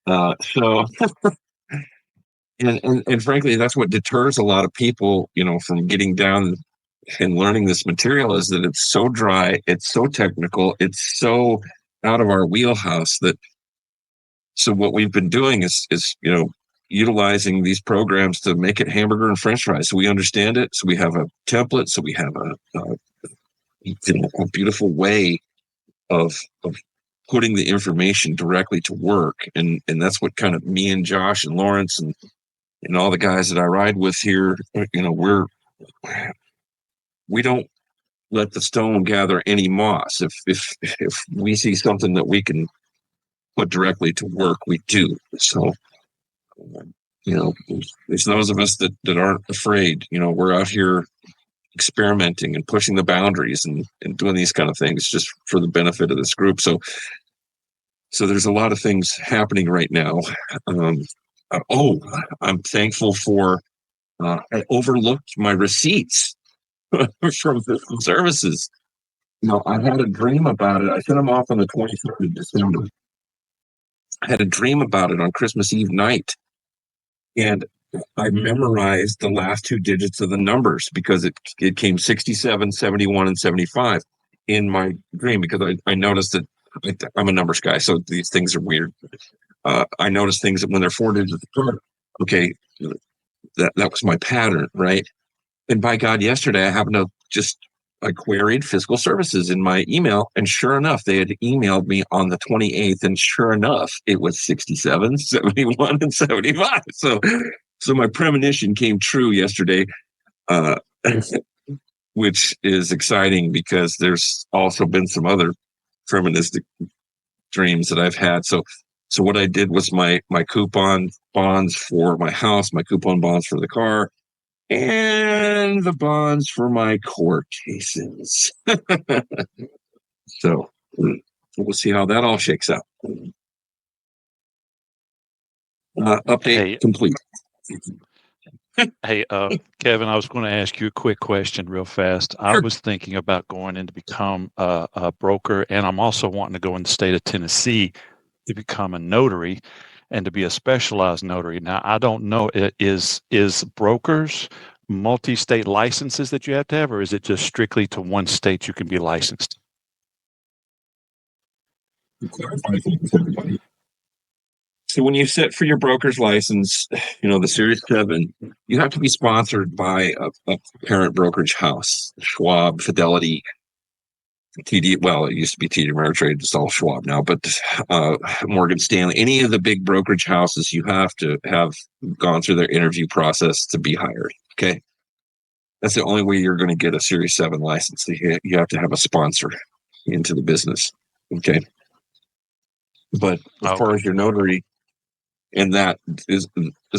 So, and frankly, that's what deters a lot of people, from getting down and learning this material, is that it's so dry, it's so technical, it's so out of our wheelhouse. So what we've been doing is utilizing these programs to make it hamburger and French fries, so we understand it, so we have a template, so we have a beautiful way of putting the information directly to work, and that's what kind of me and Josh and Lawrence and all the guys that I ride with here, we don't let the stone gather any moss. If we see something that we can put directly to work, we do. So, there's those of us that aren't afraid. We're out here experimenting and pushing the boundaries and doing these kind of things just for the benefit of this group. So there's a lot of things happening right now. I'm thankful for, I overlooked my receipts from fiscal services. I had a dream about it. I sent them off on the 23rd of December. I had a dream about it on Christmas Eve night, and I memorized the last 2 digits of the numbers, because it came 67, 71, and 75 in my dream, because I noticed that I'm a numbers guy, so these things are weird. I noticed things that when they're 4 digits apart, okay, that was my pattern, right? And by God, yesterday I happened to just I queried fiscal services in my email, and sure enough, they had emailed me on the 28th, and sure enough, it was 67, 71, and 75. So my premonition came true yesterday, which is exciting because there's also been some other premonition dreams that I've had. So what I did was my coupon bonds for my house, my coupon bonds for the car, and the bonds for my court cases. So we'll see how that all shakes out. Update complete. Hey, Kevin, I was going to ask you a quick question real fast. I was thinking about going in to become a broker, and I'm also wanting to go in the state of Tennessee to become a notary and to be a specialized notary. Now, I don't know, is brokers multi-state licenses that you have to have, or is it just strictly to one state you can be licensed? So when you sit for your broker's license, the Series 7, you have to be sponsored by a parent brokerage house, Schwab, Fidelity, TD. Well, it used to be TD Ameritrade, it's all Schwab now, but Morgan Stanley, any of the big brokerage houses, you have to have gone through their interview process to be hired. Okay. That's the only way you're going to get a Series 7 license. You have to have a sponsor into the business. Okay. But as far as your notary, and that is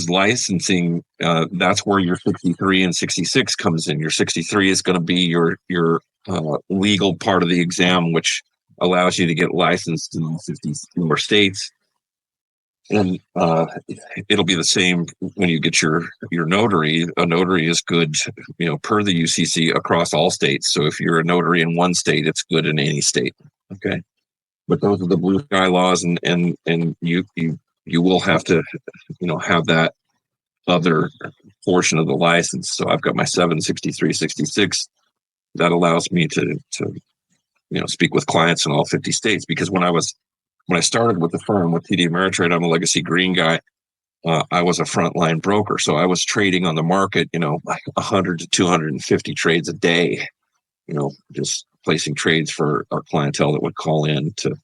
licensing, that's where your 63 and 66 comes in. Your 63 is going to be your legal part of the exam, which allows you to get licensed in 50 more states. And it'll be the same when you get your notary. A notary is good, per the UCC across all states. So if you're a notary in one state, it's good in any state. Okay. But those are the blue sky laws, and you will have to, have that other portion of the license. So I've got my 763, 66. That allows me to speak with clients in all 50 states. Because when I started with the firm with TD Ameritrade, I'm a legacy green guy. I was a frontline broker, so I was trading on the market, like 100 to 250 trades a day. Just placing trades for our clientele that would call in to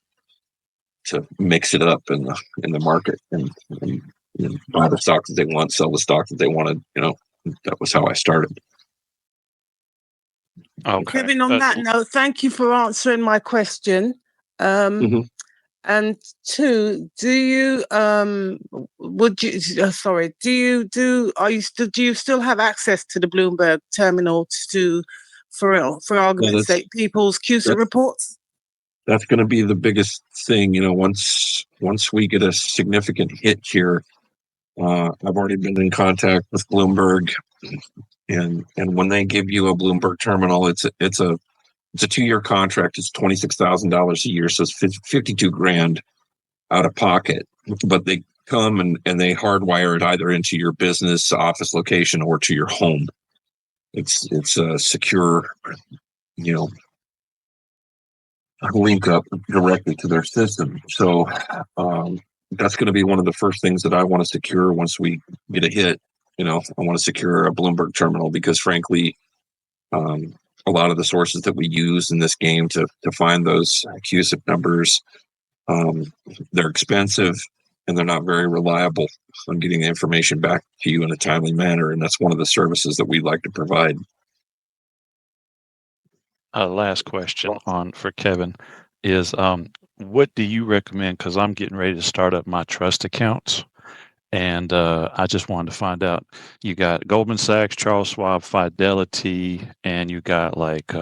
mix it up in the market and buy the stock that they want, sell the stock that they wanted. That was how I started. Okay. Kevin, on that note, thank you for answering my question. And two, do you still have access to the Bloomberg terminal for argument's sake, people's CUSA reports? That's going to be the biggest thing. Once we get a significant hit here, I've already been in contact with Bloomberg, and when they give you a Bloomberg terminal, it's a 2-year contract. It's $26,000 a year, so it's $52,000 out of pocket. But they come and they hardwire it either into your business office location or to your home. It's a secure, link up directly to their system. So that's going to be one of the first things that I want to secure once we get a hit. I want to secure a Bloomberg terminal because, frankly, a lot of the sources that we use in this game to find those CUSIP numbers, they're expensive and they're not very reliable on getting the information back to you in a timely manner. And that's one of the services that we'd like to provide. Last question for Kevin is, what do you recommend? Because I'm getting ready to start up my trust accounts. And I just wanted to find out, you got Goldman Sachs, Charles Schwab, Fidelity, and you got like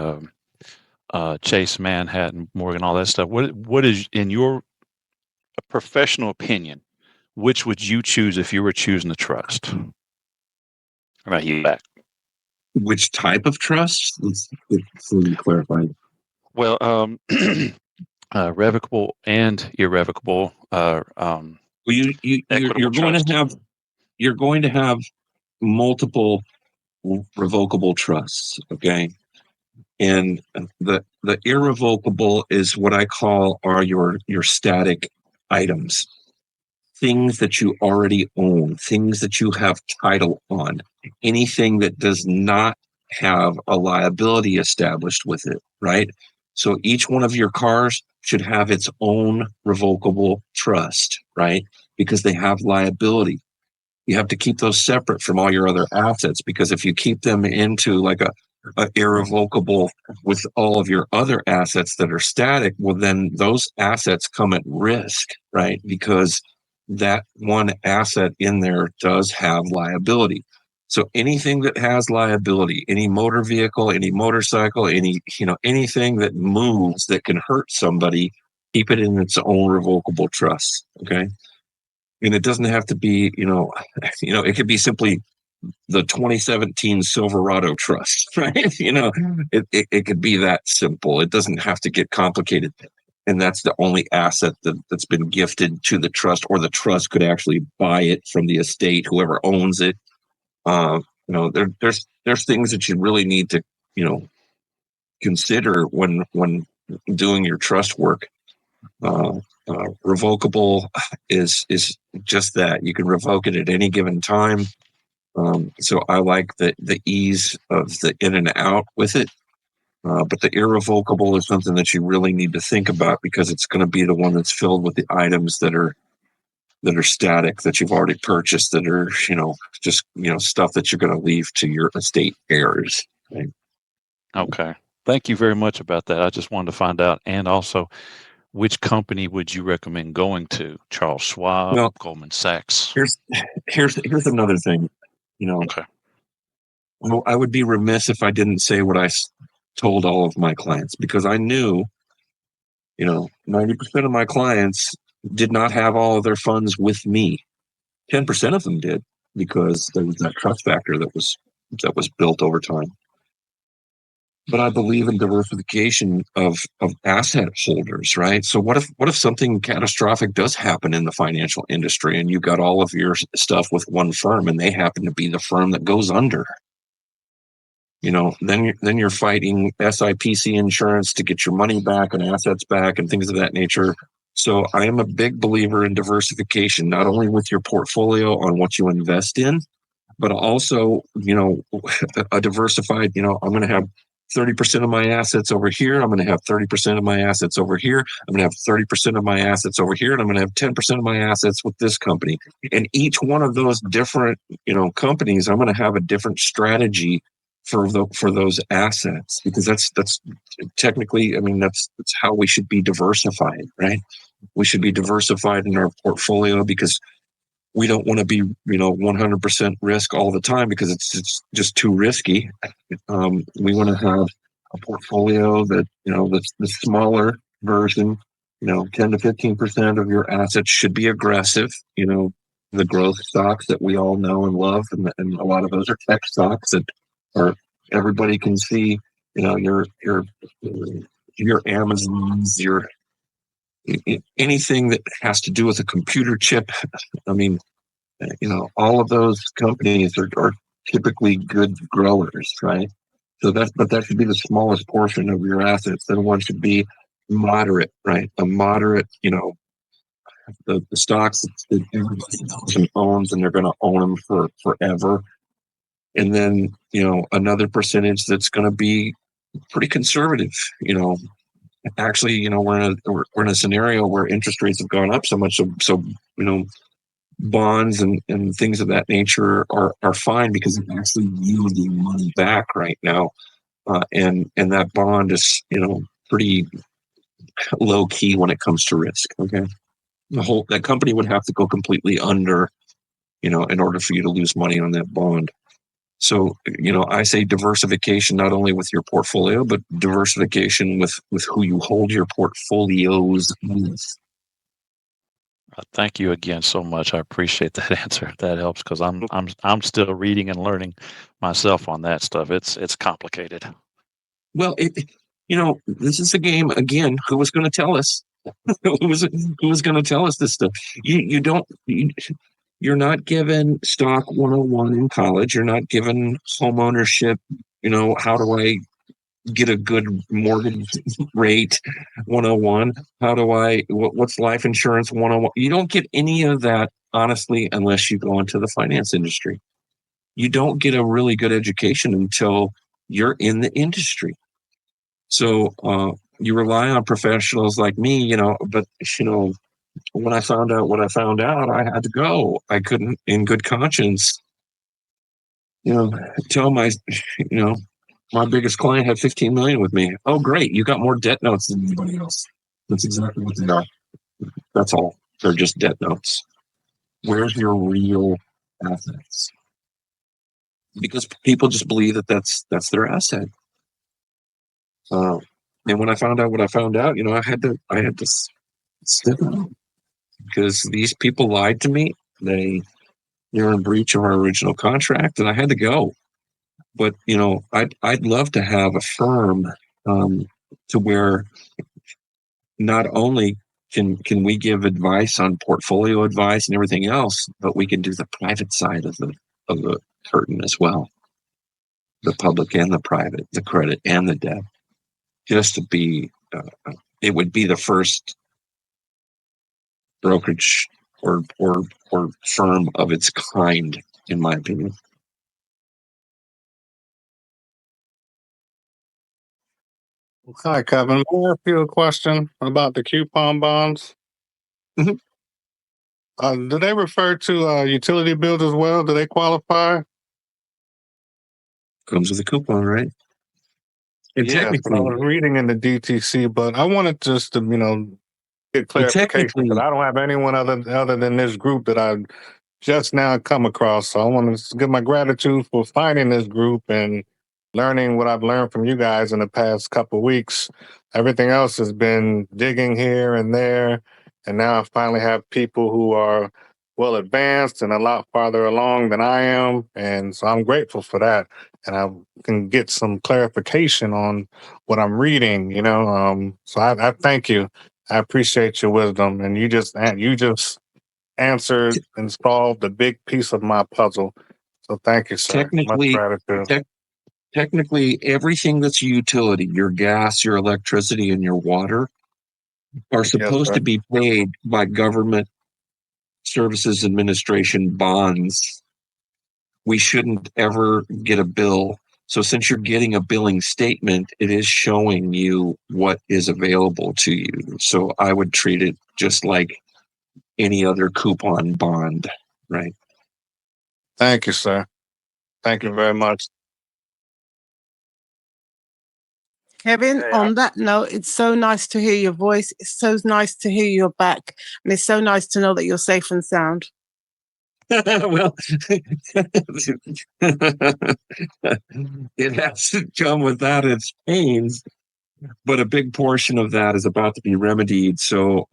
Chase, Manhattan, Morgan, all that stuff. What is, in your professional opinion, which would you choose if you were choosing a trust? About you back. Which type of trust? Let's clarify. Well, revocable and irrevocable. You're going to have multiple revocable trusts, okay? And the irrevocable is what I call are your static items, things that you already own, things that you have title on, anything that does not have a liability established with it, right? So each one of your cars should have its own revocable trust, right? Because they have liability. You have to keep those separate from all your other assets, because if you keep them into like a irrevocable with all of your other assets that are static, well, then those assets come at risk, right? Because that one asset in there does have liability. So anything that has liability, any motor vehicle, any motorcycle, anything that moves that can hurt somebody, keep it in its own revocable trust. Okay. And it doesn't have to be, it could be simply the 2017 Silverado Trust, right? It could be that simple. It doesn't have to get complicated. And that's the only asset that's been gifted to the trust, or the trust could actually buy it from the estate, whoever owns it. There's things that you really need to, consider when doing your trust work. Revocable is just that. You can revoke it at any given time. So I like the ease of the in and out with it. But the irrevocable is something that you really need to think about, because it's going to be the one that's filled with the items that are static, that you've already purchased, that are, just, stuff that you're going to leave to your estate heirs. Right? Okay. Thank you very much about that. I just wanted to find out. And also, which company would you recommend going to? Charles Schwab, Well, Goldman Sachs? Here's another thing. Okay. Well, I would be remiss if I didn't say what I told all of my clients, because I knew, 90% of my clients did not have all of their funds with me. 10% of them did, because there was that trust factor that was built over time. But I believe in diversification of asset holders, right? So what if something catastrophic does happen in the financial industry, and you got all of your stuff with one firm, and they happen to be the firm that goes under? Then you're fighting SIPC insurance to get your money back and assets back and things of that nature. So I am a big believer in diversification, not only with your portfolio on what you invest in, but also, a diversified, I'm going to have 30% of my assets over here. I'm going to have 30% of my assets over here. I'm going to have 30% of my assets over here. And I'm going to have 10% of my assets with this company. And each one of those different, companies, I'm going to have a different strategy for those assets, because that's technically, that's how we should be diversified, right? We should be diversified in our portfolio, because we don't want to be, 100% risk all the time, because it's just too risky. We want to have a portfolio that, that's the smaller version, 10 to 15% of your assets should be aggressive, the growth stocks that we all know and love. And a lot of those are tech stocks that are, everybody can see, your Amazons, your anything that has to do with a computer chip. All of those companies are typically good growers, right? But that should be the smallest portion of your assets. Then one should be moderate, right? A moderate, the stocks that person owns, and they're going to own them for forever. And then, another percentage that's going to be pretty conservative. Actually, we're in a scenario where interest rates have gone up so much. So bonds and things of that nature are fine, because it's actually yielding money back right now. And that bond is, pretty low key when it comes to risk. Okay. That company would have to go completely under, in order for you to lose money on that bond. So, I say diversification, not only with your portfolio, but diversification with who you hold your portfolios with. Thank you again so much. I appreciate that answer. That helps, because I'm still reading and learning myself on that stuff. It's complicated. Well, this is a game again. Who was going to tell us? Who was going to tell us this stuff? You're not given stock 101 in college. You're not given home ownership. How do I get a good mortgage rate 101? What's life insurance 101? You don't get any of that, honestly, unless you go into the finance industry. You don't get a really good education until you're in the industry. So you rely on professionals like me, but, when I found out what I found out, I had to go. I couldn't, in good conscience, tell my biggest client had 15 million with me. Oh, great. You got more debt notes than anybody else. That's exactly what they are. That's all. They're just debt notes. Where's your real assets? Because people just believe that that's their asset. And when I found out what I found out, I had to step out because these people lied to me. They're in breach of our original contract, and I had to go. But I'd love to have a firm to where not only can we give advice on portfolio advice and everything else, but we can do the private side of the curtain as well, the public and the private, the credit and the debt. Just to be, it would be the first brokerage or firm of its kind, in my opinion. Hi, Kevin. May I ask you a question about the coupon bonds? Mhm. Do they refer to utility bills as well? Do they qualify? Comes with a coupon, right? And Yes, but I was reading in the DTC, but I wanted just to, get clarification because I don't have anyone other than this group that I just now come across. So I want to give my gratitude for finding this group and learning what I've learned from you guys in the past couple of weeks. Everything else has been digging here and there, and now I finally have people who are well advanced and a lot farther along than I am, and so I'm grateful for that. And I can get some clarification on what I'm reading. So I thank you. I appreciate your wisdom, and you just answered and solved a big piece of my puzzle. So thank you, sir. Much gratitude. Technically, everything that's a utility, your gas, your electricity, and your water, are supposed to be paid by government services administration bonds. We shouldn't ever get a bill. So since you're getting a billing statement, it is showing you what is available to you. So I would treat it just like any other coupon bond, right? Thank you, sir. Thank you very much. Kevin, on that note, it's so nice to hear your voice. It's so nice to hear you're back. And it's so nice to know that you're safe and sound. Well, it has to come without its pains, but a big portion of that is about to be remedied. So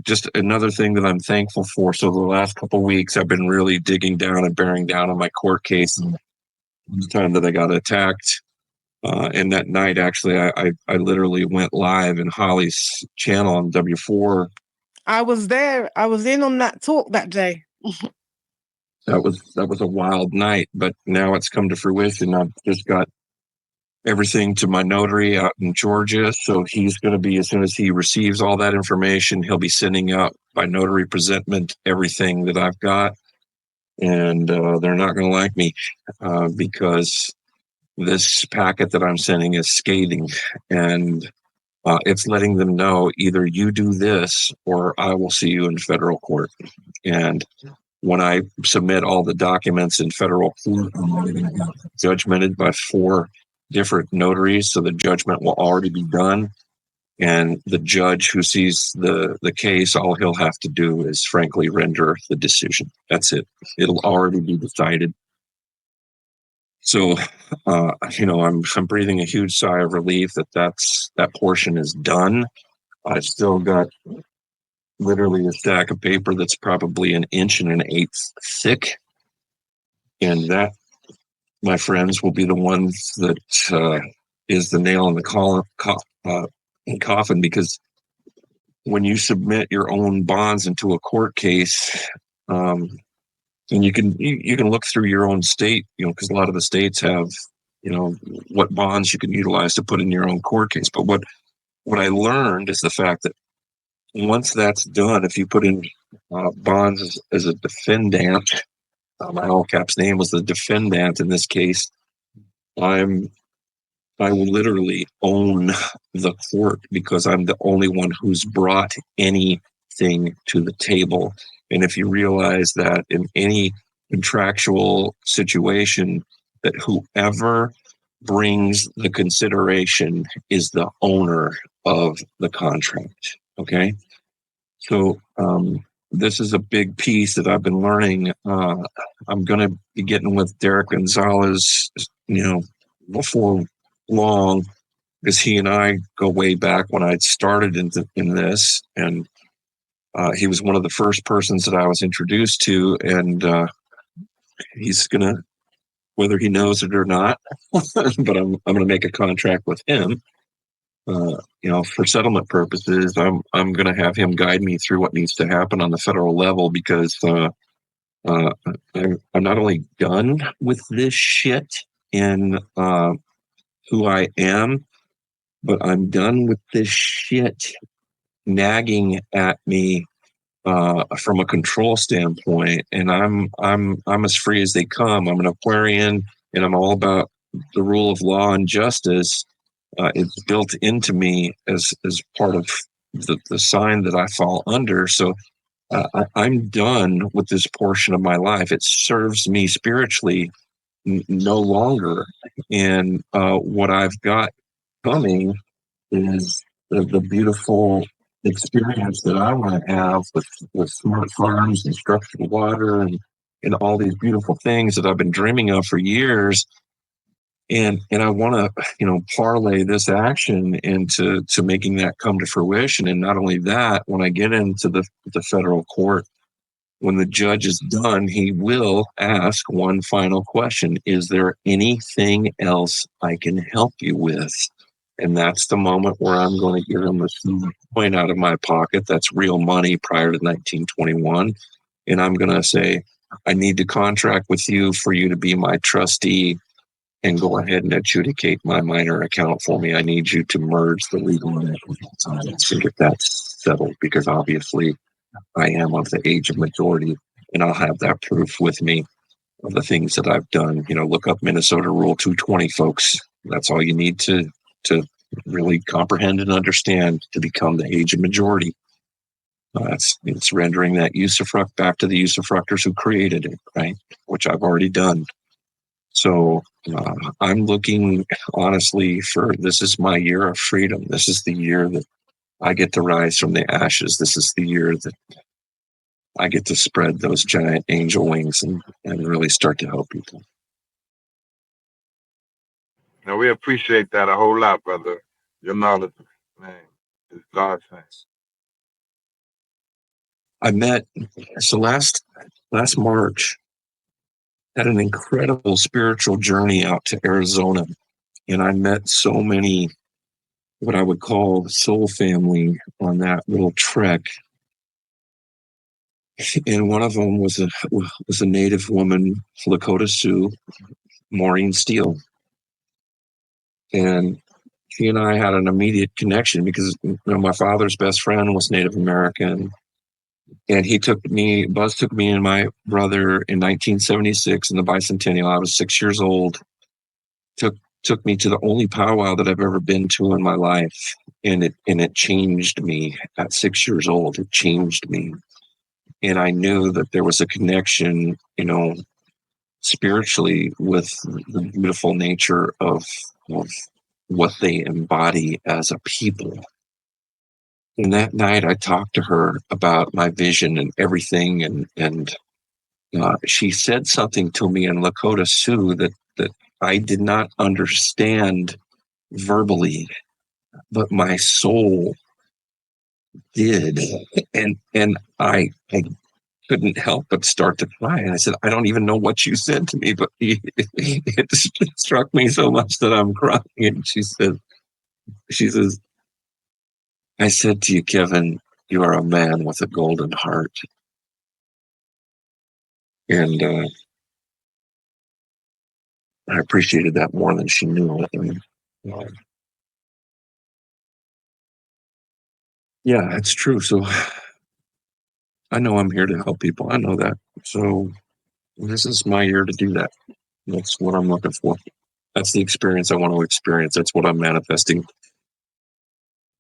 just another thing that I'm thankful for. So the last couple of weeks, I've been really digging down and bearing down on my court case. And the time that I got attacked, and that night, actually, I literally went live in Holly's channel on W4. I was there. I was in on that talk that day. That was a wild night, but now it's come to fruition. I've just got everything to my notary out in Georgia. So he's going to be, as soon as he receives all that information, he'll be sending out by notary presentment everything that I've got. And they're not going to like me because this packet that I'm sending is scathing. And it's letting them know either you do this or I will see you in federal court. And when I submit all the documents in federal court, I'm already judgmented by 4 different notaries, so the judgment will already be done. And the judge who sees the case, all he'll have to do is frankly render the decision. That's it. It'll already be decided. So, I'm breathing a huge sigh of relief that portion is done. I've still got literally a stack of paper that's probably 1 1/8 thick. And that, my friends, will be the ones that is the nail in the coffin, because when you submit your own bonds into a court case, and you can look through your own state, because a lot of the states have, what bonds you can utilize to put in your own court case. But what I learned is the fact that once that's done, if you put in bonds as a defendant, my all caps name was the defendant in this case, I'm I will literally own the court because I'm the only one who's brought anything to the table. And if you realize that in any contractual situation, that whoever brings the consideration is the owner of the contract. Okay. So, this is a big piece that I've been learning. I'm going to be getting with Derek Gonzalez, before long, because he and I go way back when I started in this, and he was one of the first persons that I was introduced to, and he's going to, whether he knows it or not, but I'm going to make a contract with him. For settlement purposes, I'm going to have him guide me through what needs to happen on the federal level, because I'm not only done with this shit in who I am, but I'm done with this shit nagging at me from a control standpoint. And I'm as free as they come. I'm an Aquarian, and I'm all about the rule of law and justice. It's built into me as part of the sign that I fall under. So I'm done with this portion of my life. It serves me spiritually no longer. And what I've got coming is the beautiful experience that I want to have with smart farms and structured water and all these beautiful things that I've been dreaming of for years. And I want to, parlay this action into making that come to fruition. And not only that, when I get into the federal court, when the judge is done, he will ask one final question. Is there anything else I can help you with? And that's the moment where I'm going to give him a silver coin out of my pocket. That's real money prior to 1921. And I'm going to say, I need to contract with you for you to be my trustee and go ahead and adjudicate my minor account for me. I need you to merge the legal and equitable sides and get that settled, because obviously I am of the age of majority, and I'll have that proof with me of the things that I've done. Look up Minnesota Rule 220, folks. That's all you need to really comprehend and understand to become the age of majority. It's rendering that usufruct back to the usufructors who created it, right? Which I've already done. So I'm looking honestly this is my year of freedom. This is the year that I get to rise from the ashes. This is the year that I get to spread those giant angel wings and really start to help people. Now, we appreciate that a whole lot, brother. Your knowledge, man, is God's hands. I met, so last March, had an incredible spiritual journey out to Arizona. And I met so many, what I would call the soul family on that little trek. And one of them was a native woman, Lakota Sioux, Maureen Steele. And she and I had an immediate connection because my father's best friend was Native American. And Buzz took me and my brother in 1976 in the bicentennial. I was 6 years old. Took me to the only powwow that I've ever been to in my life. And it changed me at 6 years old. It changed me. And I knew that there was a connection, spiritually with the beautiful nature of what they embody as a people. And that night I talked to her about my vision and everything. And she said something to me in Lakota Sioux that I did not understand verbally, but my soul did. And I couldn't help but start to cry. And I said, I don't even know what you said to me, but it struck me so much that I'm crying. And she says, I said to you, Kevin, you are a man with a golden heart. And I appreciated that more than she knew. Yeah, it's true. So I know I'm here to help people. I know that. So this is my year to do that. That's what I'm looking for. That's the experience I want to experience. That's what I'm manifesting.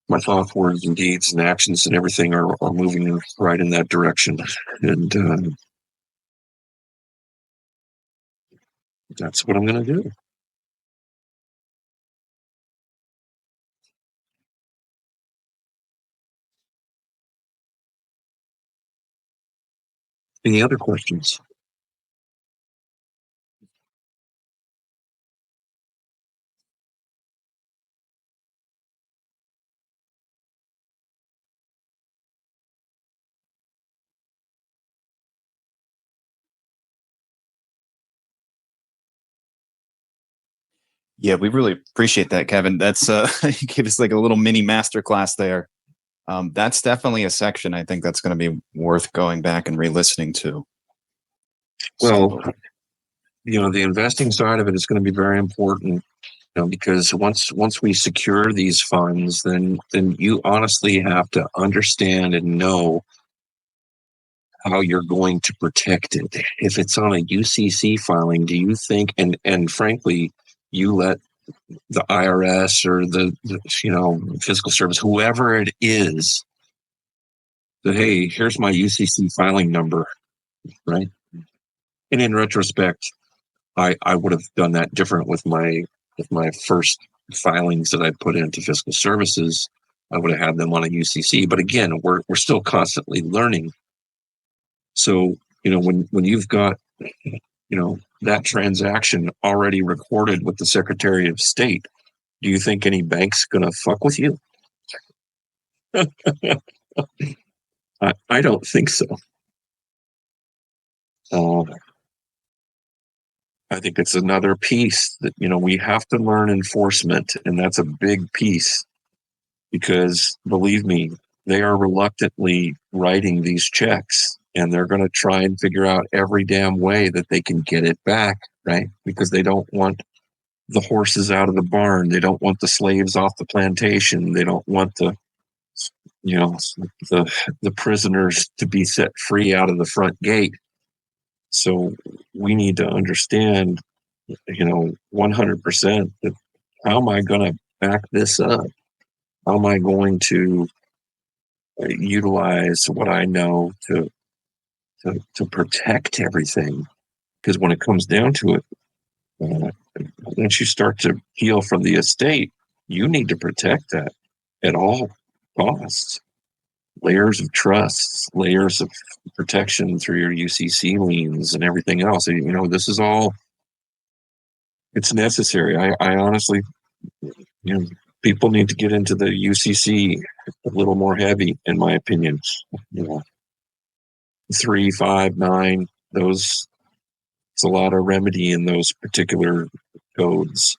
My thoughts, words, and deeds, and actions, and everything are moving right in that direction. And that's what I'm going to do. Any other questions? Yeah, we really appreciate that, Kevin. That's you gave us like a little mini masterclass there. That's definitely a section I think that's going to be worth going back and re-listening to. Well, the investing side of it is going to be very important, because once we secure these funds, then you honestly have to understand and know how you're going to protect it. If it's on a UCC filing, do you think, and frankly, you let the IRS or the fiscal service, whoever it is, that, hey, here's my UCC filing number, right? And in retrospect, I would have done that different with my first filings that I put into fiscal services. I would have had them on a UCC, but again, we're still constantly learning. So when you've got that transaction already recorded with the Secretary of State, do you think any bank's gonna fuck with you? I don't think so. I think it's another piece that we have to learn enforcement, and that's a big piece, because believe me, they are reluctantly writing these checks, and they're going to try and figure out every damn way that they can get it back, right? Because they don't want the horses out of the barn. They don't want the slaves off the plantation. They don't want the prisoners to be set free out of the front gate. So we need to understand, 100% that how am I going to back this up? How am I going to utilize what I know to protect everything? Because when it comes down to it, once you start to heal from the estate, you need to protect that at all costs. Layers of trusts, layers of protection through your UCC liens and everything else. This is all, it's necessary. I honestly, people need to get into the UCC a little more heavy, in my opinion. 3, 5, 9, those, it's a lot of remedy in those particular codes.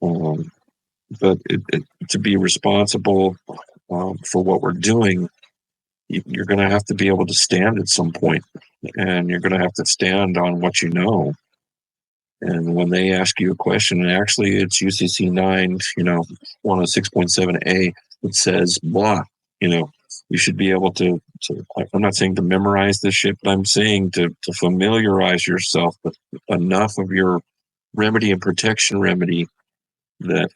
But to be responsible for what we're doing, you're going to have to be able to stand at some point, and you're going to have to stand on what you know. And when they ask you a question, and actually it's UCC 9, 106.7A, it says blah, you should be able to, I'm not saying to memorize this shit, but I'm saying to familiarize yourself with enough of your remedy and protection remedy that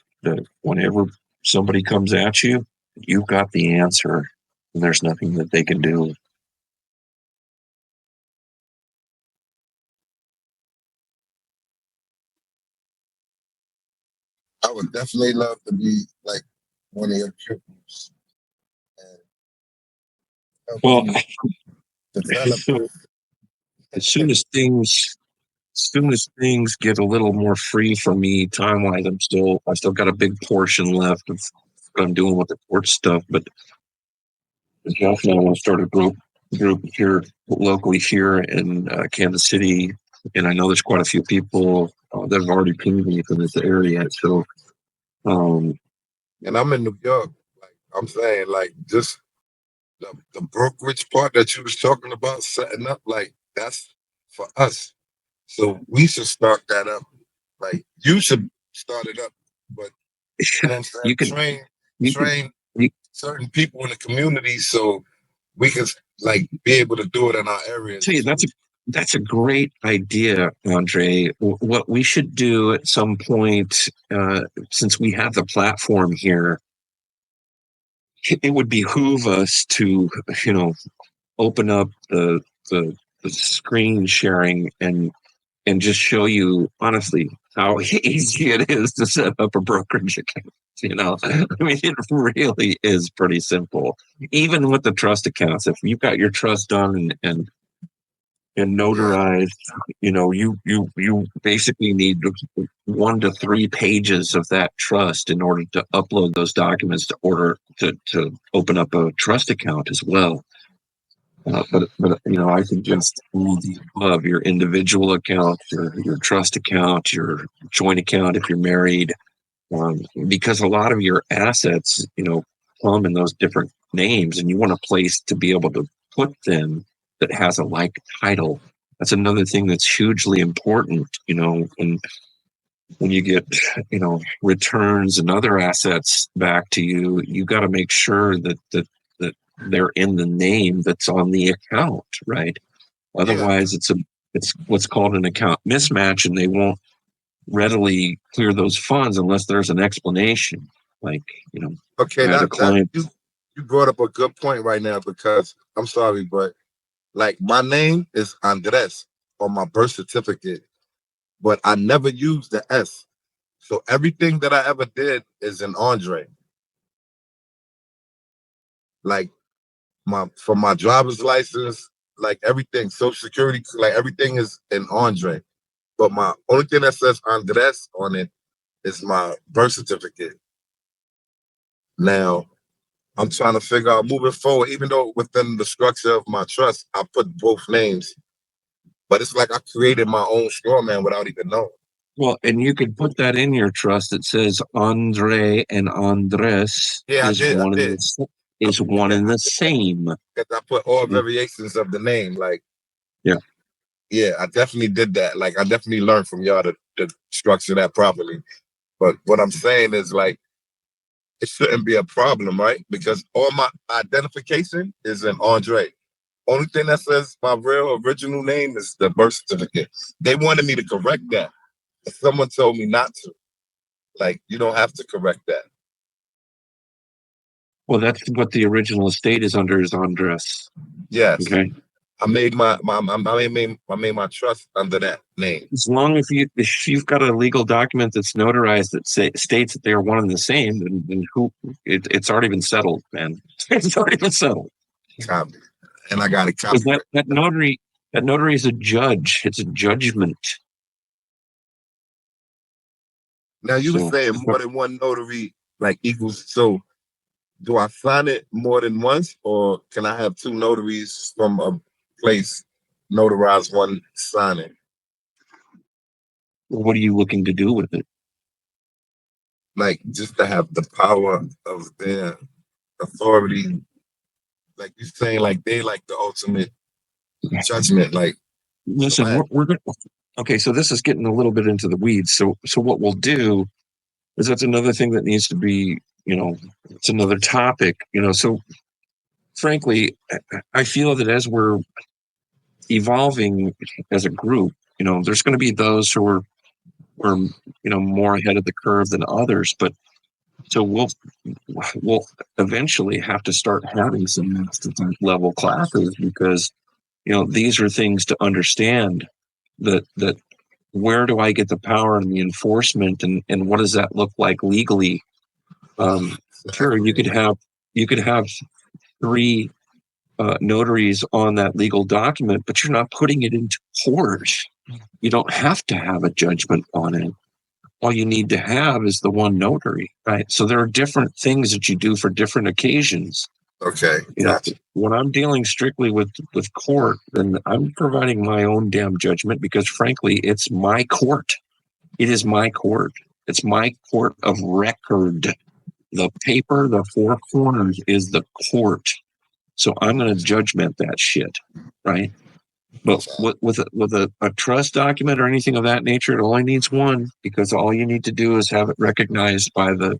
whenever somebody comes at you, you've got the answer, and there's nothing that they can do. I would definitely love to be like one of your pupils. Well, develop. as soon as things get a little more free for me time-wise, I still got a big portion left of what I'm doing with the court stuff, but definitely I want to start a group here locally here in Kansas City, and I know there's quite a few people that have already pinged me from this area. So, and I'm in New York. Like I'm saying, like just the brokerage part that you was talking about setting up, like that's for us. So we should start that up. Like you should start it up, but you can train you, certain people in the community so we can like be able to do it in our areas. tell you That's a great idea, Andre. What we should do at some point, since we have the platform here, it would behoove us to, open up the screen sharing and just show you honestly how easy it is to set up a brokerage account. I mean, it really is pretty simple. Even with the trust accounts, if you've got your trust done and notarized, you basically need 1 to 3 pages of that trust in order to upload those documents to open up a trust account as well. But I suggest all of the above: your individual account, your trust account, your joint account if you're married, because a lot of your assets, come in those different names, and you want a place to be able to put them that has a like title. That's another thing that's hugely important. When you get, returns and other assets back to you, you got to make sure that they're in the name that's on the account, right? Otherwise, it's what's called an account mismatch, and they won't readily clear those funds unless there's an explanation. Like, Okay, I had a client. You brought up a good point right now, because I'm sorry, but like my name is Andres on my birth certificate, but I never used the S. So everything that I ever did is an Andre. Like for my driver's license, like everything, social security, like everything is an Andre. But my only thing that says Andres on it is my birth certificate. Now, I'm trying to figure out moving forward, even though within the structure of my trust, I put both names, but it's like I created my own straw man without even knowing. Well, and you could put that in your trust. It says Andre and Andres is one in the same. Because I put all variations of the name. Like, yeah, I definitely did that. Like, I definitely learned from y'all to structure that properly. But what I'm saying is, like, it shouldn't be a problem, right? Because all my identification is an Andre. Only thing that says my real original name is the birth certificate. They wanted me to correct that. Someone told me not to. Like, you don't have to correct that. Well, that's what the original estate is under, is Andres. Yes. Okay. I made I made my trust under that name. As long as if you've got a legal document that's notarized that states that they're one and the same, then it's already been settled, man. It's already been settled. And I got a copy. That notary is a judge. It's a judgment. Now you were saying more than one notary like equals. So do I sign it more than once, or can I have 2 notaries from a place notarize one signing? What are you looking to do with it? Like, just to have the power of their authority. Like you're saying, like they like the ultimate judgment. Like, listen, we're good. Okay, so this is getting a little bit into the weeds. So what we'll do is, that's another thing that needs to be, it's another topic, so frankly, I feel that as we're evolving as a group, there's going to be those who are more ahead of the curve than others, but so we'll eventually have to start having some master level classes, because these are things to understand, that where do I get the power and the enforcement, and what does that look like legally? Sure, you could have 3 notaries on that legal document, but you're not putting it into court. You don't have to have a judgment on it. All you need to have is the one notary, right? So there are different things that you do for different occasions. Okay, gotcha. When I'm dealing strictly with court, then I'm providing my own damn judgment, because frankly, it's my court. It is my court. It's my court of record. The paper, the 4 corners, is the court. So I'm going to judgment that shit, right? But with a trust document or anything of that nature, it only needs one, because all you need to do is have it recognized by the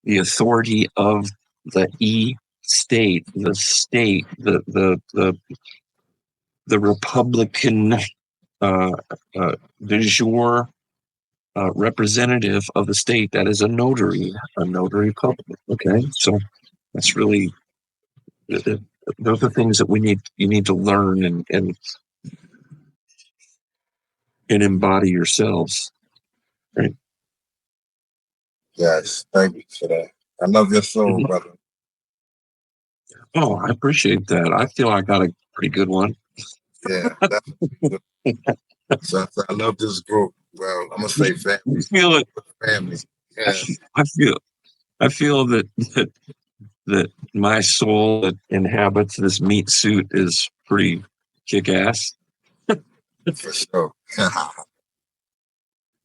authority of the state, the the Republican de jure representative of the state that is a notary public. Okay, so that's really those are things that you need to learn and embody yourselves. Right. Yes, thank you for that. I love your soul, brother. Oh, I appreciate that. I feel I got a pretty good one. Yeah, definitely. So I love this group. Well, I'm gonna say family. I feel it. Family. Yeah. I feel that my soul that inhabits this meat suit is pretty kick ass. For sure.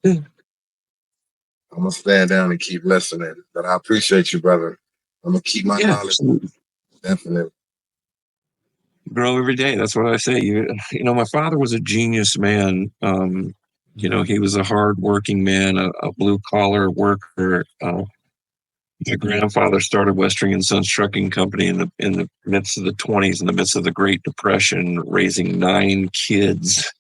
I'm gonna stand down and keep listening. But I appreciate you, brother. I'm gonna keep my knowledge. Absolutely. Definitely. Grow every day. That's what I say. You know, my father was a genius man. You know, he was a hard-working man, a blue-collar worker. My grandfather started Westring and Sons Trucking Company in the midst of the 20s, in the midst of the Great Depression, raising 9 kids.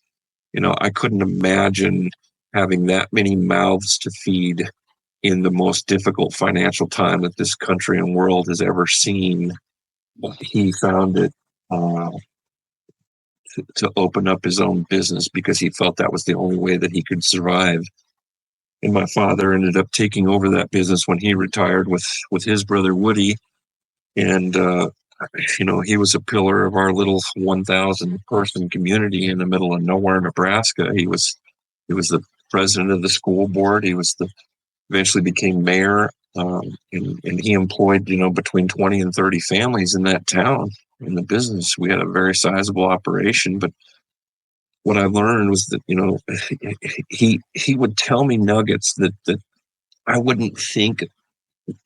You know, I couldn't imagine having that many mouths to feed in the most difficult financial time that this country and world has ever seen. He found it to open up his own business because he felt that was the only way that he could survive. And my father ended up taking over that business when he retired with his brother Woody. And, you know, he was a pillar of our little 1,000 person community in the middle of nowhere, Nebraska. He was the president of the school board. He was eventually became mayor. And he employed, you know, between 20 and 30 families in that town in the business. We had a very sizable operation, but what I learned was that, you know, he would tell me nuggets that I wouldn't think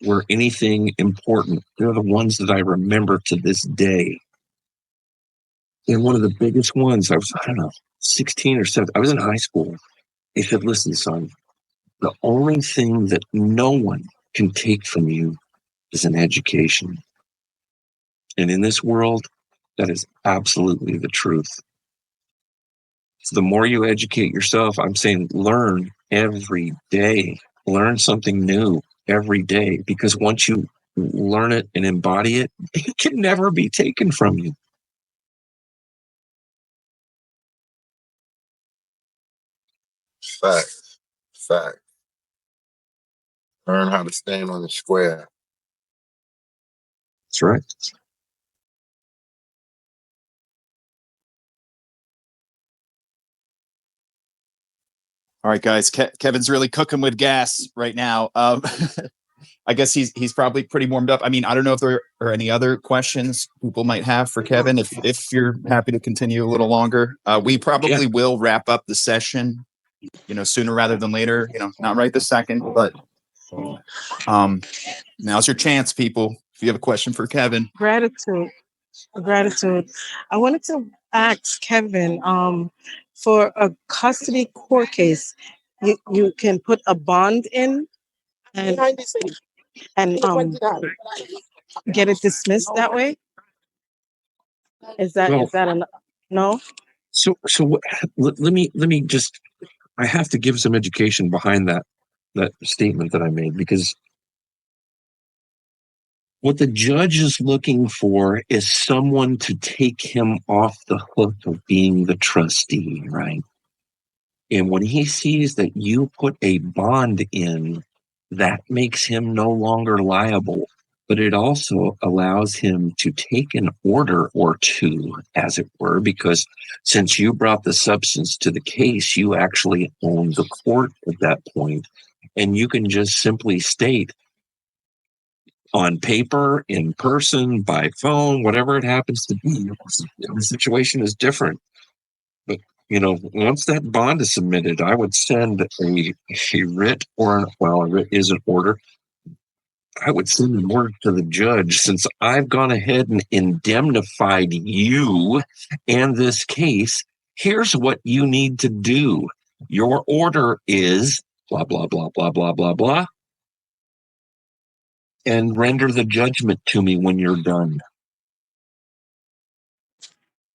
were anything important. They're the ones that I remember to this day. And one of the biggest ones, I don't know, 16 or 17, I was in high school. He said, listen, son, the only thing that no one can take from you is an education. And in this world, that is absolutely the truth. So the more you educate yourself, I'm saying learn every day. Learn something new every day, because once you learn it and embody it, it can never be taken from you. Facts. Facts. Learn how to stand on the square. That's right. All right, guys. Kevin's really cooking with gas right now. I guess he's probably pretty warmed up. I mean, I don't know if there are any other questions people might have for Kevin. If you're happy to continue a little longer, we probably will wrap up the session, you know, sooner rather than later. You know, not right this second, but now's your chance, people. If you have a question for Kevin. Gratitude. I wanted to ask Kevin, for a custody court case, you can put a bond in and get it dismissed that way. Is that no? So let me just, I have to give some education behind that statement that I made, because what the judge is looking for is someone to take him off the hook of being the trustee, right? And when he sees that you put a bond in, that makes him no longer liable, but it also allows him to take an order or two, as it were, because since you brought the substance to the case, you actually own the court at that point. And you can just simply state on paper, in person, by phone, whatever it happens to be. The situation is different. But, you know, once that bond is submitted, I would send a writ, or, well, a writ is an order. I would send an order to the judge, since I've gone ahead and indemnified you and this case. Here's what you need to do. Your order is blah, blah, blah, blah, blah, blah, blah. And render the judgment to me when you're done.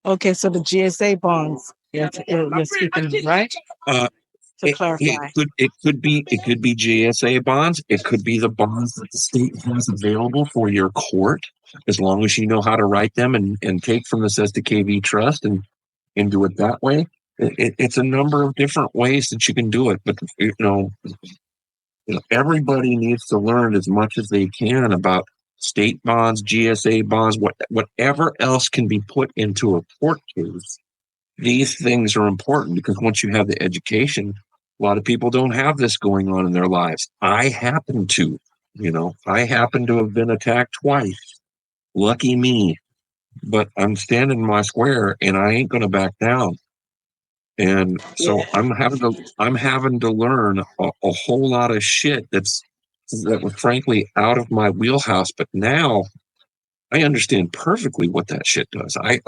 Okay, so the GSA bonds, you're speaking, right? To clarify. It could be GSA bonds. It could be the bonds that the state has available for your court, as long as you know how to write them and take from this as the KV trust and do it that way. It's a number of different ways that you can do it, but everybody needs to learn as much as they can about state bonds, GSA bonds, whatever else can be put into a court case. These things are important because once you have the education, a lot of people don't have this going on in their lives. I happen to have been attacked twice. Lucky me. But I'm standing in my square and I ain't going to back down. And so I'm having to learn a whole lot of shit that was frankly out of my wheelhouse. But now I understand perfectly what that shit does. I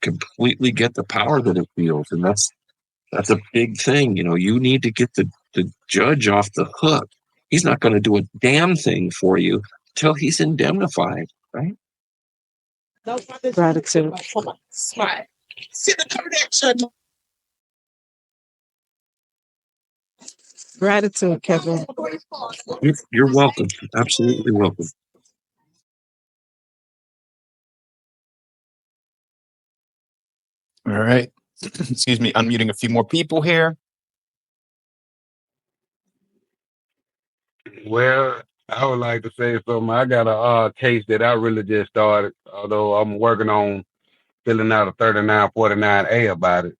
completely get the power that it feels, and that's a big thing. You need to get the judge off the hook. He's not going to do a damn thing for you till he's indemnified, right? Gratitude. See the connection. Gratitude, Kevin. You're welcome. Absolutely welcome. All right. Excuse me. Unmuting a few more people here. Well, I would like to say something. I got a case that I really just started, although I'm working on filling out a 3949A about it.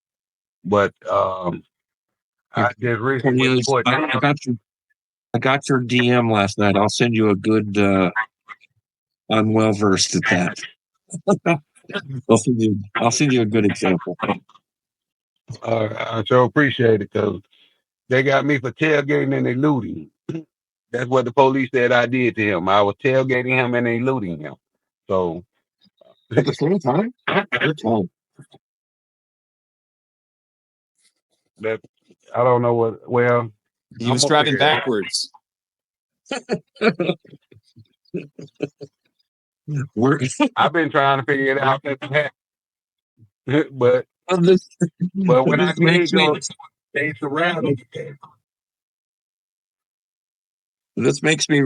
But I just recently put. I got your DM last night. I'll send you a good. I'm well versed at that. I'll send you a good example. I sure appreciate it because they got me for tailgating and eluding. That's what the police said I did to him. I was tailgating him and eluding him. So at the same time, that I don't know what. Well, he was driving backwards. I've been trying to figure it out since it happened. but when I did go, they surrounded me. This makes me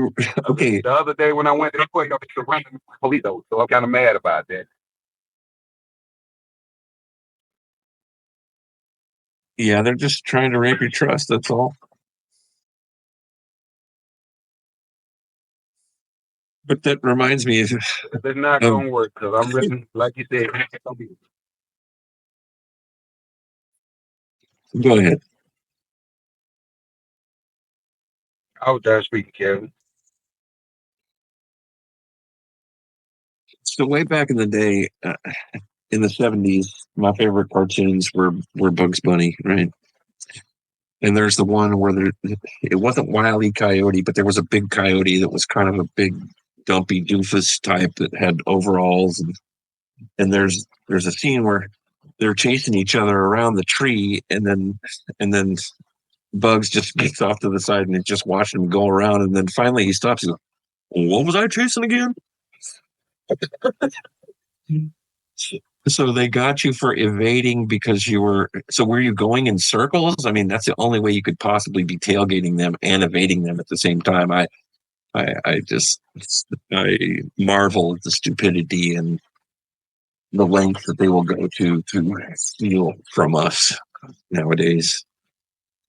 okay. The other day when I went to the court, they surrounded me with police, though, so I'm kind of mad about that. Yeah, they're just trying to rape your trust. That's all. But that reminds me, it's not going to work because I'm really, like you said. Go ahead. I was done speaking, Kevin. So way back in the day, in the 70s, my favorite cartoons were Bugs Bunny, right? And there's the one where it wasn't Wile E. Coyote, but there was a big coyote that was kind of a big, dumpy doofus type that had overalls. And there's a scene where they're chasing each other around the tree, and then Bugs just gets off to the side and just watching him go around. And then finally he stops. He goes, "What was I chasing again?" So they got you for evading because were you going in circles? I mean, that's the only way you could possibly be tailgating them and evading them at the same time. I marvel at the stupidity and the lengths that they will go to steal from us nowadays.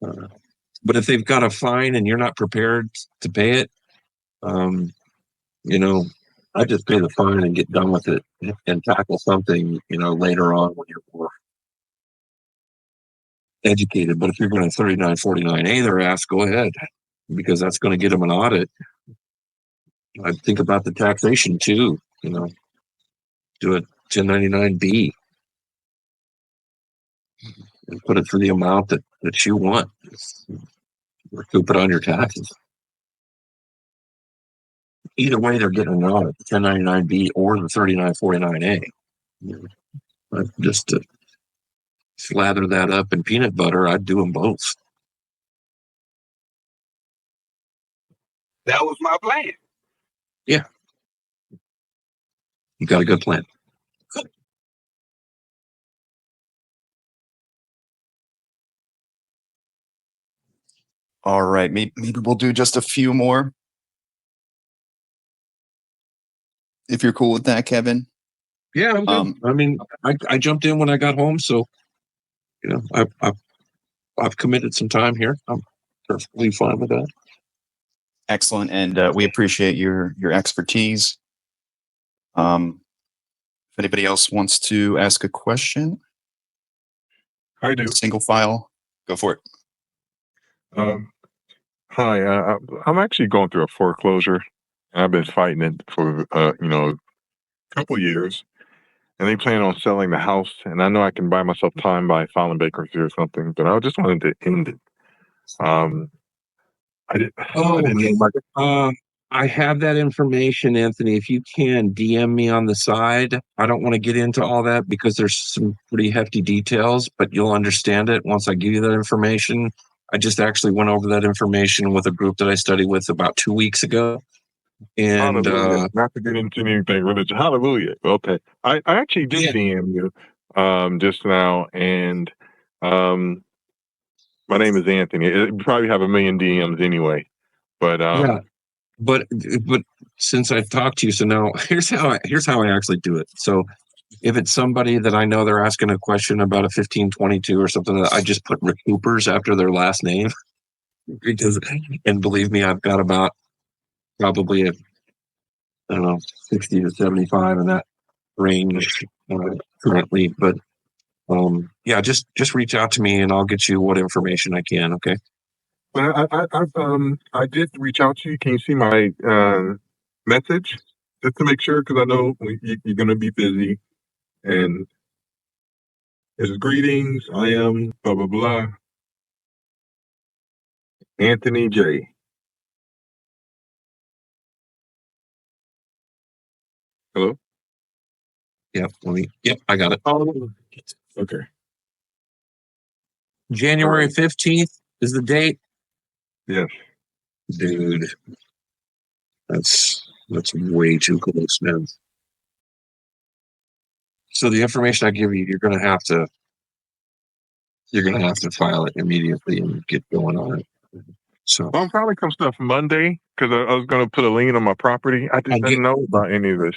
But if they've got a fine and you're not prepared to pay it, I just pay the fine and get done with it and tackle something, later on when you're more educated. But if you're going to 3949A their ass, go ahead, because that's going to get them an audit. I think about the taxation too, do it 1099B and put it for the amount that you want. Recoup it on your taxes. Either way, they're getting an audit, the 1099B or the 3949A. Just to slather that up in peanut butter, I'd do them both. That was my plan. Yeah. You got a good plan. All right, maybe we'll do just a few more. If you're cool with that, Kevin. Yeah, I'm good. I mean, I jumped in when I got home, so I've committed some time here. I'm perfectly fine with that. Excellent, and we appreciate your expertise. If anybody else wants to ask a question, I do. Single file, go for it. Hi, I'm actually going through a foreclosure. I've been fighting it for a couple years, and they plan on selling the house. And I know I can buy myself time by filing bankruptcy or something, but I just wanted to end it. I didn't know I have that information, Anthony. If you can DM me on the side, I don't want to get into all that because there's some pretty hefty details, but you'll understand it once I give you that information. I just actually went over that information with a group that I studied with about 2 weeks ago. And not to get into anything religious. Hallelujah. Okay. I actually did DM you just now, and my name is Anthony. You probably have a million DMs anyway. But but since I've talked to you, so now here's how I actually do it. So if it's somebody that I know they're asking a question about a 1522 or something, I just put RECOUPERS after their last name because, and believe me, I've got about probably I don't know, 60 to 75 in that range currently. But yeah, just reach out to me and I'll get you what information I can. Okay. But I did reach out to you. Can you see my message just to make sure? Because I know you're going to be busy. And it's greetings. I am blah blah blah. Anthony J. Hello. Yep. Yep. I got it. Oh, okay. January 15th is the date. Yes. Dude, that's way too close, man. So the information I give you, you're gonna have to file it immediately and get going on it. So I'll probably come stuff Monday because I was going to put a lien on my property. I just didn't know about any of this,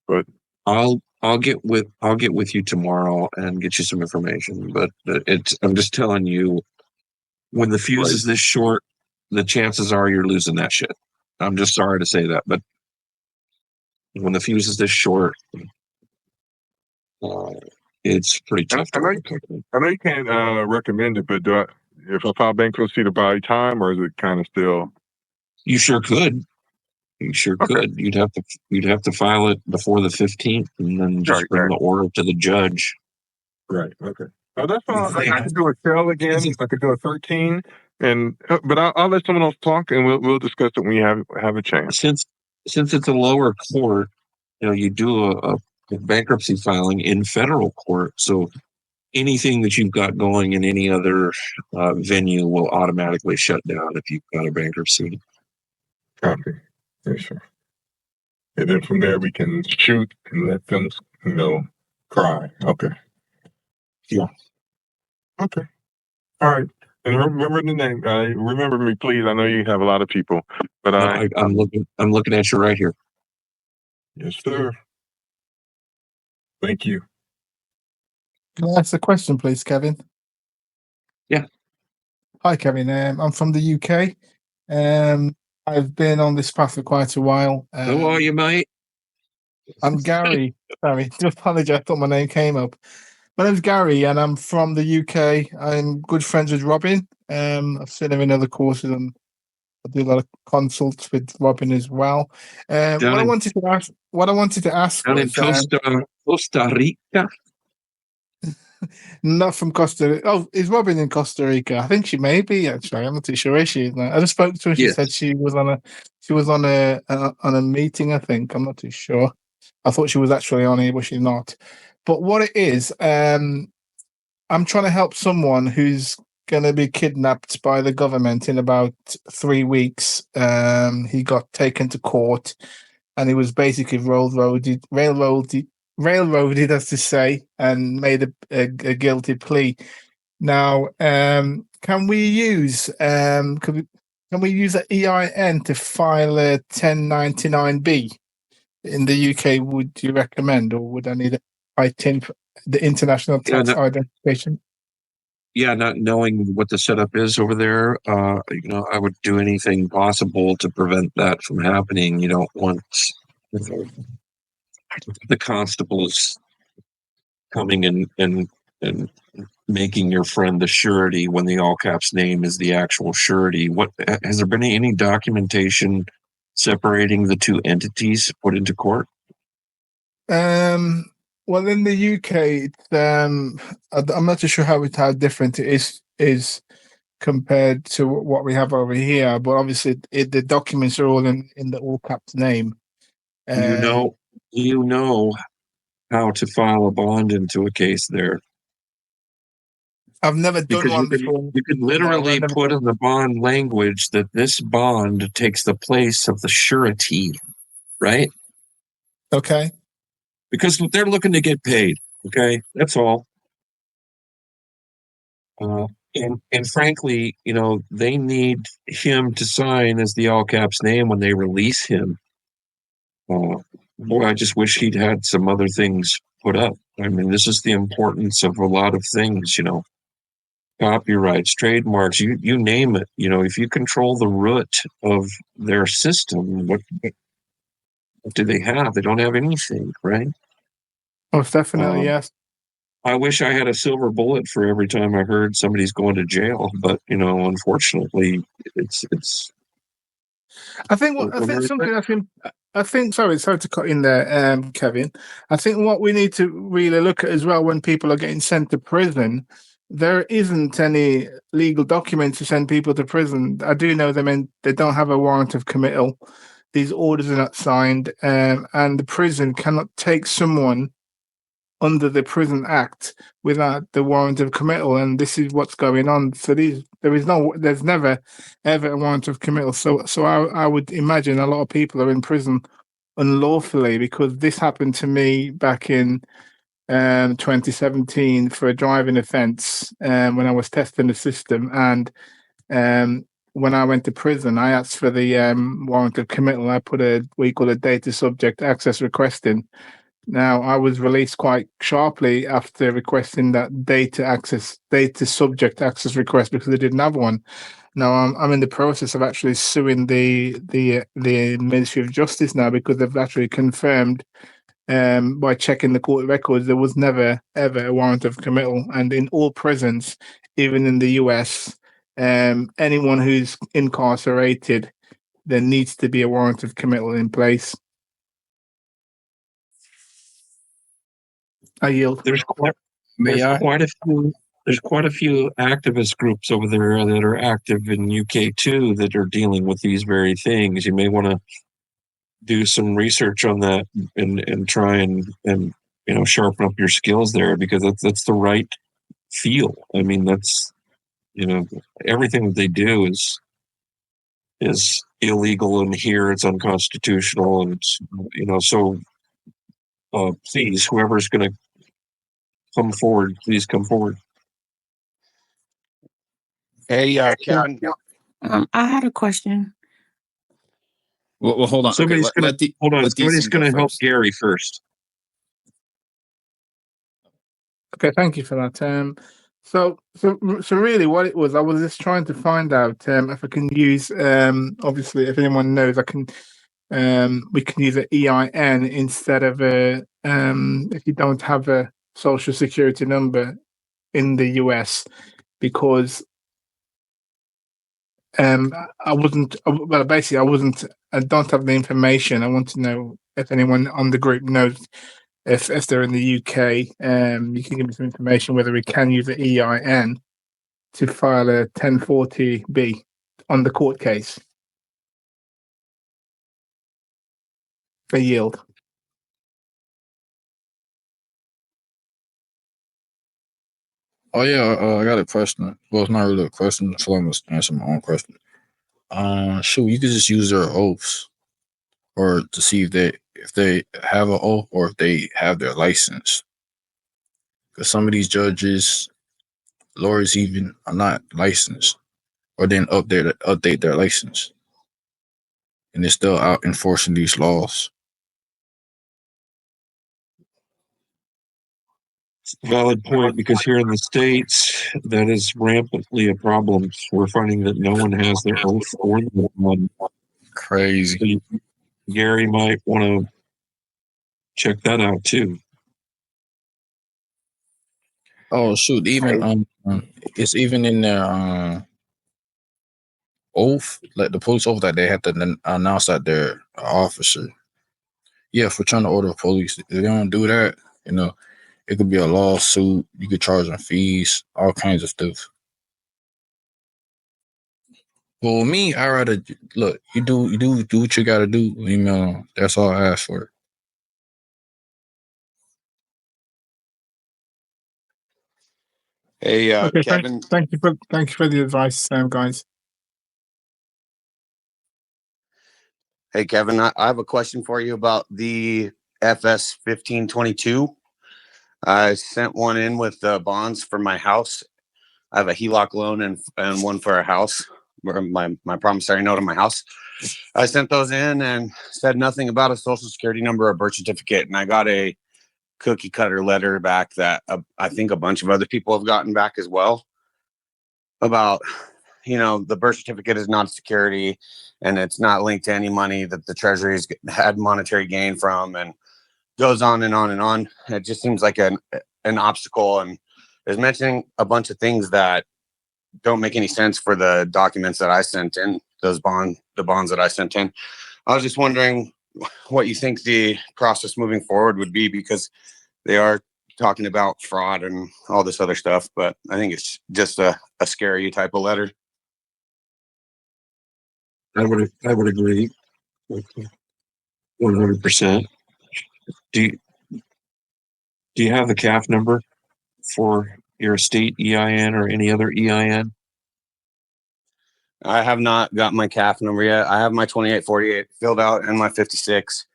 but I'll get with you tomorrow and get you some information. But I'm just telling you, when the fuse is this short, the chances are you're losing that shit. I'm just sorry to say that, but when the fuse is this short, it's pretty tough. I know you can't recommend it, but if I file bankruptcy to buy time, or is it kind of still? You sure could. You sure could. You'd have to file it before the 15th, and then just bring the order to the judge. Right. Okay. That's fine. I could do a sale again. I could do a 13, but I'll let someone else talk, and we'll discuss it when we have a chance. Since it's a lower court, you do a bankruptcy filing in federal court, so anything that you've got going in any other venue will automatically shut down if you've got a bankruptcy. Copy. Yes, sir. And then from there we can shoot and let them, cry. Okay. Yeah. Okay. All right. And remember the name. Remember me, please. I know you have a lot of people, but I'm looking at you right here. Yes, sir. Thank you. Can I ask a question, please, Kevin? Yeah. Hi, Kevin. I'm from the UK. I've been on this path for quite a while. Who are you, mate? I'm Gary. Sorry, do apologize. I thought my name came up. My name's Gary, and I'm from the UK. I'm good friends with Robin. I've seen him in other courses, and I do a lot of consults with Robin as well. What I wanted to ask down was, in Costa Rica. Not from Costa Rica. Oh, is Robin in Costa Rica? I think she may be, actually. I'm not too sure. Is she? I just spoke to her. She said she was on a meeting, I think. I'm not too sure. I thought she was actually on here, but she's not. But what it is, I'm trying to help someone who's going to be kidnapped by the government in about 3 weeks. He got taken to court, and he was basically railroaded, as to say, and made a guilty plea. Now, can we use can we use an EIN to file a 1099B in the UK? Would you recommend, or would I need a ITIN, the International Tax Identification? Yeah, not knowing what the setup is over there, I would do anything possible to prevent that from happening. You don't want the constables coming and making your friend the surety when the all caps name is the actual surety. What has there been any documentation separating the two entities put into court? Well, in the UK, I'm not too sure how different it is compared to what we have over here. But obviously, the documents are all in the all caps name. You know how to file a bond into a case there. I've never done one before. You could literally put in the bond language that this bond takes the place of the surety, right? Okay. Because they're looking to get paid. Okay, that's all. And frankly, they need him to sign as the all caps name when they release him. Boy, I just wish he'd had some other things put up. I mean, this is the importance of a lot of things, copyrights, trademarks, you name it. If you control the root of their system, what do they have? They don't have anything, right? Most definitely, yes. I wish I had a silver bullet for every time I heard somebody's going to jail, but unfortunately, it's. I think sorry to cut in there, Kevin. I think what we need to really look at as well when people are getting sent to prison, there isn't any legal documents to send people to prison. I do know they don't have a warrant of committal. These orders are not signed, and the prison cannot take someone under the Prison Act without the warrant of committal, and this is what's going on. So there's never ever a warrant of committal. So I would imagine a lot of people are in prison unlawfully, because this happened to me back in 2017 for a driving offence when I was testing the system, and when I went to prison, I asked for the warrant of committal. I put what we call a data subject access request in. Now, I was released quite sharply after requesting that data subject access request, because I didn't have one. Now, I'm in the process of actually suing the Ministry of Justice now, because they've actually confirmed by checking the court records there was never ever a warrant of committal, and in all prisons, even in the US, anyone who's incarcerated, there needs to be a warrant of committal in place. I yield. There's quite a few activist groups over there that are active in UK too that are dealing with these very things. You may want to do some research on that and try and sharpen up your skills there, because that's the right feel. I mean, that's everything that they do is illegal, and here it's unconstitutional, and so please, whoever's going to come forward, please come forward. Hey, Kevin. I had a question. Well, hold on. Somebody's going to help Gary first. Okay, thank you for that. So really, what it was, I was just trying to find out if I can use. Obviously, if anyone knows, I can. We can use an EIN instead of a. If you don't have a social security number in the US, because I wasn't. Well, basically, I don't have the information. I want to know if anyone on the group knows. If they're in the UK, you can give me some information whether we can use the EIN to file a 1040B on the court case. A yield. Oh yeah, I got a question. Well, it's not really a question, so I'm gonna answer my own question. Shoot, you could just use their oaths, or to see if they have an oath or if they have their license. Because some of these judges, lawyers even are not licensed or didn't update their license, and they're still out enforcing these laws. Valid point, because here in the States, that is rampantly a problem. We're finding that no one has their oath or the bond. Crazy. So Gary might want to check that out too. Oh shoot! Even it's even in their oath, like the police oath, that they have to announce that they're an officer. Yeah, for trying to order police, if they don't do that, it could be a lawsuit. You could charge them fees, all kinds of stuff. Well, me, I rather look. You do what you gotta do. That's all I ask for. Hey, Okay, Kevin. thank you for the advice, guys. Hey, Kevin, I have a question for you about the FS 1522. I sent one in with the bonds for my house. I have a HELOC loan and one for a house, my promissory note on my house. I sent those in and said nothing about a social security number or birth certificate. And I got a cookie cutter letter back that I think a bunch of other people have gotten back as well about, the birth certificate is not security and it's not linked to any money that the Treasury's had monetary gain from, and goes on and on and on. It just seems like an obstacle, and is mentioning a bunch of things that don't make any sense for the documents that I sent in, the bonds that I sent in. I was just wondering what you think the process moving forward would be, because they are talking about fraud and all this other stuff, but I think it's just a scary type of letter. I would agree with 100%. Do you have the CAF number for your state EIN or any other EIN? I have not got my CAF number yet. I have my 2848 filled out and my 56.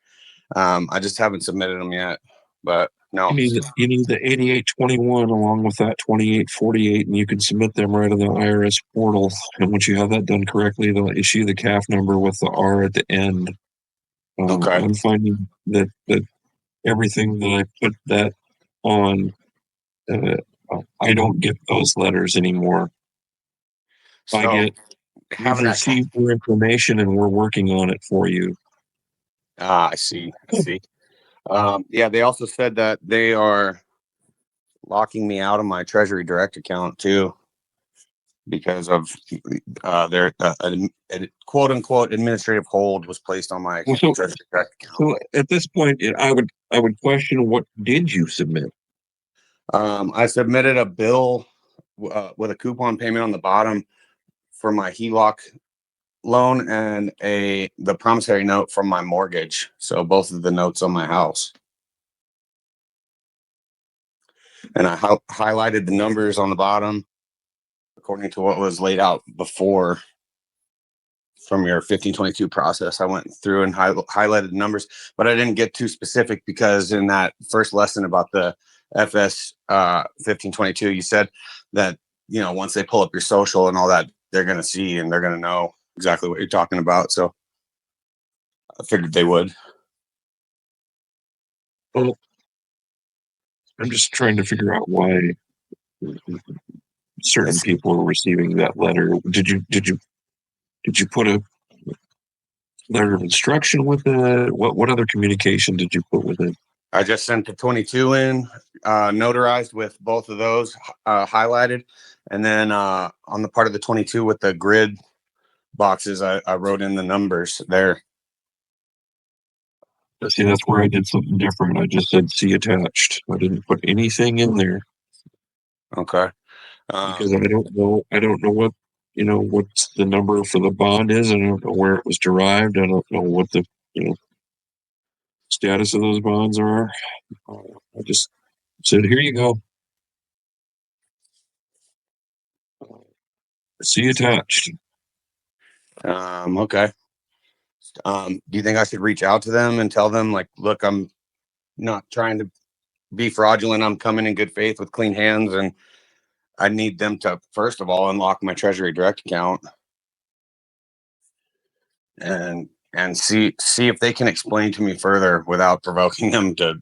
I just haven't submitted them yet, but no. You need the 8821 along with that 2848, and you can submit them right on the IRS portal. And once you have that done correctly, they'll issue the CAF number with the R at the end. Okay. I'm finding that everything that I put that on, I don't get those letters anymore. So, We've received your information and we're working on it for you. I see. Yeah, they also said that they are locking me out of my Treasury Direct account too, because of their quote unquote administrative hold was placed on my Treasury Direct account. So at this point, I would question, what did you submit? I submitted a bill with a coupon payment on the bottom for my HELOC loan and the promissory note from my mortgage. So both of the notes on my house. And I highlighted the numbers on the bottom according to what was laid out before from your 1522 process. I went through and highlighted the numbers, but I didn't get too specific, because in that first lesson about the FS 1522, you said that, once they pull up your social and all that, they're going to see and they're going to know exactly what you're talking about. So I figured they would. Well, I'm just trying to figure out why certain people are receiving that letter. Did you put a letter of instruction with it? What other communication did you put with it? I just sent the 22 in, notarized with both of those highlighted. And then on the part of the 22 with the grid boxes, I wrote in the numbers there. See, that's where I did something different. I just said see attached. I didn't put anything in there. Okay. Because I don't know what, what's the number for the bond is. I don't know where it was derived. I don't know what the, status of those bonds are. I just said, here you go. See attached. Okay. Do you think I should reach out to them and tell them, like, look, I'm not trying to be fraudulent. I'm coming in good faith with clean hands, and I need them to, first of all, unlock my Treasury Direct account and see if they can explain to me further without provoking them to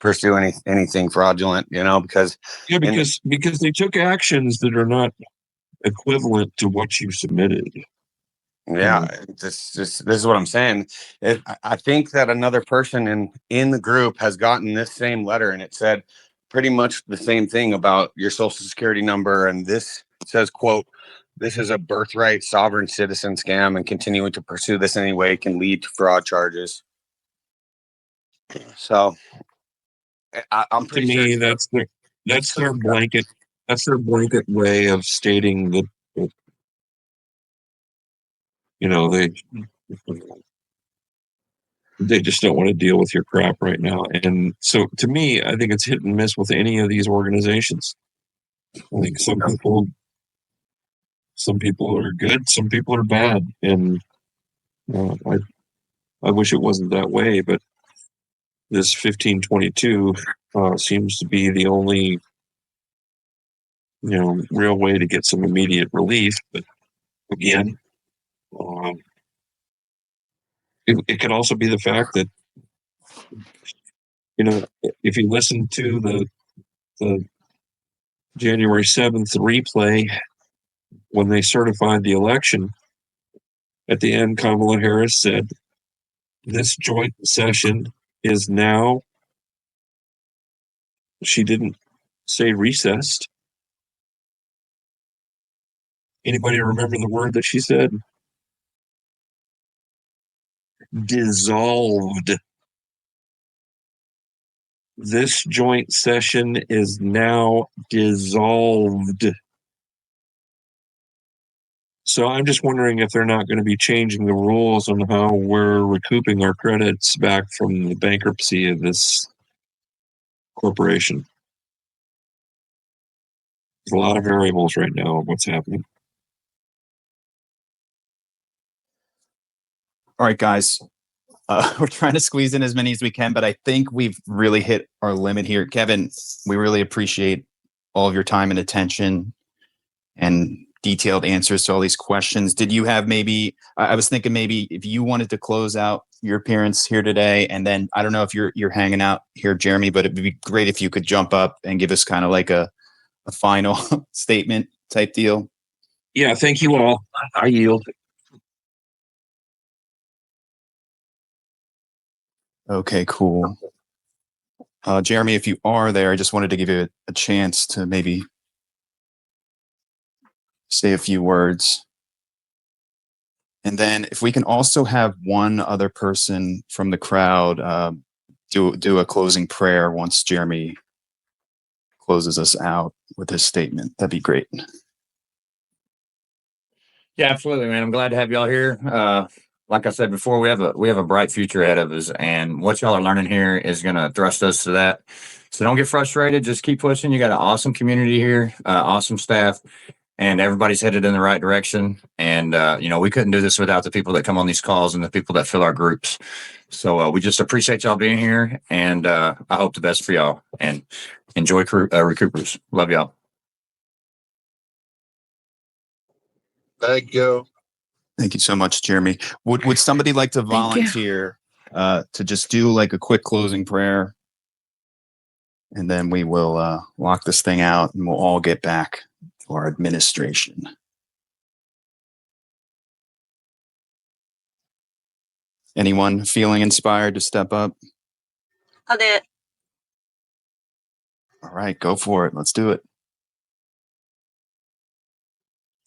pursue anything fraudulent, because because they took actions that are not equivalent to what you submitted. Yeah, this is what I'm saying. I think that another person in the group has gotten this same letter, and it said pretty much the same thing about your social security number. And this says, quote, "This is a birthright sovereign citizen scam, and continuing to pursue this anyway can lead to fraud charges." So I'm pretty to me, sure that's their blanket. That's their blanket way of stating that, they just don't want to deal with your crap right now. And so, to me, I think it's hit and miss with any of these organizations. I think some people are good, some people are bad, and I wish it wasn't that way. But this 1522 seems to be the only real way to get some immediate relief. But again, it could also be the fact that if you listen to the January 7th replay when they certified the election, at the end, Kamala Harris said, "This joint session is now," she didn't say recessed. Anybody remember the word that she said? Dissolved. This joint session is now dissolved. So I'm just wondering if they're not going to be changing the rules on how we're recouping our credits back from the bankruptcy of this corporation. There's a lot of variables right now of what's happening. All right, guys. We're trying to squeeze in as many as we can, but I think we've really hit our limit here. Kevin, we really appreciate all of your time and attention and detailed answers to all these questions. Did you have maybe, I was thinking maybe if you wanted to close out your appearance here today, and then I don't know if you're hanging out here, Jeremy, but it'd be great if you could jump up and give us kind of like a final statement type deal. Yeah, thank you all. I yield. Okay, cool. Jeremy, if you are there, I just wanted to give you a chance to maybe say a few words. And then if we can also have one other person from the crowd do a closing prayer once Jeremy closes us out with his statement, that'd be great. Yeah, absolutely, man. I'm glad to have y'all here. Like I said before, we have a bright future ahead of us, and what y'all are learning here is going to thrust us to that. So don't get frustrated. Just keep pushing. You got an awesome community here, awesome staff, and everybody's headed in the right direction. And we couldn't do this without the people that come on these calls and the people that fill our groups. So we just appreciate y'all being here, and I hope the best for y'all. And enjoy Recoupers. Love y'all. Thank you. Thank you so much, Jeremy. Would somebody like to volunteer to just do like a quick closing prayer? And then we will lock this thing out and we'll all get back to our administration. Anyone feeling inspired to step up? I'll do it. All right, go for it. Let's do it.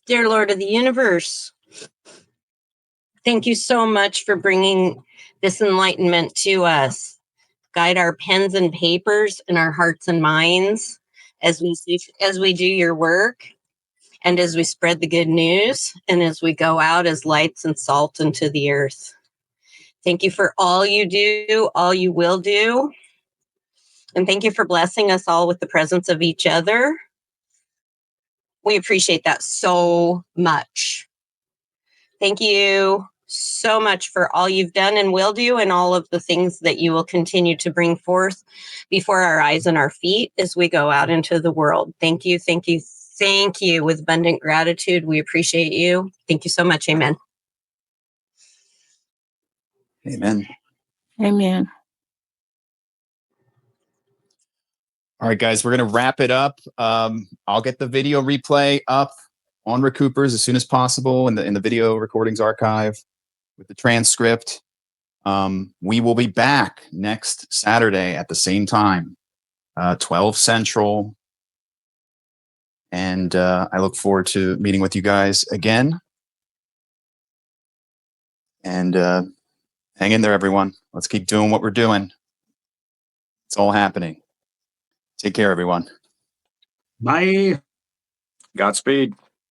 Dear Lord of the universe, thank you so much for bringing this enlightenment to us. Guide our pens and papers and our hearts and minds as we do your work, and as we spread the good news, and as we go out as lights and salt into the earth. Thank you for all you do, all you will do. And thank you for blessing us all with the presence of each other. We appreciate that so much. Thank you so much for all you've done and will do, and all of the things that you will continue to bring forth before our eyes and our feet as we go out into the world. Thank you, thank you, thank you. With abundant gratitude, we appreciate you. Thank you so much. Amen. Amen. Amen. All right, guys, we're going to wrap it up. I'll get the video replay up on Recoupers as soon as possible in the video recordings archive with the transcript. We will be back next Saturday at the same time, 12 Central. And I look forward to meeting with you guys again. And hang in there, everyone. Let's keep doing what we're doing. It's all happening. Take care, everyone. Bye. Godspeed.